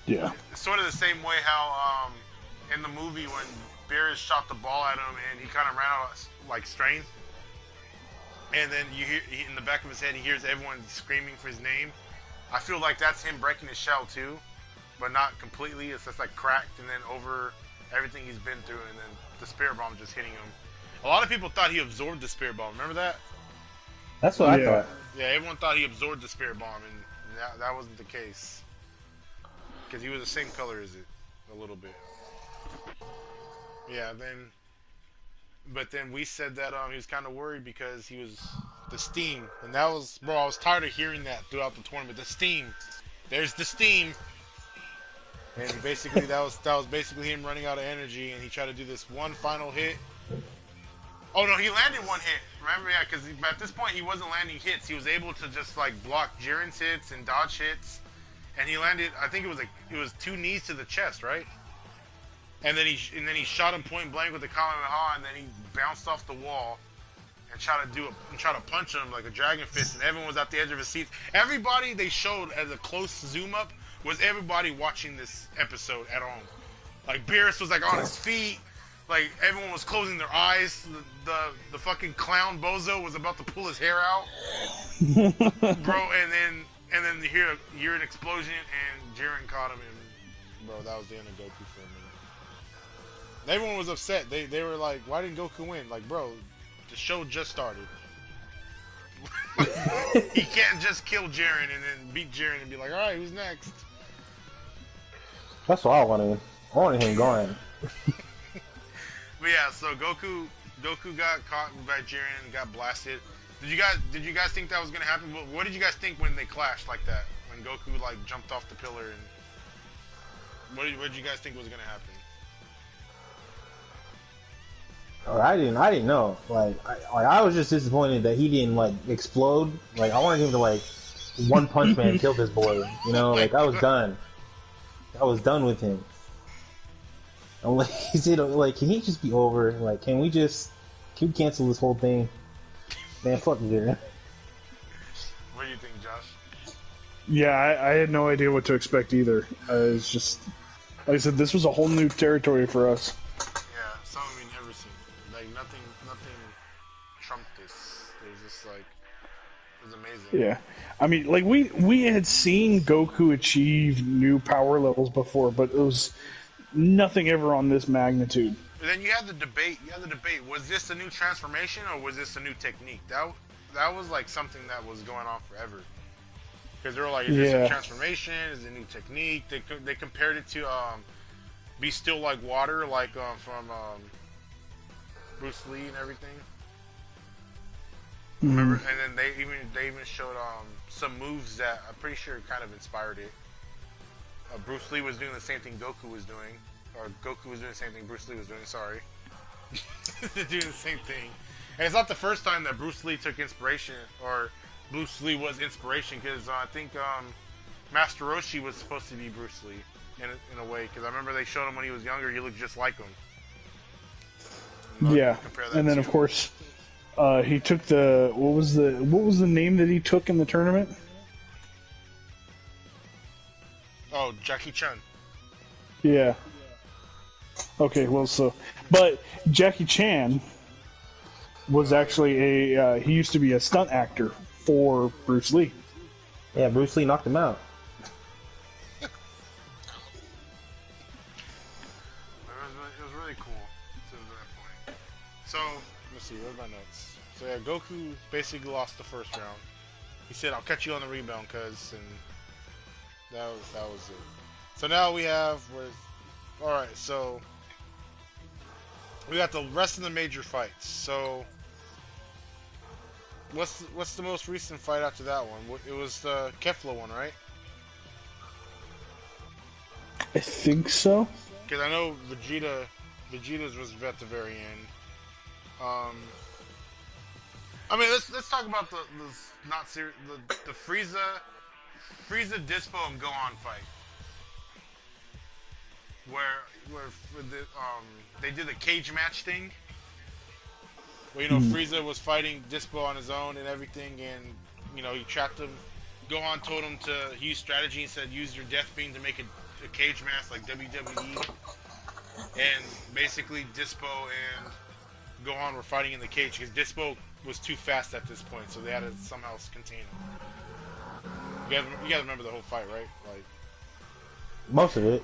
Yeah. It's sort of the same way how in the movie when Beerus shot the ball at him and he kind of ran out of like strength, and then you hear in the back of his head he hears everyone screaming for his name. I feel like that's him breaking his shell too, but not completely. It's just like cracked and then over everything he's been through, and then the spirit bomb just hitting him. A lot of people thought he absorbed the spirit bomb. Remember that? That's what I thought. Yeah, everyone thought he absorbed the spirit bomb, and that wasn't the case. Because he was the same color as it, a little bit. Yeah, but then we said that he was kind of worried because he was the steam, and that was, bro, I was tired of hearing that throughout the tournament. The steam, there's the steam, and basically that was basically him running out of energy, and he tried to do this one final hit. Oh no, he landed one hit. Remember, yeah, because at this point he wasn't landing hits. He was able to just like block Jiren's hits and dodge hits. And he landed, I think it was 2 knees to the chest, right? And then he shot him point blank with the Kamehameha, and then he bounced off the wall and tried to punch him like a dragon fist, and everyone was at the edge of his seats. Everybody they showed as a close zoom up was everybody watching this episode at home. Like Beerus was like on his feet, like everyone was closing their eyes. The fucking clown Bozo was about to pull his hair out, bro, and then you hear an explosion, and Jiren caught him, and bro, that was the end of Goku for a minute. Everyone was upset. They were like, why didn't Goku win? Like, bro, the show just started. He can't just kill Jiren and then beat Jiren and be like, alright, who's next? That's what I wanted. I wanted him going. But yeah, so Goku got caught by Jiren, got blasted. Did you guys think that was gonna happen? What did you guys think when they clashed like that? When Goku like jumped off the pillar, and what did you guys think was gonna happen? Oh, I didn't know. I was just disappointed that he didn't like explode. Like I wanted him to like one punch man kill this boy. Like I was done. I was done with him. I'm like, can he just be over? Like, can we cancel this whole thing? Man, fuck Jiren. What do you think, Josh? Yeah, I had no idea what to expect either. It's just, like I said, this was a whole new territory for us. Yeah, something we never seen. Like nothing trumped this. It was just like, it was amazing. Yeah, I mean, like we had seen Goku achieve new power levels before, but it was nothing ever on this magnitude. And then you had the debate. Was this a new transformation or was this a new technique? That was like something that was going on forever. Because they were like, is this a transformation? Is it a new technique? They compared it to Be Still Like Water, like from Bruce Lee and everything. Mm-hmm. Remember? And then they even showed some moves that I'm pretty sure kind of inspired it. Bruce Lee was doing the same thing Goku was doing. Or Goku was doing the same thing Bruce Lee was doing, sorry. They're doing the same thing. And it's not the first time that Bruce Lee took inspiration, or Bruce Lee was inspiration, because I think Master Roshi was supposed to be Bruce Lee. in a way, because I remember they showed him when he was younger. He looked just like him. Yeah, and then of course, he took what was the name that he took in the tournament? Oh, Jackie Chan. Yeah. Okay, well, but Jackie Chan was actually he used to be a stunt actor for Bruce Lee. Yeah, Bruce Lee knocked him out. It was really cool to that point. So, let's see, where's my notes? So yeah, Goku basically lost the first round. He said, "I'll catch you on the rebound, cuz," and that was it. So now we have all right. So we got the rest of the major fights. So what's the most recent fight after that one? It was the Kefla one, right? I think so. Because I know Vegeta's was at the very end. I mean, let's talk about the Frieza Dispo and Gohan fight, where they did the cage match thing, where Frieza was fighting Dispo on his own and everything, and he trapped him. Gohan told him to use strategy and said use your death beam to make a cage match like WWE, and basically Dispo and Gohan were fighting in the cage because Dispo was too fast at this point, so they had to somehow contain him. You guys remember the whole fight, right? Like most of it.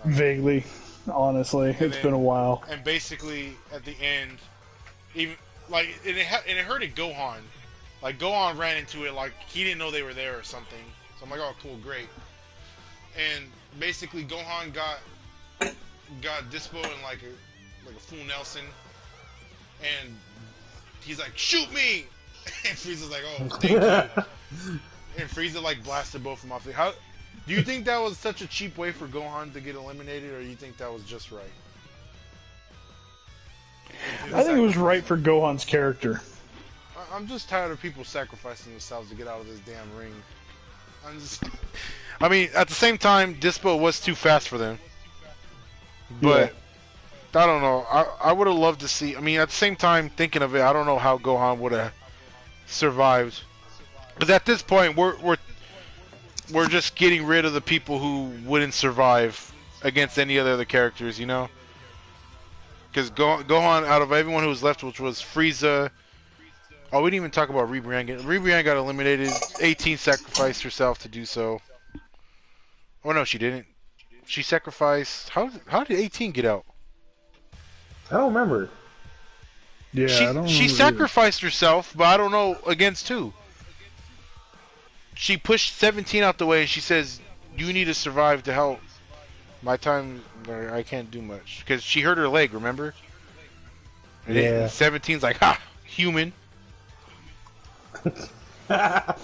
Vaguely, honestly, it's been a while. And basically, at the end, even like it hurted Gohan. Like Gohan ran into it like he didn't know they were there or something. So I'm like, oh, cool, great. And basically, Gohan got Dispo in like a full Nelson, and he's like, shoot me! And Frieza's like, oh, thank you. And Frieza like blasted both of them off. How do you think that was such a cheap way for Gohan to get eliminated, or you think that was just right? I think it was right for Gohan's character. I'm just tired of people sacrificing themselves to get out of this damn ring. I mean, at the same time, Dispo was too fast for them. But I don't know. I would have loved to see. I mean, at the same time, thinking of it, I don't know how Gohan would have survived. Because at this point, we're just getting rid of the people who wouldn't survive against any other characters, Because Gohan, out of everyone who was left, which was Frieza. Oh, we didn't even talk about Ribrianne. Ribrianne got eliminated. 18 sacrificed herself to do so. Oh no, she didn't. She sacrificed. How did 18 get out? I don't remember. Yeah, I don't remember she sacrificed herself, but I don't know against who. She pushed 17 out the way, and she says, "You need to survive to help. My time, I can't do much." Because she hurt her leg, remember? And 17's like, ha, human. Yeah,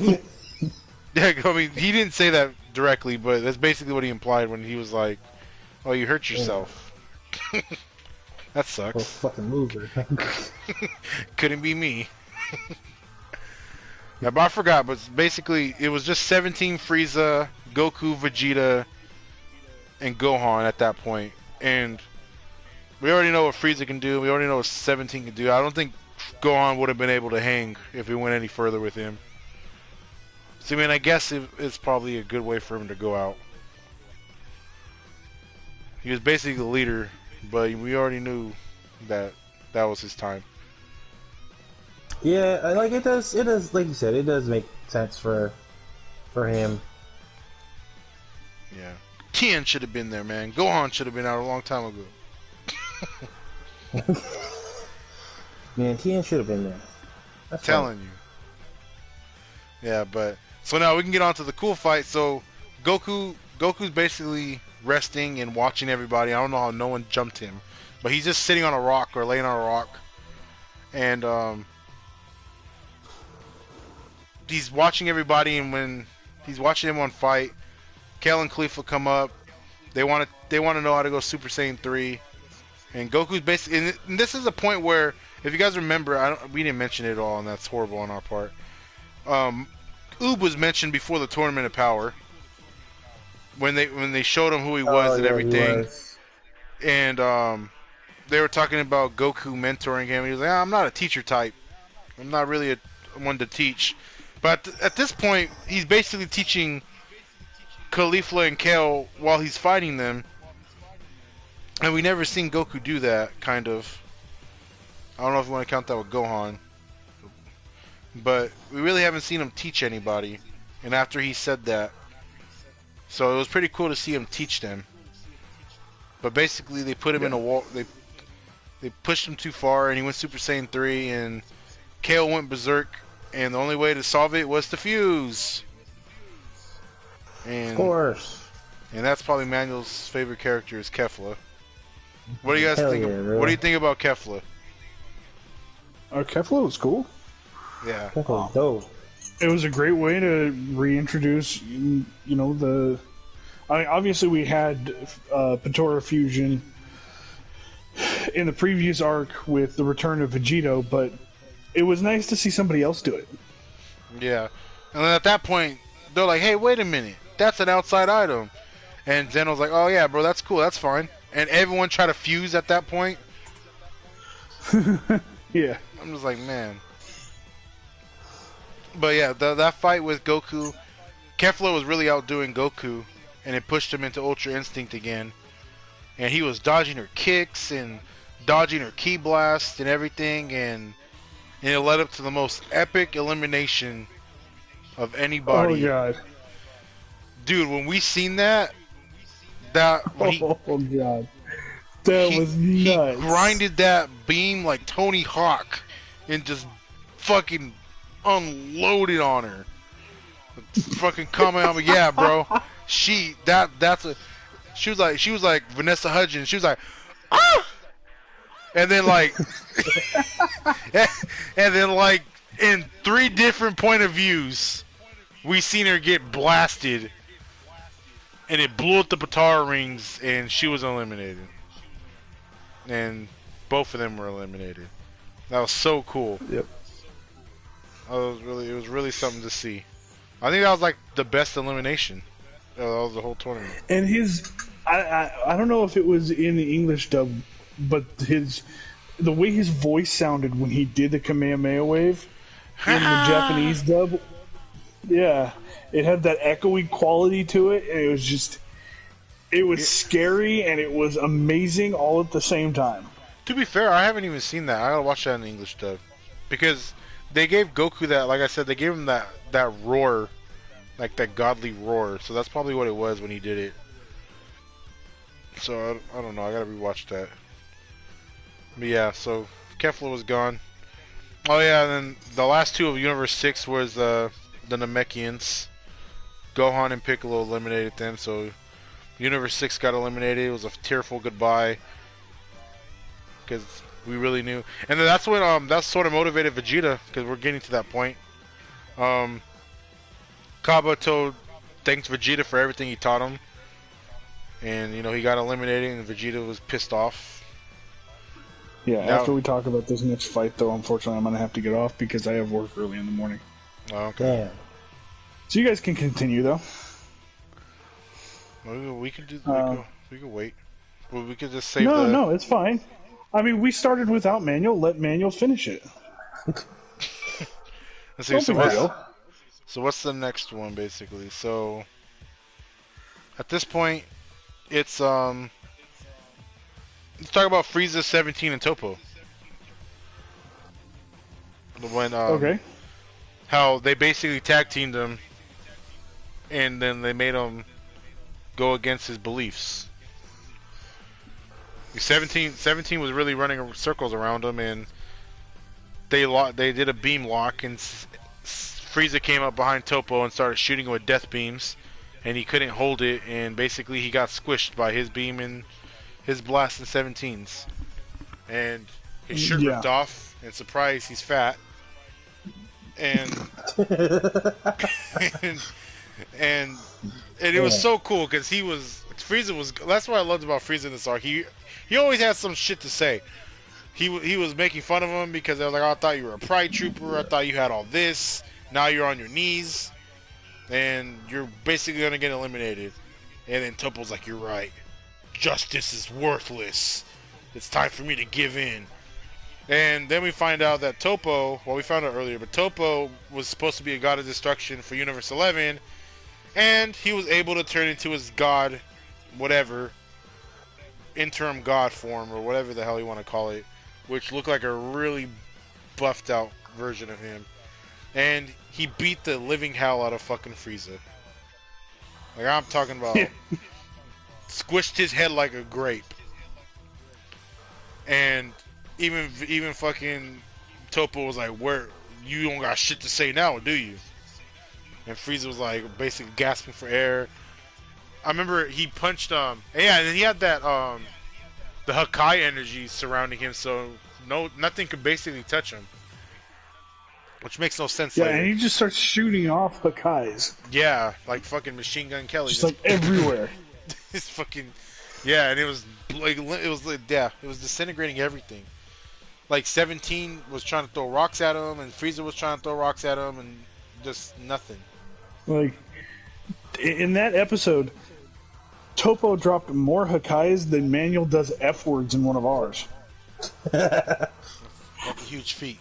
I mean, he didn't say that directly, but that's basically what he implied when he was like, "Oh, you hurt yourself." That sucks. What a fucking loser. Couldn't be me. Yeah, but I forgot. But basically, it was just 17 Frieza, Goku, Vegeta, and Gohan at that point. And we already know what Frieza can do. We already know what 17 can do. I don't think Gohan would have been able to hang if we went any further with him. So, I mean, I guess it's probably a good way for him to go out. He was basically the leader, but we already knew that was his time. Yeah, like it does, like you said, it does make sense for him. Yeah. Tien should have been there, man. Gohan should have been out a long time ago. Man, Tien should have been there. That's telling you. Yeah, but so now we can get on to the cool fight. So Goku's basically resting and watching everybody. I don't know how no one jumped him, but he's just sitting on a rock or laying on a rock, and he's watching everybody. And when he's watching everyone fight, Kale and Khalifa come up. They want to know how to go Super Saiyan 3, and Goku's basically. And this is a point where, if you guys remember, we didn't mention it at all, and that's horrible on our part. Oob was mentioned before the Tournament of Power, when they showed him who he was and yeah, he everything, was. and they were talking about Goku mentoring him. He was like, "I'm not a teacher type. I'm not really one to teach." But at this point, he's basically teaching Caulifla and Kale while he's fighting them, and we never seen Goku do that. Kind of. I don't know if you want to count that with Gohan, but we really haven't seen him teach anybody. And after he said that, so it was pretty cool to see him teach them. But basically, they put him in a wall. They pushed him too far, and he went Super Saiyan 3, and Kale went berserk, and the only way to solve it was to fuse. And, Of course. And that's probably Manuel's favorite character is Kefla. What do you guys Hell think? yeah, really. What do you think about Kefla? Kefla was cool. Yeah. That was dope. It was a great way to reintroduce, the. I mean, obviously, we had Patora Fusion in the previous arc with the return of Vegito, but it was nice to see somebody else do it. Yeah. And then at that point, they're like, "Hey, wait a minute, that's an outside item," and Zeno's like, "Oh yeah, bro, that's cool, that's fine." And everyone tried to fuse at that point. Yeah. I'm just like, man. But yeah, that fight with Goku, Kefla was really outdoing Goku, and it pushed him into Ultra Instinct again. And he was dodging her kicks and dodging her ki blast and everything, and it led up to the most epic elimination of anybody. Oh god. Dude, when we seen that when Oh god. That was nuts. He grinded that beam like Tony Hawk and just fucking unloaded on her. Fucking Kamehameha, yeah, bro. She was like Vanessa Hudgens. She was like, ah, and then like, and then like in 3 different point of views, we seen her get blasted, and it blew up the Potara rings, and she was eliminated. And both of them were eliminated. That was so cool. Yep. It was really something to see. I think that was like the best elimination of the whole tournament. And I don't know if it was in the English dub, but the way his voice sounded when he did the Kamehameha wave in the Japanese dub, yeah, it had that echoey quality to it, and it was scary and it was amazing all at the same time. To be fair, I haven't even seen that. I gotta watch that in the English dub because they gave Goku that, like I said, they gave him that roar, like that godly roar. So that's probably what it was when he did it. So I don't know. I gotta rewatch that. But yeah, so Kefla was gone. Oh yeah, and then the last 2 of Universe 6 was the Namekians. Gohan and Piccolo eliminated them, so Universe 6 got eliminated. It was a tearful goodbye because we really knew. And then that's when that sort of motivated Vegeta, because we're getting to that point. Kabuto thanked Vegeta for everything he taught him, and he got eliminated, and Vegeta was pissed off. Yeah, Now, after we talk about this next fight, though, unfortunately, I'm going to have to get off because I have work early in the morning. Oh, okay. Damn. So you guys can continue, though. We could do. We could wait. Well, we could just save No, it's fine. I mean, we started without Manuel. Let Manuel finish it. Let's see. Don't be real. So what's the next one, basically? So at this point, it's let's talk about Frieza 17 and Toppo. When Okay. how they basically tag teamed him, and then they made him go against his beliefs. 17 was really running circles around him, and they did a beam lock, and Frieza came up behind Toppo and started shooting him with death beams, and he couldn't hold it, and basically he got squished by his beam and his blast in 17s, and his shirt ripped off, and surprise, he's fat, and and it was so cool because Frieza was. That's what I loved about Frieza in this arc. He always had some shit to say. He was making fun of him because they was like, oh, I thought you were a pride trooper. I thought you had all this. Now you're on your knees, and you're basically gonna get eliminated. And then Toppo's like, "You're right. Justice is worthless. It's time for me to give in." And then we find out that Toppo, well, we found out earlier, but Toppo was supposed to be a god of destruction for Universe 11, and he was able to turn into his god, whatever, interim god form, or whatever the hell you want to call it, which looked like a really buffed out version of him. And he beat the living hell out of fucking Frieza. Like, I'm talking about, squished his head like a grape. And even fucking Toppo was like, "Where, you don't got shit to say now, do you?" And Frieza was like, basically gasping for air. I remember he punched and then he had that the Hakai energy surrounding him, so nothing could basically touch him, which makes no sense. Yeah, later. and he just starts shooting off Hakais. Yeah, like fucking Machine Gun Kelly, just like everywhere. It's fucking, yeah, and it was disintegrating everything. Like 17 was trying to throw rocks at him, and Frieza was trying to throw rocks at him, and just nothing. Like in that episode, Toppo dropped more Hakais than Manuel does F words in one of ours. That's a huge feat.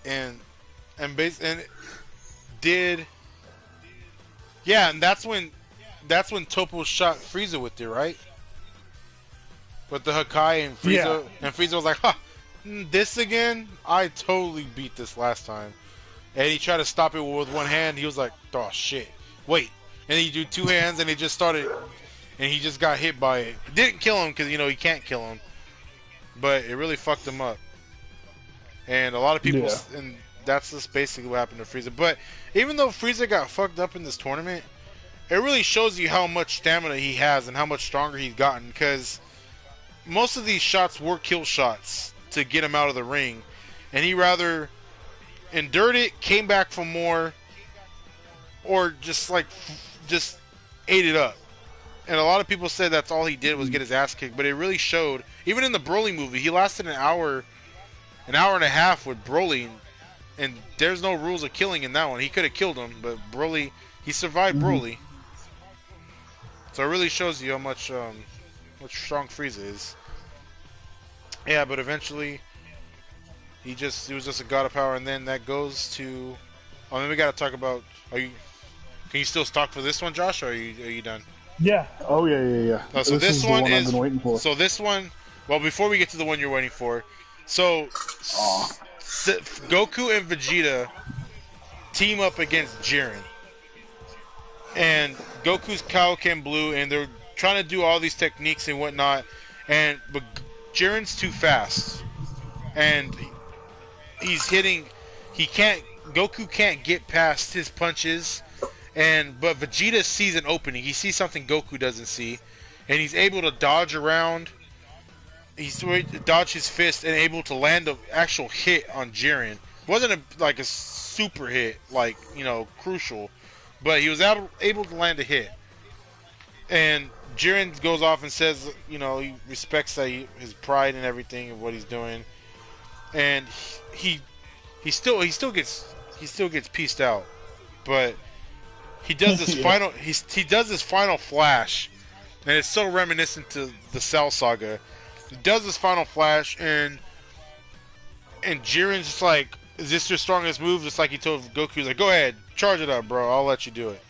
and that's when Toppo shot Frieza with it, right? With the Hakai, and Frieza was like, "Ha, this again? I totally beat this last time." And he tried to stop it with one hand. He was like, "Oh shit, wait!" And he do two hands, and he just started, and he just got hit by it. It didn't kill him because he can't kill him, but it really fucked him up. And a lot of people, and that's just basically what happened to Frieza. But even though Frieza got fucked up in this tournament, it really shows you how much stamina he has and how much stronger he's gotten, because most of these shots were kill shots to get him out of the ring, and he rather endured it, came back for more, or just ate it up. And a lot of people said that's all he did was get his ass kicked, but it really showed. Even in the Broly movie, he lasted an hour and a half with Broly, and there's no rules of killing in that one. He could have killed him, but Broly, he survived Broly. So it really shows you how much strong Frieza is. Yeah, but eventually he was just a god of power, and then that goes to. Oh, then we gotta talk about. Can you still talk for this one, Josh, or are you done? Yeah. Oh yeah. Oh, so this one I've been waiting for. So this one. Well, before we get to the one you're waiting for, so Goku and Vegeta team up against Jiren, and Goku's Kaioken Blue, and they're trying to do all these techniques and whatnot, but Jiren's too fast, and Goku can't get past his punches, but Vegeta sees an opening. He sees something Goku doesn't see, and he's able to dodge around. He's able to dodge his fist and able to land an actual hit on Jiren. It wasn't a super hit, crucial, but he was able to land a hit. And Jiren goes off and says, he respects his pride and everything of what he's doing, and he still gets pieced out, but he does this final he does this final flash, and it's so reminiscent to the Cell Saga. He does this final flash, and Jiren's just like, "Is this your strongest move?" Just like he told Goku, he's like, "Go ahead, charge it up, bro. I'll let you do it."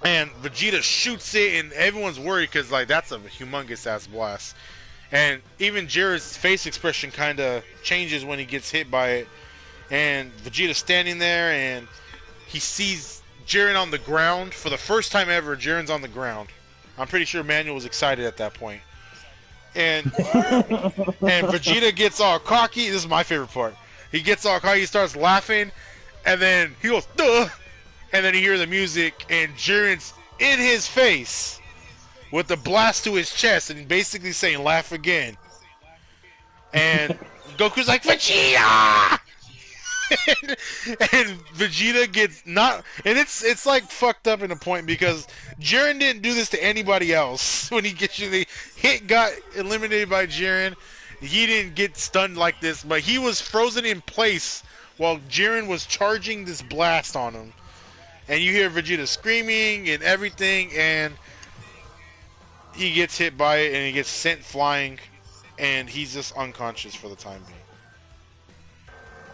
And Vegeta shoots it, and everyone's worried because that's a humongous ass blast. And even Jiren's face expression kind of changes when he gets hit by it. And Vegeta's standing there, and he sees Jiren on the ground. For the first time ever, Jiren's on the ground. I'm pretty sure Manuel was excited at that point. And Vegeta gets all cocky. This is my favorite part. He gets all cocky, he starts laughing, and then he goes, "Duh!" And then you hear the music, and Jiren's in his face with the blast to his chest, and basically saying, "Laugh again." And Goku's like, "Vegeta!" and Vegeta gets not, and it's like fucked up in a point, because Jiren didn't do this to anybody else. When the hit got eliminated by Jiren, he didn't get stunned like this, but he was frozen in place while Jiren was charging this blast on him. And you hear Vegeta screaming and everything, and he gets hit by it, and he gets sent flying, and he's just unconscious for the time being.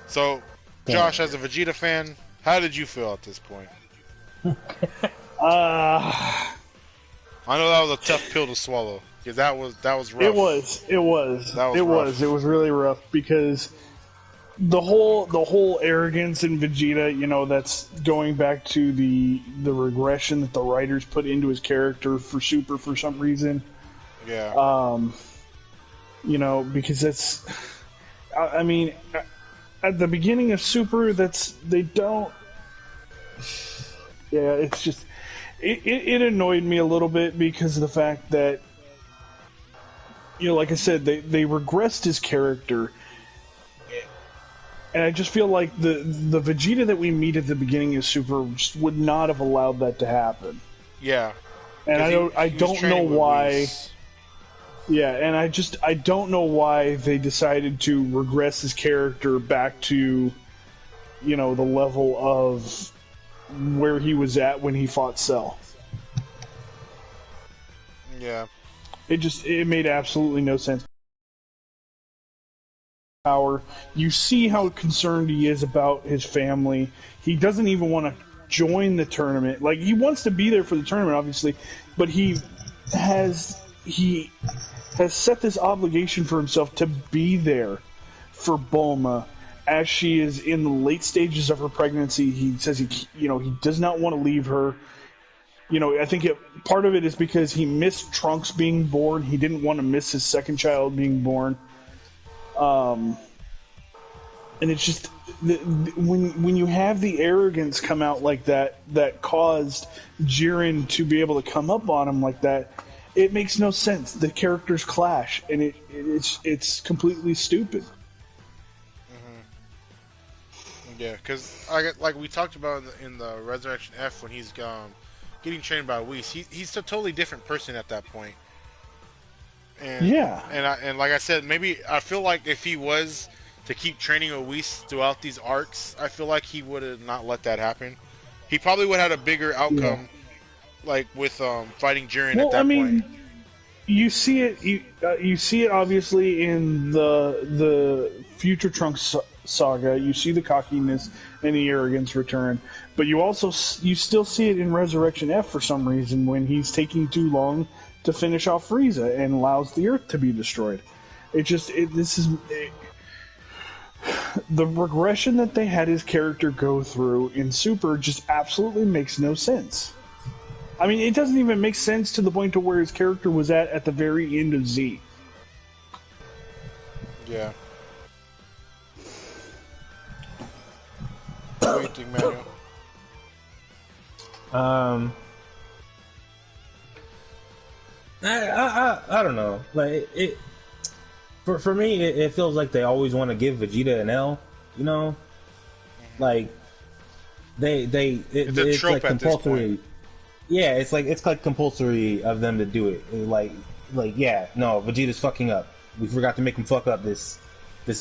So, Josh, as a Vegeta fan, how did you feel at this point? I know that was a tough pill to swallow, because that was rough. It was really rough, because the whole arrogance in Vegeta, that's going back to the regression that the writers put into his character for Super for some reason. Yeah. Because that's, I mean, at the beginning of Super, it's just, it annoyed me a little bit because of the fact that, like I said, they regressed his character. And I just feel like the Vegeta that we meet at the beginning of Super just would not have allowed that to happen. Yeah. And I don't know why. Yeah, and I don't know why they decided to regress his character back to, the level of where he was at when he fought Cell. Yeah. It made absolutely no sense. Power. You see how concerned he is about his family. He doesn't even want to join the tournament. Like, he wants to be there for the tournament, obviously, but he has set this obligation for himself to be there for Bulma as she is in the late stages of her pregnancy. He says he does not want to leave her. I think part of it is because he missed Trunks being born. He didn't want to miss his second child being born. And it's just when you have the arrogance come out like that caused Jiren to be able to come up on him like that, it makes no sense. The characters clash, and it's completely stupid. Mm-hmm. Yeah, because like we talked about in the Resurrection F, when he's getting trained by Whis, he's a totally different person at that point. And, yeah, and like I said, maybe I feel like if he was to keep training with Whis throughout these arcs, I feel like he would have not let that happen. He probably would have had a bigger outcome, like with fighting Jiren at that point. You see it. You see it obviously in the Future Trunks saga. You see the cockiness and the arrogance return, but you still see it in Resurrection F for some reason when he's taking too long to finish off Frieza and allows the Earth to be destroyed. The regression that they had his character go through in Super just absolutely makes no sense. I mean, it doesn't even make sense to the point to where his character was at the very end of Z. Yeah. What do you think, Mario? I don't know. Like for me, it feels like they always want to give Vegeta an L. Like it's like compulsory. Yeah, it's like compulsory of them to do it. Vegeta's fucking up. We forgot to make him fuck up this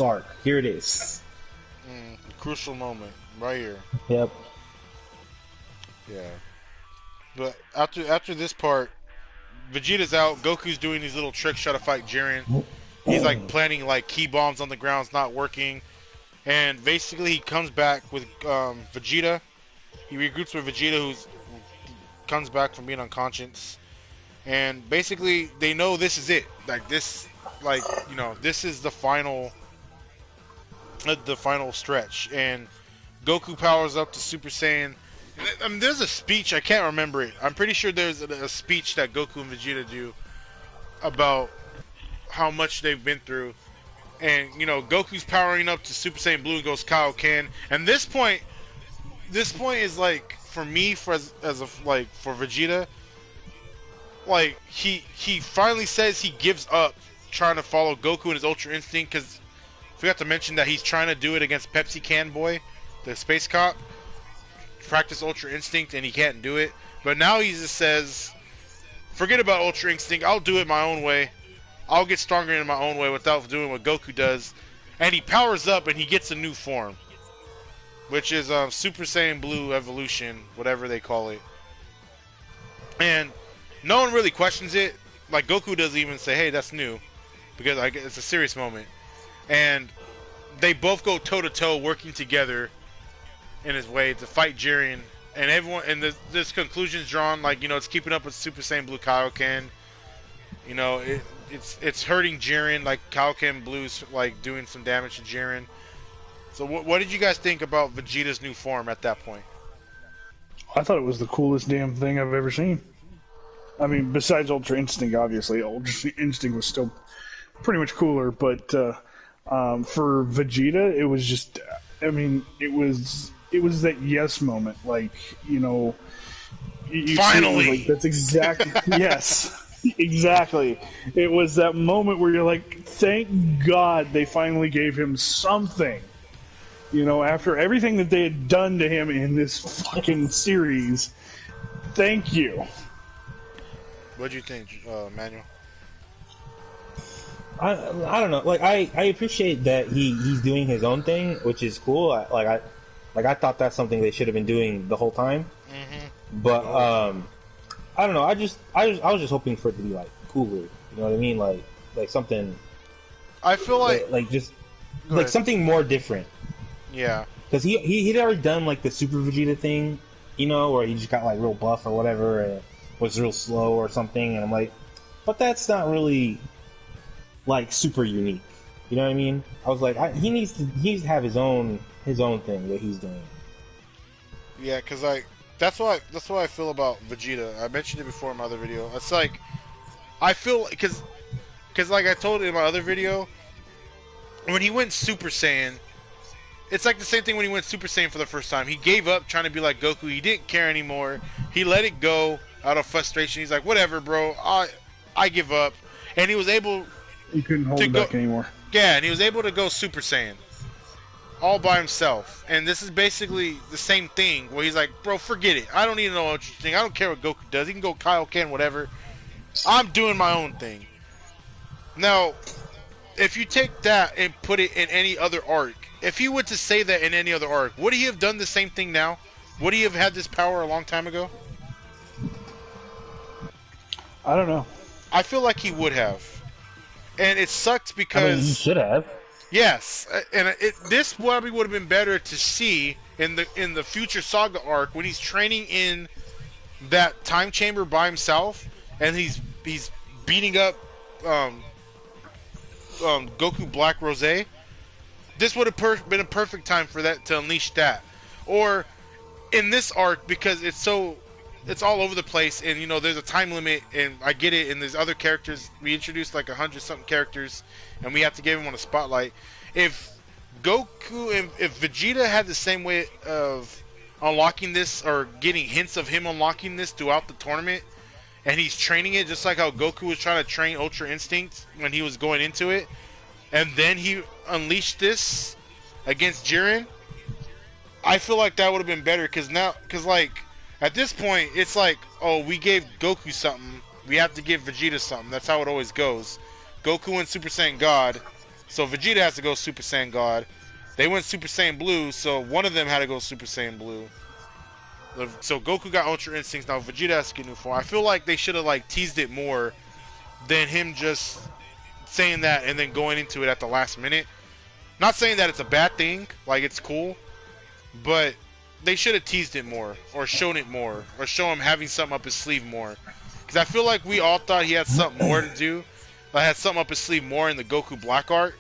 arc. Here it is. Crucial moment right here. Yep. Yeah. But after this part, Vegeta's out. Goku's doing these little tricks trying to fight Jiren. He's like planting like key bombs on the ground. It's not working. And basically he comes back with Vegeta. He regroups with Vegeta, who's comes back from being unconscious. And basically they know this is it. This is the final stretch. And Goku powers up to Super Saiyan. I mean, there's a speech, I can't remember it. I'm pretty sure there's a speech that Goku and Vegeta do about how much they've been through. And, Goku's powering up to Super Saiyan Blue and goes Kaioken. And this point is like, for me, for Vegeta, like, he finally says he gives up trying to follow Goku and his Ultra Instinct, because I forgot to mention that he's trying to do it against Pepsi Can Boy, the space cop. Practice Ultra Instinct, and he can't do it. But now he just says, forget about Ultra Instinct, I'll do it my own way. I'll get stronger in my own way without doing what Goku does. And he powers up and he gets a new form. which is Super Saiyan Blue Evolution, whatever they call it. And no one really questions it. Like, Goku doesn't even say, hey, that's new, because like, it's a serious moment. And they both go toe-to-toe working together in his way to fight Jiren. And everyone, and this conclusion's drawn, like, you know, it's keeping up with Super Saiyan Blue Kaioken. You know, it's hurting Jiren, like Kaioken Blue's like doing some damage to Jiren. So what did you guys think about Vegeta's new form at that point? I thought it was the coolest damn thing I've ever seen. I mean, besides Ultra Instinct, obviously. Ultra Instinct was still pretty much cooler, but for Vegeta, it was just, I mean, it was that yes moment. Like, you know, you finally! Like, that's exactly, yes. Exactly. It was that moment where you're like, thank God they finally gave him something. You know, after everything that they had done to him in this fucking series, thank you. What do you think, Manuel? I don't know. Like I appreciate that he's doing his own thing, which is cool. I thought that's something they should have been doing the whole time. Mm-hmm. But I don't know. I was just hoping for it to be like cooler. You know what I mean? Like something. I feel like just like something more different. Yeah. Because he'd already done like the Super Vegeta thing, you know, where he just got like real buff or whatever, and was real slow or something. And I'm like, but that's not really like super unique. You know what I mean? I was like, he needs to have his own thing that he's doing. Yeah, because like that's what I feel about Vegeta. I mentioned it before in my other video. It's like I feel because like I told in my other video, when he went Super Saiyan, it's like the same thing when he went Super Saiyan for the first time. He gave up trying to be like Goku. He didn't care anymore. He let it go out of frustration. He's like, whatever, bro. I give up. And he was able. He couldn't hold it back anymore. Yeah, and he was able to go Super Saiyan all by himself. And this is basically the same thing where he's like, bro, forget it. I don't need to know what you think. I don't care what Goku does. He can go Kaioken, whatever. I'm doing my own thing. Now, if you take that and put it in any other arc, if he were to say that in any other arc, would he have done the same thing now? Would he have had this power a long time ago? I don't know. I feel like he would have. And it sucked because... I mean, he should have. Yes. And this probably would have been better to see in the future Saga arc when he's training in that time chamber by himself and he's beating up Goku Black Rosé. This would have been a perfect time for that to unleash that. Or in this arc, because it's all over the place, and you know there's a time limit, and I get it. And there's other characters. We introduced like 100-something characters, and we have to give them on a spotlight. If Goku and if Vegeta had the same way of unlocking this or getting hints of him unlocking this throughout the tournament, and he's training it just like how Goku was trying to train Ultra Instinct when he was going into it. And then he unleashed this against Jiren. I feel like that would have been better because like at this point it's like, oh, we gave Goku something, we have to give Vegeta something. That's how it always goes. Goku went Super Saiyan God, so Vegeta has to go Super Saiyan God. They went Super Saiyan Blue, so one of them had to go Super Saiyan Blue. So Goku got Ultra Instincts. Now Vegeta has to get new form. I feel like they should have like teased it more than him just saying that and then going into it at the last minute. Not saying that it's a bad thing, like it's cool, but they should have teased it more or shown it more or show him having something up his sleeve more. Because I feel like we all thought he had something more to do. I had something up his sleeve more in the Goku Black arc,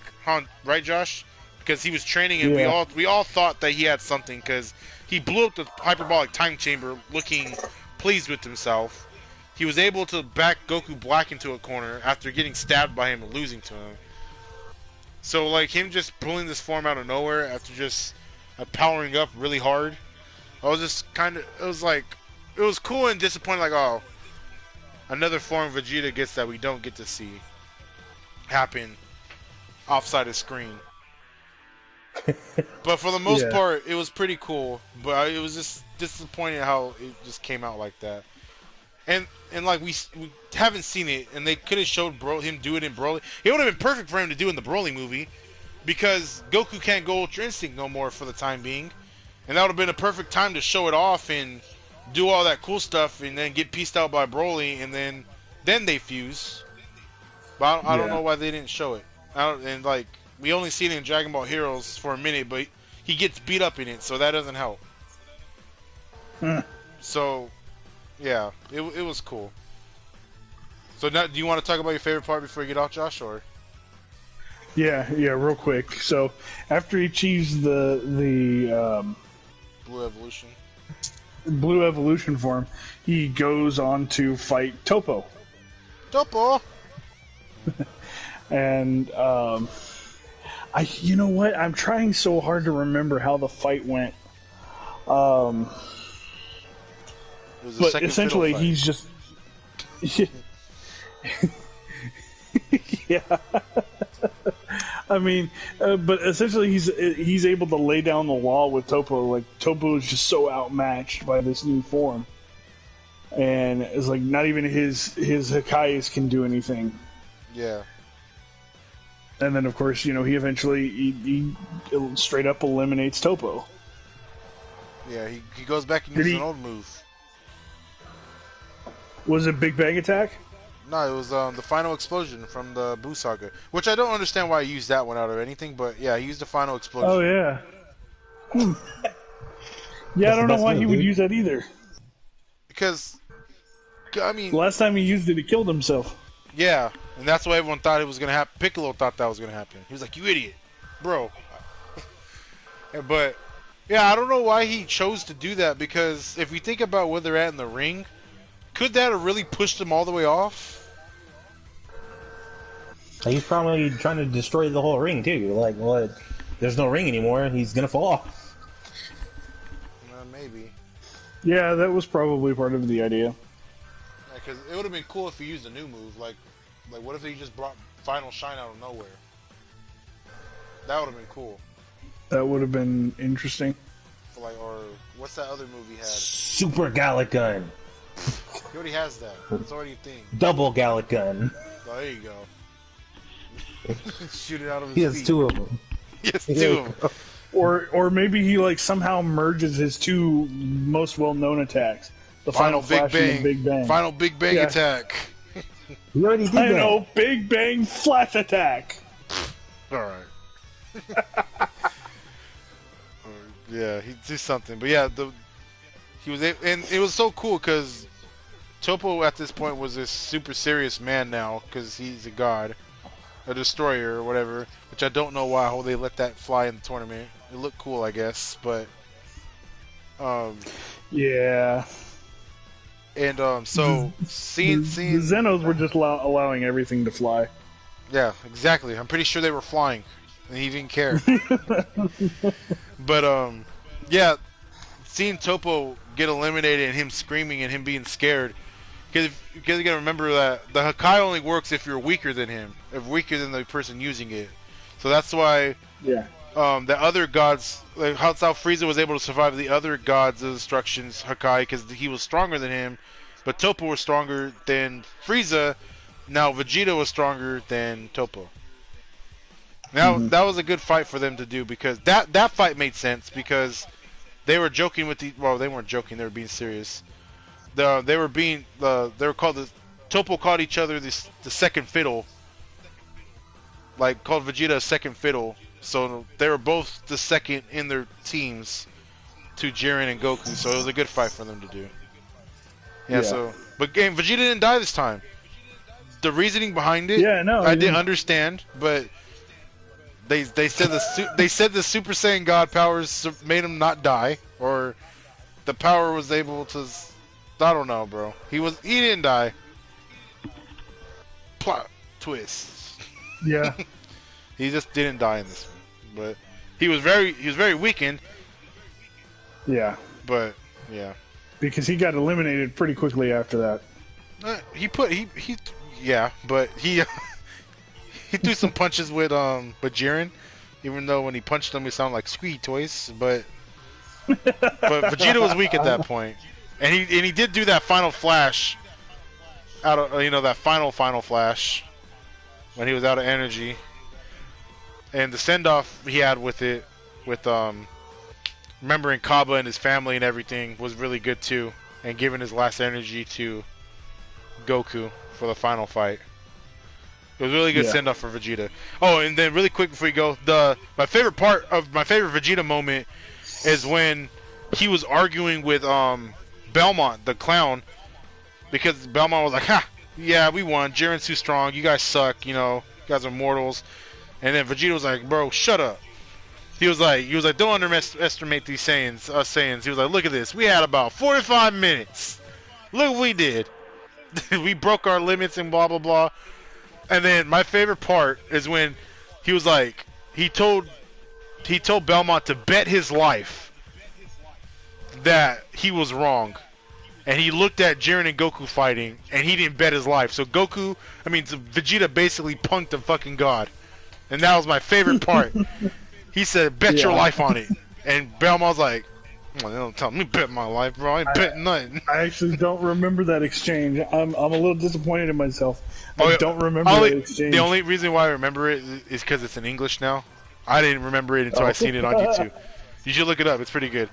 right, Josh? Because he was training and we all thought that he had something because he blew up the hyperbolic time chamber looking pleased with himself. He was able to back Goku Black into a corner after getting stabbed by him and losing to him. So, like, him just pulling this form out of nowhere after just powering up really hard, I was just kind of, it was like, it was cool and disappointing, like, oh, another form Vegeta gets that we don't get to see happen offside the screen. But for the most part, it was pretty cool, but it was just disappointing how it just came out like that. And like we haven't seen it, and they could have showed him do it in Broly. It would have been perfect for him to do in the Broly movie, because Goku can't go Ultra Instinct no more for the time being, and that would have been a perfect time to show it off and do all that cool stuff, and then get pieced out by Broly, and then they fuse. But I don't know why they didn't show it. And like we only seen it in Dragon Ball Heroes for a minute, but he gets beat up in it, so that doesn't help. So, yeah, it was cool. So now, do you want to talk about your favorite part before you get off, Josh, or? Yeah, real quick. So after he achieves the Blue Evolution form, he goes on to fight Toppo. And you know what? I'm trying so hard to remember how the fight went. But essentially, he's just yeah. I mean, but essentially, he's able to lay down the law with Toppo. Like Toppo is just so outmatched by this new form, and it's like not even his Hakais can do anything. Yeah. And then, of course, he eventually he straight up eliminates Toppo. Yeah, he goes back and uses an old move. Was it Big Bang Attack? No, it was the final explosion from the Buu Saga, which I don't understand why he used that one out of anything, but yeah, he used the final explosion. Oh yeah. Yeah, I don't know why he would use that either. Because, I mean, last time he used it, he killed himself. Yeah, and that's why everyone thought it was gonna happen. Piccolo thought that was gonna happen. He was like, "You idiot, bro." But yeah, I don't know why he chose to do that, because if you think about where they're at in the ring, could that have really pushed him all the way off? He's probably trying to destroy the whole ring too. Like, well, there's no ring anymore. He's gonna fall off. Maybe. Yeah, that was probably part of the idea. Because it would have been cool if he used a new move. Like what if he just brought Final Shine out of nowhere? That would have been cool. That would have been interesting. Or what's that other move he had? Super Gallic Gun. He already has that. It's already a thing. Double Gallic Gun. Oh, there you go. Shoot it out of his feet. He has two of them. He has two of them. Or maybe he somehow merges his two most well-known attacks. The Final Flash and the Big Bang. Final Big Bang attack. We already did that. I know, Big Bang Flash attack. Alright. Yeah, he'd do something. But yeah, he was, and it was so cool because Toppo at this point was this super serious man now because he's a god, a destroyer or whatever. Which I don't know why they let that fly in the tournament. It looked cool, I guess, but yeah. And so seeing the Zenos were just allowing everything to fly. Yeah, exactly. I'm pretty sure they were flying, and he didn't care. But yeah, seeing Toppo get eliminated and him screaming and him being scared, because you gotta remember that the Hakai only works if you're weaker than him, if weaker than the person using it. So that's why the other gods, like how Frieza was able to survive the other gods of destruction's Hakai because he was stronger than him, but Toppo was stronger than Frieza. Now Vegeta was stronger than Toppo. Now that was a good fight for them to do because that fight made sense because they were joking with well, they weren't joking, they were being serious. They were called Toppo called each other the second fiddle, like called Vegeta a second fiddle. So they were both the second in their teams to Jiren and Goku. So it was a good fight for them to do. Yeah. But Vegeta didn't die this time. The reasoning behind it, I didn't understand, but they said the Super Saiyan God powers made him not die, or the power was able to. I don't know, bro. He didn't die. Plot twist. Yeah. He just didn't die in this one, but he was very weakened. Yeah. But yeah. Because he got eliminated pretty quickly after that. But he threw some punches with Jiren, even though when he punched him, he sounded like squeak toys. But Vegeta was weak at that point, and he did do that final flash out of that final flash when he was out of energy, and the send off he had with remembering Kaba and his family and everything was really good too, and giving his last energy to Goku for the final fight. It was a really good send off for Vegeta. Oh, and then really quick before you go, my favorite part of my favorite Vegeta moment is when he was arguing with Belmont, the clown, because Belmont was like, "Ha, yeah, we won. Jiren's too strong. You guys suck. You know, you guys are mortals." And then Vegeta was like, "Bro, shut up." He was like, "Don't underestimate these Saiyans, us Saiyans." He was like, "Look at this. We had about 45 minutes. Look what we did. We broke our limits and blah blah blah." And then my favorite part is when he was like, he told Belmont to bet his life that he was wrong, and he looked at Jiren and Goku fighting, and he didn't bet his life. So Vegeta basically punked the fucking god, and that was my favorite part. He said, "Bet your life on it," and Belmont's like, "Well, they don't tell me bet my life, bro. I ain't betting nothing." I actually don't remember that exchange. I'm a little disappointed in myself. I don't remember that exchange. The only reason why I remember it is because it's in English now. I didn't remember it until I seen it on YouTube. You should look it up. It's pretty good.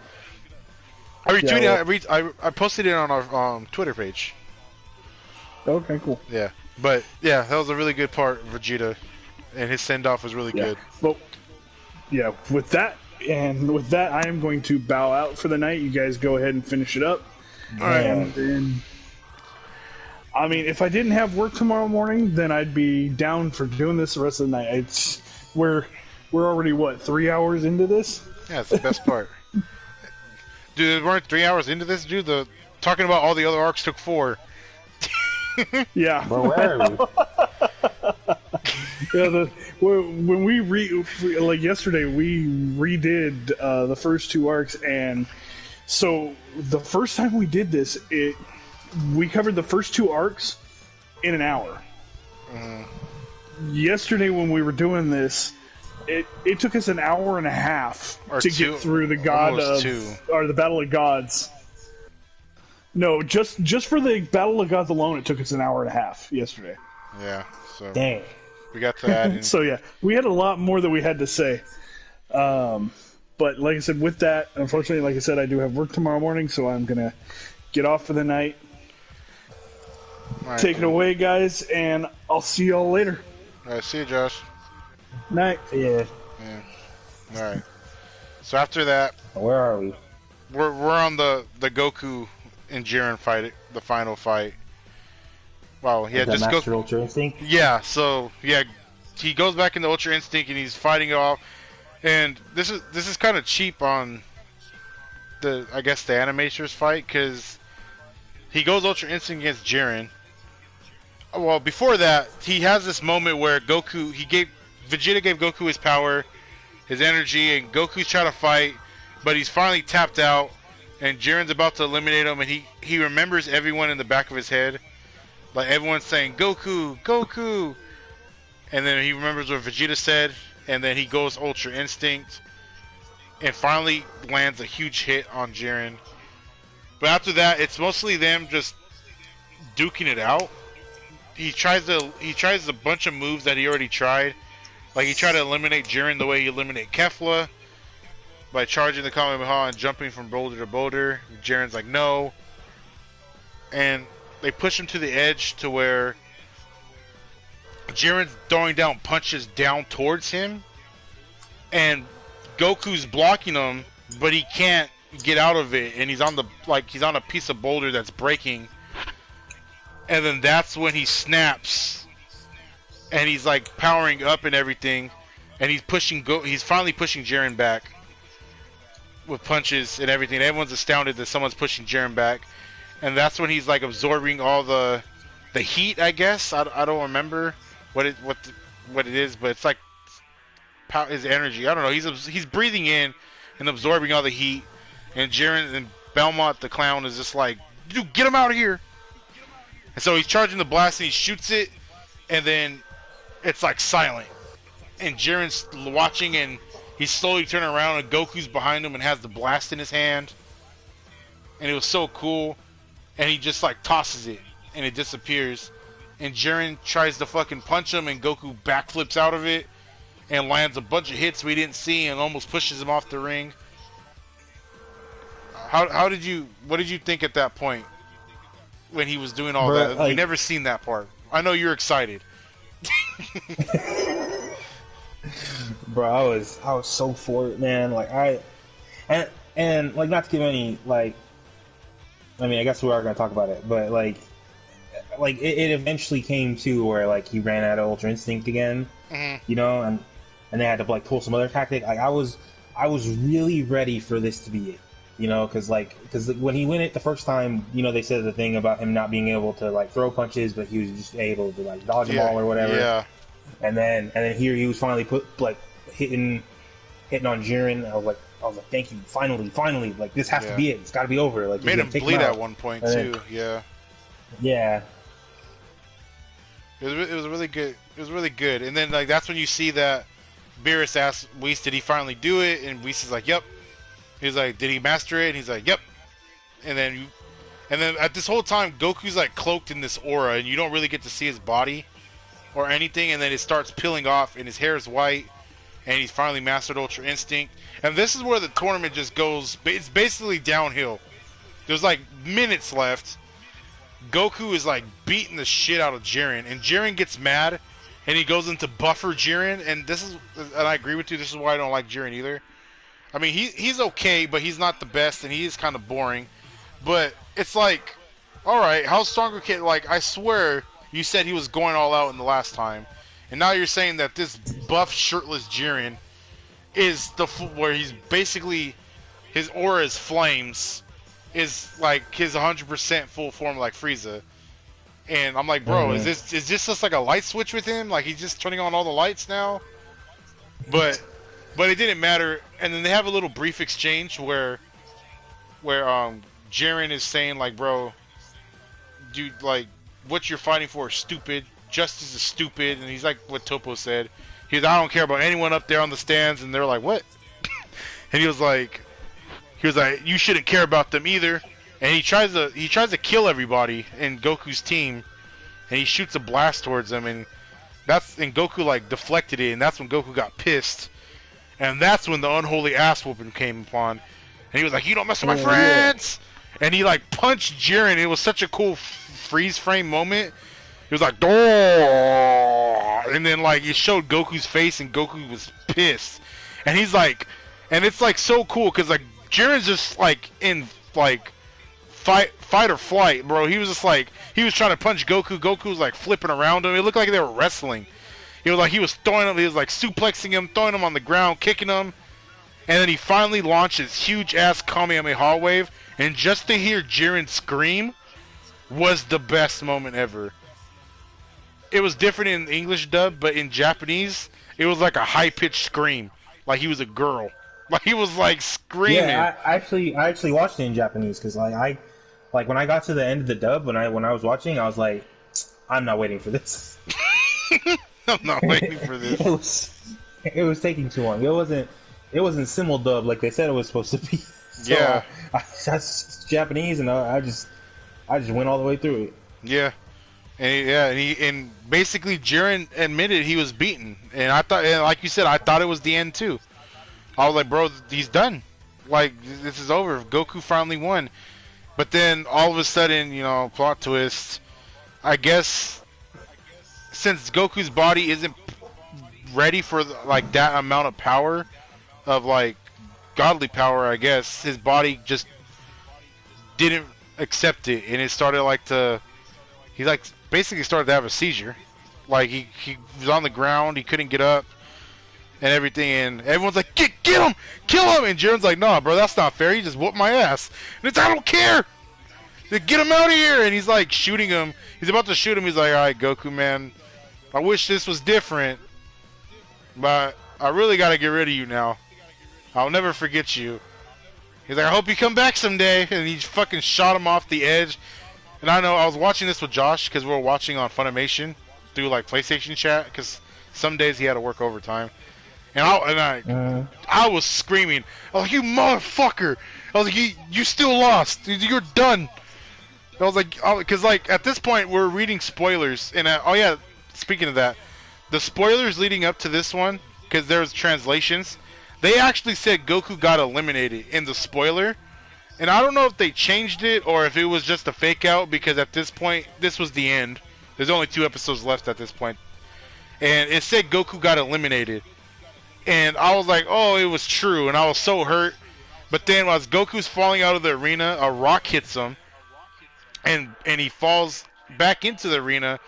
I retweeted. I posted it on our Twitter page. Okay, cool. Yeah, but yeah, that was a really good part. Vegeta and his send off was really good. Well, yeah. With that, I am going to bow out for the night. You guys go ahead and finish it up. All right. And then, I mean, if I didn't have work tomorrow morning, then I'd be down for doing this the rest of the night. We're already 3 hours into this? Yeah, it's the best part. Dude, weren't 3 hours into this, dude. Talking about all the other arcs took 4. Yeah. But where are we? Yeah, when we yesterday, we redid the first 2 arcs, and so the first time we did this, we covered the first 2 arcs in an hour. Yesterday when we were doing this, it took us an hour and a half to get through the the Battle of Gods. No, just for the Battle of Gods alone, it took us an hour and a half yesterday. Yeah, so dang. We got to add in. So yeah, we had a lot more that we had to say. But like I said, with that, unfortunately, like I said, I do have work tomorrow morning, so I'm gonna get off for the night. Right, Take it away, guys, and I'll see y'all later. All right, see you, Josh. Night. Yeah. All right. So after that, where are we? We're on the Goku and Jiren fight, the final fight. Wow, yeah, just Master Ultra Instinct. Yeah, so yeah, he goes back into Ultra Instinct and he's fighting it off. And this is kind of cheap on the Animator's fight, because he goes Ultra Instinct against Jiren. Well, before that, he has this moment where Vegeta gave Goku his power, his energy, and Goku's trying to fight, but he's finally tapped out, and Jiren's about to eliminate him, and he remembers everyone in the back of his head. Like, everyone's saying, "Goku, Goku!" And then he remembers what Vegeta said, and then he goes Ultra Instinct, and finally lands a huge hit on Jiren. But after that, it's mostly them just duking it out. He tries a bunch of moves that he already tried. Like, he tried to eliminate Jiren the way he eliminated Kefla, by charging the Kamehameha and jumping from boulder to boulder. Jiren's like, no. And they push him to the edge to where Jiren's throwing down punches down towards him, and Goku's blocking him, but he can't get out of it, and he's on a piece of boulder that's breaking. And then that's when he snaps, and he's like powering up and everything, and he's finally pushing Jiren back with punches and everything. Everyone's astounded that someone's pushing Jiren back, and that's when he's like absorbing all the heat. I guess I don't remember what it is, but it's like his energy. I don't know. He's breathing in and absorbing all the heat, and Jiren and Belmont the clown is just like, "Dude, get him out of here!" And so he's charging the blast and he shoots it, and then it's like silent. And Jiren's watching, and he's slowly turning around, and Goku's behind him and has the blast in his hand. And it was so cool. And he just like tosses it, and it disappears. And Jiren tries to fucking punch him, and Goku backflips out of it and lands a bunch of hits we didn't see and almost pushes him off the ring. How did you? What did you think at that point when he was doing all that? Like, we never seen that part. I know you're excited. Bro, I was so for it, man. Like and like, not to give any, like, I mean, I guess we are gonna talk about it, but like it eventually came to where like he ran out of Ultra Instinct again, you know, and they had to like pull some other tactic. Like I was really ready for this to be it, you know, because when he went it the first time, you know, they said the thing about him not being able to like throw punches, but he was just able to like dodge them all or whatever. Yeah. And then here he was finally hitting on Jiren. I was like, thank you, finally, like this has to be it. It's got to be over. Like, made him bleed at one point too. Yeah. Yeah. It was really good. It was really good. And then like that's when you see that Beerus asks Whis, did he finally do it? And Whis is like, yep. He's like, did he master it? And he's like, yep. And then at this whole time, Goku's like cloaked in this aura, and you don't really get to see his body or anything. And then it starts peeling off, and his hair is white, and he's finally mastered Ultra Instinct. And this is where the tournament just goes. It's basically downhill. There's like minutes left. Goku is like beating the shit out of Jiren, and Jiren gets mad, and he goes into buffer Jiren. And I agree with you. This is why I don't like Jiren either. I mean, he's okay, but he's not the best, and he is kind of boring. But it's like, all right, how stronger can, like, I swear you said he was going all out in the last time, and now you're saying that this buff shirtless Jiren is where he's basically, his aura is flames, is like his 100% full form like Frieza. And I'm like, bro, is this just like a light switch with him? Like he's just turning on all the lights now? But it didn't matter. And then they have a little brief exchange where Jiren is saying like, bro, dude, like what you're fighting for is stupid. Justice is stupid. And he's like what Toppo said. He's, I don't care about anyone up there on the stands. And they're like, what? And he was like, you shouldn't care about them either. And he tries to kill everybody in Goku's team, and he shoots a blast towards them, and Goku like deflected it, and that's when Goku got pissed, and that's when the unholy ass whooping came upon, and he was like, "You don't mess with my friends," and he like punched Jiren. It was such a cool freeze frame moment. It was like, "Duh!" And then like it showed Goku's face, and Goku was pissed, and he's like, and it's like so cool because like Jiren's just like in like fight or flight, bro. He was just like, he was trying to punch Goku. Goku was like flipping around him. It looked like they were wrestling. It was like he was throwing him. He was like suplexing him, throwing him on the ground, kicking him, and then he finally launched his huge ass Kamehameha wave. And just to hear Jiren scream was the best moment ever. It was different in English dub, but in Japanese, it was like a high pitched scream, like he was a girl. Like he was like screaming. Yeah, I actually watched it in Japanese because like when I got to the end of the dub, when I was watching, I was like, I'm not waiting for this. I'm not waiting for this. It was taking too long. It wasn't simul dub like they said it was supposed to be. So yeah, that's Japanese, and I just went all the way through it. Yeah, and basically Jiren admitted he was beaten, and I thought, and like you said, I thought it was the end too. I was like, bro, he's done. Like, this is over. Goku finally won. But then, all of a sudden, you know, plot twist. I guess, since Goku's body isn't ready for, like, that amount of power, of, like, godly power, I guess, his body just didn't accept it. And it started, like, he, like, basically started to have a seizure. Like, he was on the ground. He couldn't get up. And everything, and everyone's like, get him, kill him, and Jiren's like, nah, bro, that's not fair. He just whooped my ass. And it's, I don't care. Get him out of here. And he's like shooting him. He's about to shoot him. He's like, all right, Goku, man, I wish this was different, but I really got to get rid of you now. I'll never forget you. He's like, I hope you come back someday. And he fucking shot him off the edge. And I know I was watching this with Josh because we were watching on Funimation through like PlayStation chat because some days he had to work overtime. And I was screaming. I was like, you motherfucker. I was like, you still lost. You're done. I was like, because like at this point we're reading spoilers. And oh yeah, speaking of that, the spoilers leading up to this one, because there's translations, they actually said Goku got eliminated in the spoiler. And I don't know if they changed it or if it was just a fake out, because at this point, this was the end. There's only 2 episodes left at this point. And it said Goku got eliminated. And I was like, oh, it was true. And I was so hurt. But then as Goku's falling out of the arena, a rock hits him. And he falls back into the arena.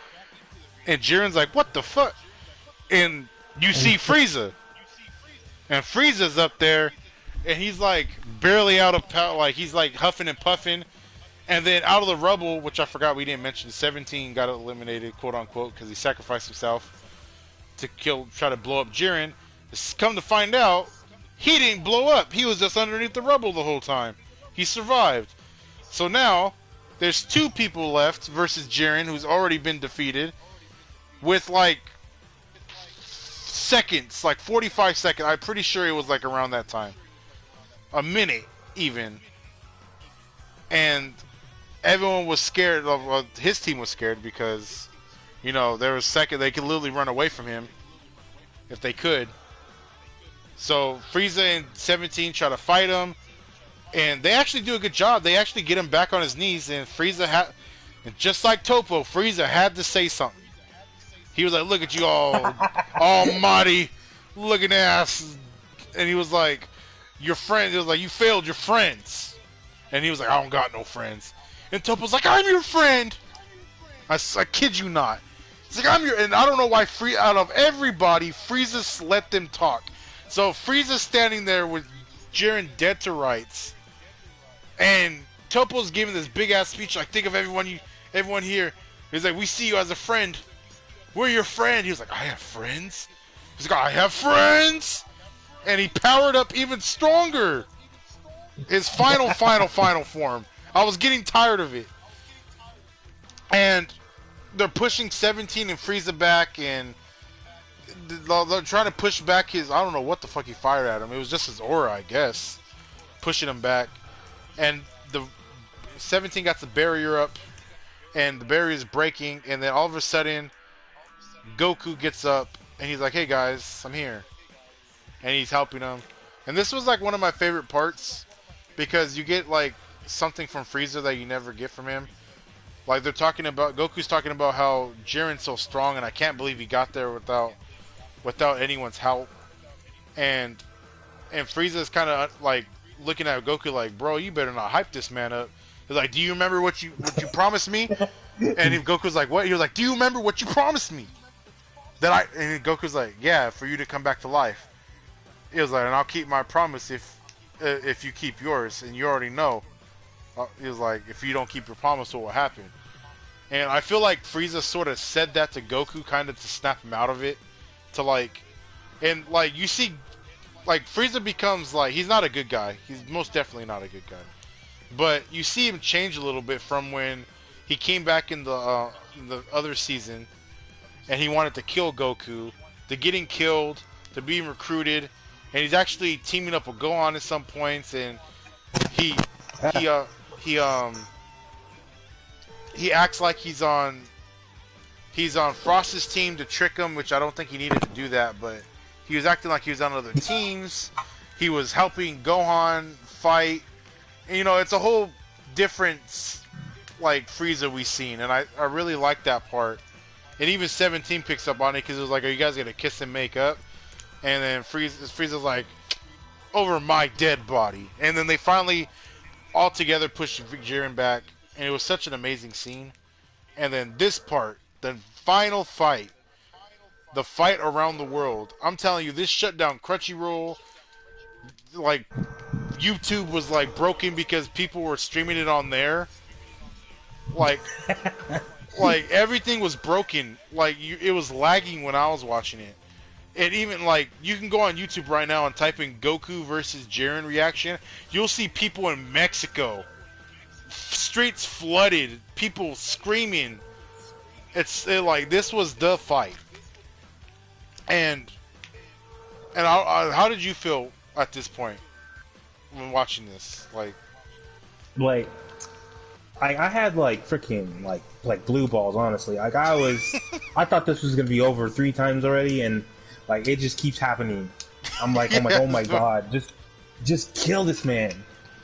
And Jiren's like, what the fuck? And you see Frieza. And Frieza's up there. And he's like barely out of power. Like he's like huffing and puffing. And then out of the rubble, which I forgot we didn't mention, 17 got eliminated, quote unquote, because he sacrificed himself to try to blow up Jiren. Come to find out, he didn't blow up. He was just underneath the rubble the whole time. He survived. So now, there's 2 people left versus Jiren, who's already been defeated, with like seconds, like 45 seconds. I'm pretty sure it was like around that time. A minute, even. And everyone was scared. His team was scared because, you know, there was they could literally run away from him if they could. So Frieza and 17 try to fight him, and they actually do a good job. They actually get him back on his knees, and Frieza just like Toppo, Frieza had to say something. He was like, "Look at you all, almighty looking ass," and he was like, "Your friend." It was like, "You failed your friends," and he was like, "I don't got no friends." And Toppo's like, "I'm your friend." I kid you not. It's like, "I'm your," and I don't know why out of everybody, Frieza let them talk. So Frieza's standing there with Jiren dead to rights, and Toppo's giving this big ass speech like, "Think of everyone here." He's like, "We see you as a friend. We're your friend." He was like, "I have friends?" He's like, "I have friends!" And he powered up even stronger. His final form. I was getting tired of it. And they're pushing 17 and Frieza back, and they're trying to push back his... I don't know what the fuck he fired at him. It was just his aura, I guess. Pushing him back. And the 17 got the barrier up, and the barrier is breaking, and then all of a sudden, Goku gets up, and he's like, "Hey guys, I'm here." And he's helping them. And this was like one of my favorite parts, because you get like something from Frieza that you never get from him. Like they're talking about, Goku's talking about how Jiren's so strong, and I can't believe he got there without anyone's help. And Frieza's kind of like looking at Goku like, "Bro, you better not hype this man up." He's like, "Do you remember what you promised me?" And Goku's like, "What?" He was like, "Do you remember what you promised me?" And Goku's like, "Yeah, for you to come back to life." He was like, "And I'll keep my promise if you keep yours, and you already know." He was like, "If you don't keep your promise, what will happen?" And I feel like Frieza sort of said that to Goku, kind of to snap him out of it, to like, and like you see, like Frieza becomes like, he's not a good guy. He's most definitely not a good guy. But you see him change a little bit from when he came back in the other season, and he wanted to kill Goku, to getting killed, to being recruited, and he's actually teaming up with Gohan at some points, and he acts like he's on Frost's team to trick him, which I don't think he needed to do that, but he was acting like he was on other teams. He was helping Gohan fight. And, you know, it's a whole different like Frieza we've seen, and I really like that part. And even 17 picks up on it, because it was like, "Are you guys gonna kiss and make up?" And then Frieza's like, "Over my dead body." And then they finally all together push Jiren back, and it was such an amazing scene. And then this part, the final fight, the fight around the world. I'm telling you, this shut down Crunchyroll. Like, YouTube was like broken because people were streaming it on there. Like, like everything was broken. Like it was lagging when I was watching it. And even like, you can go on YouTube right now and type in Goku versus Jiren reaction. You'll see people in Mexico, streets flooded, people screaming. Like, this was the fight. And how did you feel at this point when watching this? Like I had like freaking like blue balls, honestly. Like I thought this was gonna be over 3 times already, and like it just keeps happening. I'm like, oh my god, just kill this man.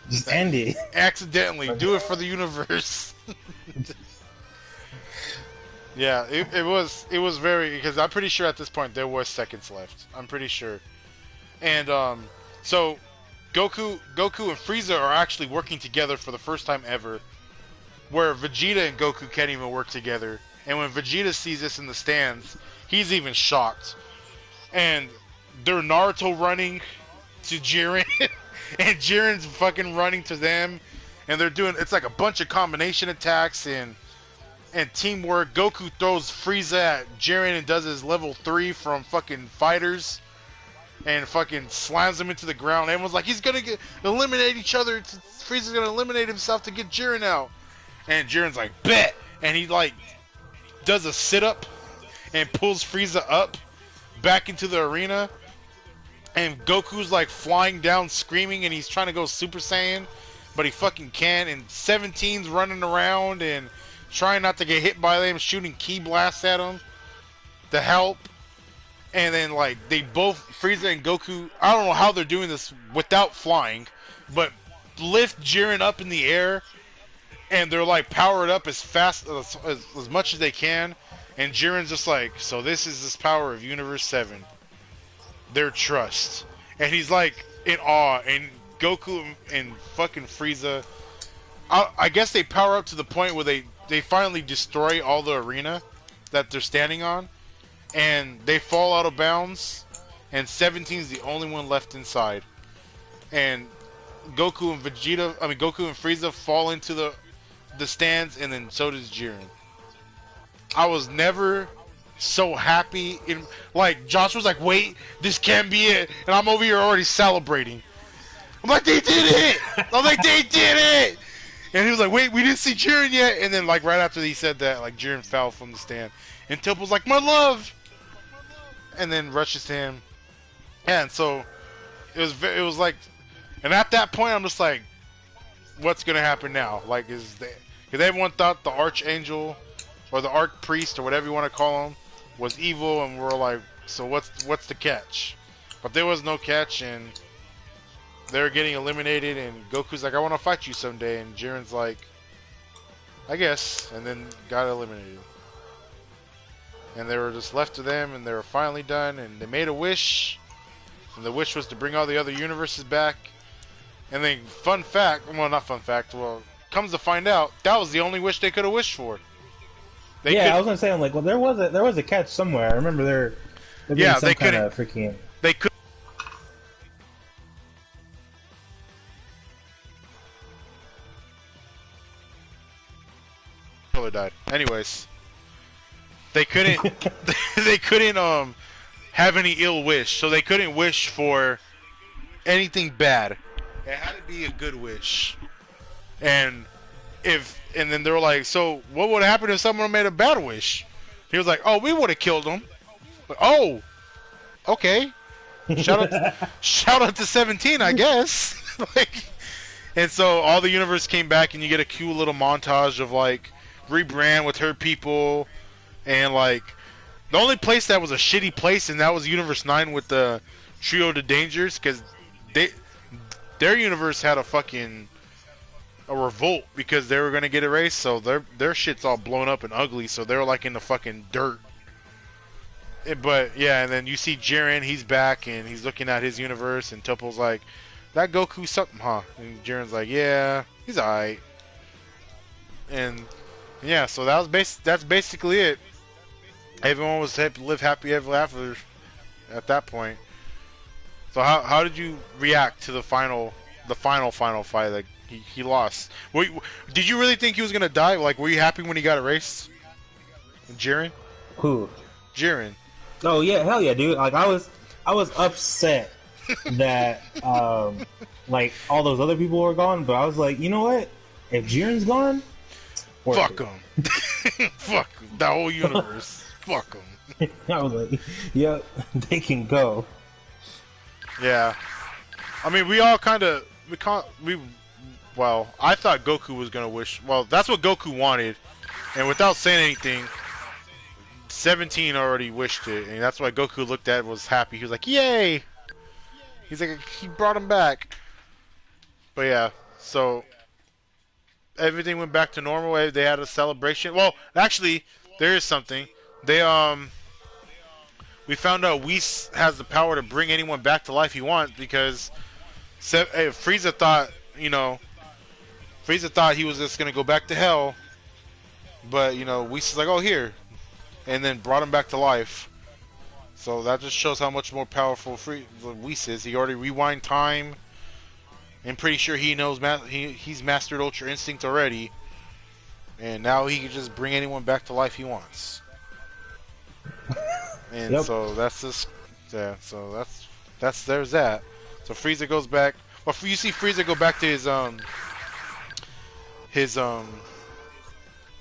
Just end it. Accidentally. Do it for the universe. Yeah, it was very, because I'm pretty sure at this point there was seconds left. I'm pretty sure. And so Goku and Frieza are actually working together for the first time ever, where Vegeta and Goku can't even work together. And when Vegeta sees this in the stands, he's even shocked. And they're Naruto running to Jiren, and Jiren's fucking running to them, and they're doing, it's like a bunch of combination attacks and teamwork. Goku throws Frieza at Jiren and does his level 3 from fucking fighters, and fucking slams him into the ground. Everyone's like, he's gonna eliminate each other. Frieza's gonna eliminate himself to get Jiren out. And Jiren's like, bet! And he like does a sit-up and pulls Frieza up back into the arena. And Goku's like flying down screaming, and he's trying to go Super Saiyan, but he fucking can't. And 17's running around and trying not to get hit by them, shooting ki blasts at him to help. And then like they both, Frieza and Goku, I don't know how they're doing this without flying, but lift Jiren up in the air, and they're like powered up as fast as much as they can. And Jiren's just like, so this is this power of Universe 7. Their trust. And he's like in awe. And Goku and fucking Frieza, I guess they power up to the point where they finally destroy all the arena that they're standing on. And they fall out of bounds. And 17's the only one left inside. And Goku and Frieza fall into the stands, and then so does Jiren. I was never so happy. Like, Josh was like, wait, this can't be it. And I'm over here already celebrating. I'm like, they did it! I'm like, they did it! And he was like, wait, we didn't see Jiren yet. And then, like, right after he said that, like, Jiren fell from the stand. And Toppo's like, my love! And then rushes to him. Yeah, and so it was like, and at that point, I'm just like, what's gonna happen now? Like, because everyone thought the Archangel or the Archpriest or whatever you want to call him was evil, and we're like, so what's the catch? But there was no catch, and they're getting eliminated, and Goku's like, I want to fight you someday, and Jiren's like, I guess, and then got eliminated. And they were just left to them, and they were finally done, and they made a wish, and the wish was to bring all the other universes back. And then, fun fact, well, not fun fact, well, comes to find out, that was the only wish they could have wished for. I was gonna say, I'm like, well, there was a catch somewhere. I remember there being some kind of freaking. They could. Killer died. Anyways, they couldn't. They couldn't have any ill wish, so they couldn't wish for anything bad. It had to be a good wish, and then they were like, so what would happen if someone made a bad wish? He was like, oh, we would have killed him. Like, oh, okay. Shout out to 17, I guess. Like, and so all the universe came back, and you get a cute little montage of like Rebrand with her people, and like the only place that was a shitty place, and that was Universe 9 with the Trio de Dangers, because their universe had a revolt because they were gonna get erased, so their shit's all blown up and ugly, so they're like in the fucking dirt. But yeah, and then you see Jiren, he's back and he's looking at his universe, and Toppo's like, that Goku something, huh? And Jiren's like, yeah, he's alright. And yeah, so that's basically it. Everyone was live happy ever after at that point. So how did you react to the final fight? Like, he lost. Did you really think he was gonna die? Like, were you happy when he got erased? Jiren? Who? Jiren. Oh yeah, hell yeah, dude! Like I was upset that like all those other people were gone, but I was like, you know what? If Jiren's gone, fuck him. Fuck the whole universe. Fuck him. I was like, yep, they can go. Yeah. I mean, we all well, I thought Goku was gonna wish. Well, that's what Goku wanted, and without saying anything, 17 already wished it, and that's why Goku looked at it, was happy. He was like, "Yay!" He's like, he brought him back. But yeah, So everything went back to normal. They had a celebration. Well, actually, there is something. They we found out Whis has the power to bring anyone back to life he wants because Frieza thought, Frieza thought he was just gonna go back to hell, but Whis is like, oh here, and then brought him back to life. So that just shows how much more powerful Whis is. He already rewind time. I'm pretty sure he knows he's mastered Ultra Instinct already, and now he can just bring anyone back to life he wants. And Yep. so that's just So there's that. So Frieza goes back. Well, you see Frieza go back to his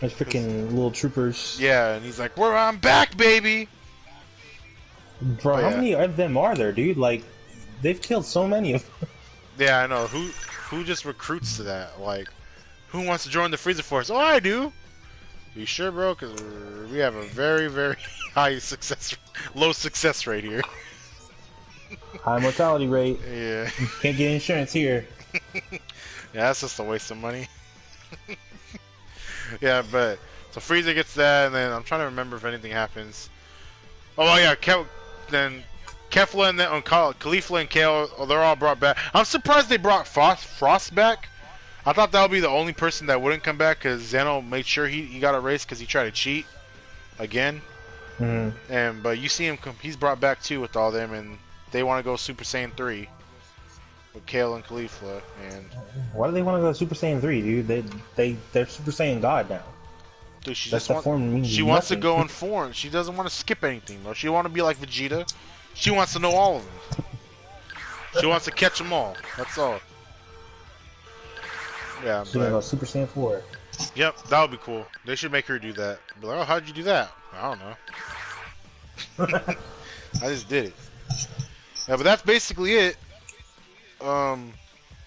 freaking little troopers. yeah, and he's like, "Well, I'm back, baby." Bro, how many of them are there, dude? Like, they've killed so many of them. Yeah, I know. Who just recruits to that? Like, who wants to join the Frieza Force? Oh, I do. You sure, bro? Because we have a very, very low success rate here. High mortality rate. Yeah. Can't get insurance here. Yeah, that's just a waste of money. Yeah, but so Frieza gets that, and then I'm trying to remember if anything happens. Oh yeah, then Kefla and then Caulifla and Kale, they're all brought back. I'm surprised they brought Frost back. I thought that would be the only person that wouldn't come back because Zeno made sure he got erased because he tried to cheat again. Mm-hmm. But you see him, he's brought back too with all them, and they want to go Super Saiyan 3 with Kale and Caulifla. And why do they want to go Super Saiyan 3, dude? They're Super Saiyan God now. dude, she That's just the form means she wants to nothing. go in form. She doesn't want to skip anything, though. She want to be like Vegeta. She wants to know all of them. She wants to catch them all. That's all. Yeah, She's gonna go Super Saiyan 4. Yep, that would be cool. They should make her do that. Be like, oh, how'd you do that? I don't know. I just did it. Yeah, but that's basically it.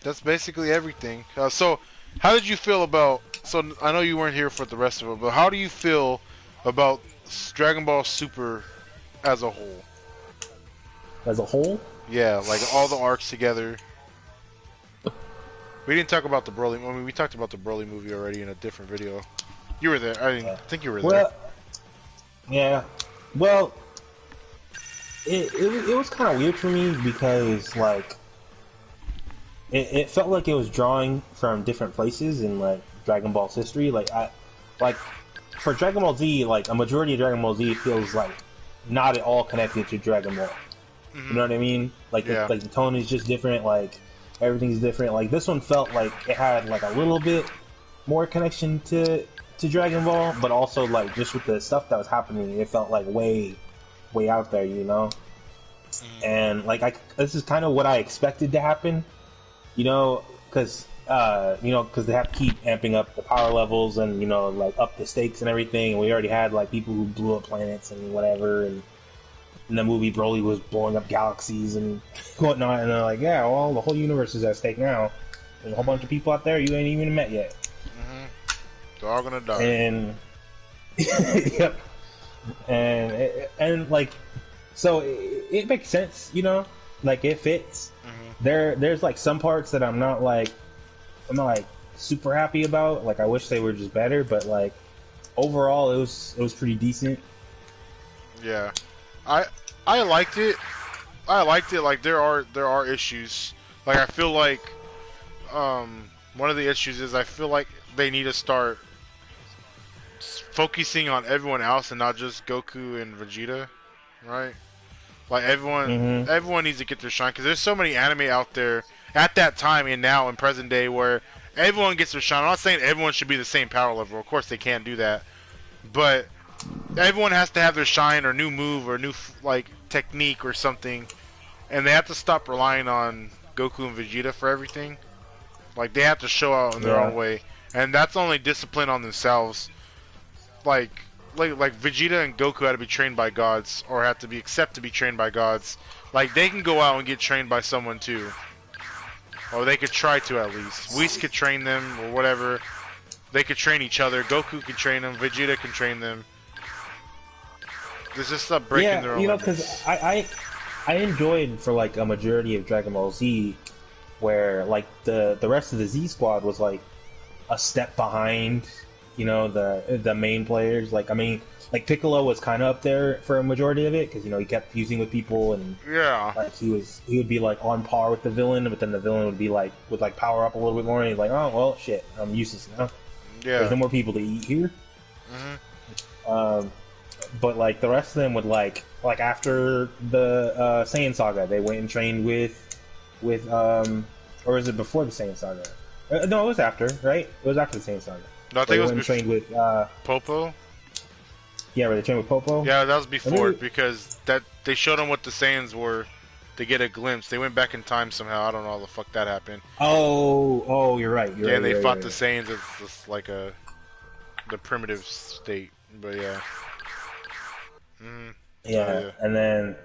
That's basically everything. So, how did you feel about? So, I know you weren't here for the rest of it, but how do you feel about Dragon Ball Super as a whole? As a whole? Yeah, like all the arcs together. We didn't talk about the Broly. I mean, we talked about the Broly movie already in a different video. You were there. I think you were there. Yeah. Well, it was kind of weird for me because like it felt like it was drawing from different places in like Dragon Ball's history. Like for Dragon Ball Z, like a majority of Dragon Ball Z feels like not at all connected to Dragon Ball. Mm-hmm. You know what I mean? Like Yeah. the tone is just different. Like everything's different. Like this one felt like it had like a little bit more connection to Dragon Ball, but also like just with the stuff that was happening, it felt like way out there, you know. And like this is kind of what I expected to happen, you know, because they have to keep amping up the power levels and like up the stakes and everything. And we already had like people who blew up planets and whatever, and in the movie Broly was blowing up galaxies and whatnot. And they're like, yeah, well, the whole universe is at stake now. There's a whole bunch of people out there you ain't even met yet. They're all gonna die. And yep, and like, so it makes sense, you know, like it fits. There's like some parts that I'm not like super happy about. Like I wish they were just better, but like overall it was pretty decent. Yeah, I liked it. I liked it. Like there are issues. Like I feel like one of the issues is I feel like they need to start focusing on everyone else and not just Goku and Vegeta, right? Like everyone needs to get their shine because there's so many anime out there at that time and now in present day where everyone gets their shine. I'm not saying everyone should be the same power level. Of course they can't do that, but everyone has to have their shine or new move or new like technique or something, and they have to stop relying on Goku and Vegeta for everything. Like they have to show out in their own way, and that's only discipline on themselves. Like Vegeta and Goku had to be trained by gods, or have to be accept to be trained by gods. Like they can go out and get trained by someone too, or they could try to at least. Whis could train them or whatever. They could train each other. Goku can train them. Vegeta can train them. There's just stuff breaking their own. You know, because I enjoyed for like a majority of Dragon Ball Z where like the rest of the Z Squad was like a step behind, you know, the main players. Like I mean, like Piccolo was kind of up there for a majority of it because you know he kept fusing with people and like he would be like on par with the villain, but then the villain would be like would like power up a little bit more and he's like, oh well, shit, I'm useless now. Yeah, there's no more people to eat here. But like the rest of them would like after the Saiyan Saga, they went and trained with or was it before the Saiyan Saga? No, it was after, right? It was after the Saiyan Saga. No, I think it was trained with Popo. Yeah, were they trained with Popo? Yeah, that was before because that they showed them what the Saiyans were to get a glimpse. They went back in time somehow. I don't know how the fuck that happened. Oh, you're right. Yeah, and they fought the Saiyans as just like the primitive state. But yeah. Yeah, and then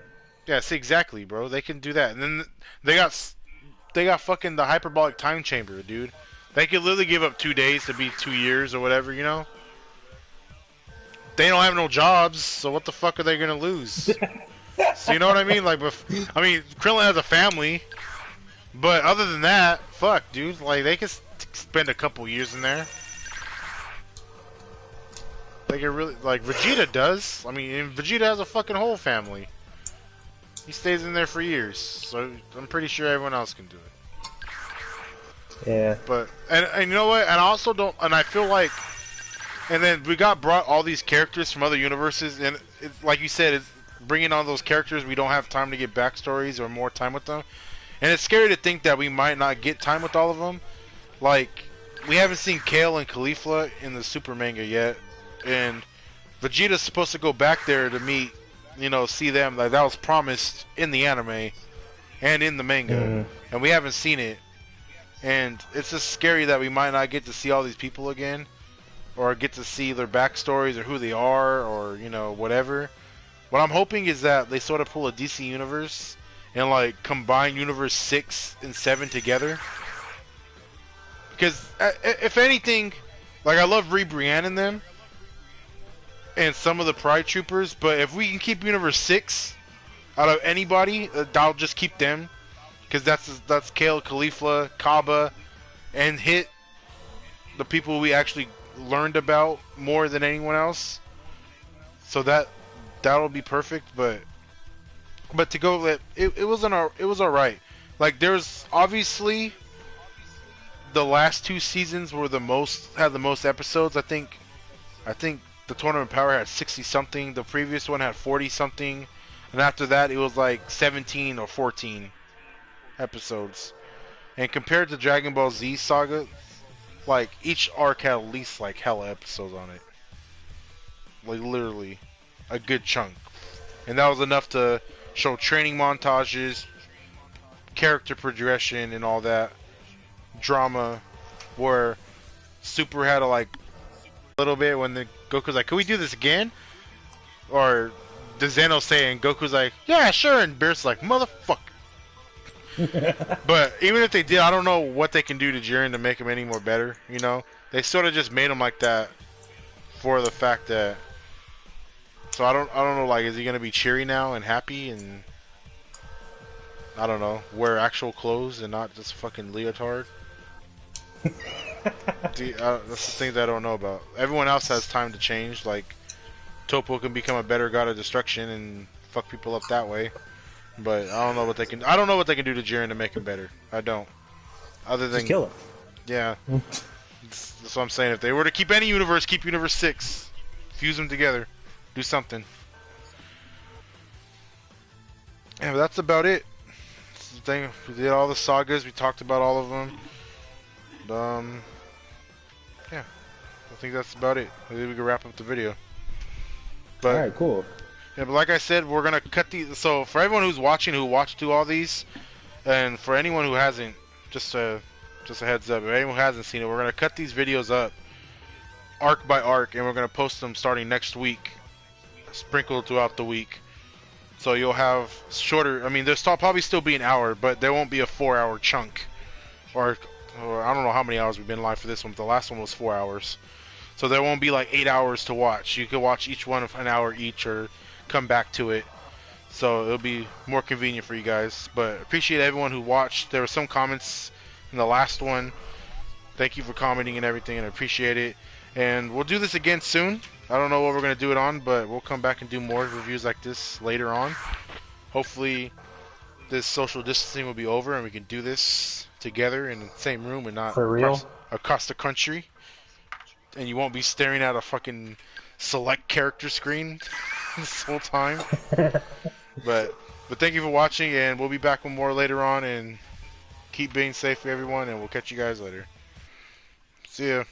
yeah, see exactly, bro. They can do that, and then they got fucking the hyperbolic time chamber, dude. They could literally give up 2 days to be 2 years or whatever, you know. They don't have no jobs, so what the fuck are they gonna lose? So you know what I mean? Like, I mean, Krillin has a family, but other than that, fuck, dude. Like, they could spend a couple years in there. They can really, like Vegeta does. I mean, and Vegeta has a fucking whole family. He stays in there for years, so I'm pretty sure everyone else can do it. Yeah. But and you know what? And I also don't. And I feel like, and then we got brought all these characters from other universes, and like you said, it's bringing on those characters. We don't have time to get backstories or more time with them, and it's scary to think that we might not get time with all of them. Like we haven't seen Kale and Caulifla in the Super manga yet. And Vegeta's supposed to go back there to meet, you know, see them. Like that was promised in the anime and in the manga, and we haven't seen it. And it's just scary that we might not get to see all these people again, or get to see their backstories or who they are, or you know, whatever. What I'm hoping is that they sort of pull a DC universe and like combine Universe 6 and 7 together. Because if anything, like I love Brienne in them. And some of the Pride Troopers, but if we can keep Universe 6 out of anybody, I'll just keep them, because that's Kale, Caulifla, Kaba, and Hit, the people we actually learned about more than anyone else. So that'll be perfect. But to go, it was alright. Like there's obviously the last 2 seasons were had the most episodes. I think. The Tournament Power had 60-something. The previous one had 40-something. And after that, it was like 17 or 14 episodes. And compared to Dragon Ball Z Saga, like, each arc had at least, like, hella episodes on it. Like, literally. A good chunk. And that was enough to show training montages, character progression, and all that. Drama. Where Super had to, like, a little bit when the Goku's like, can we do this again? Or does Zeno say, and Goku's like, yeah, sure, and Beerus like, motherfucker. But even if they did, I don't know what they can do to Jiren to make him any more better, you know? They sort of just made him like that for the fact that, so I don't know, like, is he gonna be cheery now and happy and I don't know, wear actual clothes and not just fucking leotard? That's the things I don't know about. Everyone else has time to change. Like Topo can become a better god of destruction and fuck people up that way. But I don't know what they can. I don't know what they can do to Jiren to make him better. I don't. Other than just kill him. Yeah. That's what I'm saying. If they were to keep any universe, keep Universe 6. Fuse them together. Do something. Yeah, but that's about it. That's the thing. We did all the sagas. We talked about all of them. Yeah, I think that's about it. I think we can wrap up the video. But, all right, cool. Yeah, but like I said, we're gonna cut these. So for everyone who's watching, who watched through all these, and for anyone who hasn't, just a heads up. If anyone who hasn't seen it, we're gonna cut these videos up, arc by arc, and we're gonna post them starting next week, sprinkled throughout the week. So you'll have shorter. I mean, there'll probably still be an hour, but there won't be a 4-hour chunk, or I don't know how many hours we've been live for this one, but the last one was 4 hours. So there won't be like 8 hours to watch. You can watch each one of an hour each or come back to it. so it'll be more convenient for you guys. But appreciate everyone who watched. There were some comments in the last one. Thank you for commenting and everything, and I appreciate it. And we'll do this again soon. I don't know what we're going to do it on, but we'll come back and do more reviews like this later on. Hopefully this social distancing will be over and we can do this together in the same room and not For real? across the country. And you won't be staring at a fucking select character screen this whole time. But thank you for watching, and we'll be back with more later on, and keep being safe, everyone, and we'll catch you guys later. See ya.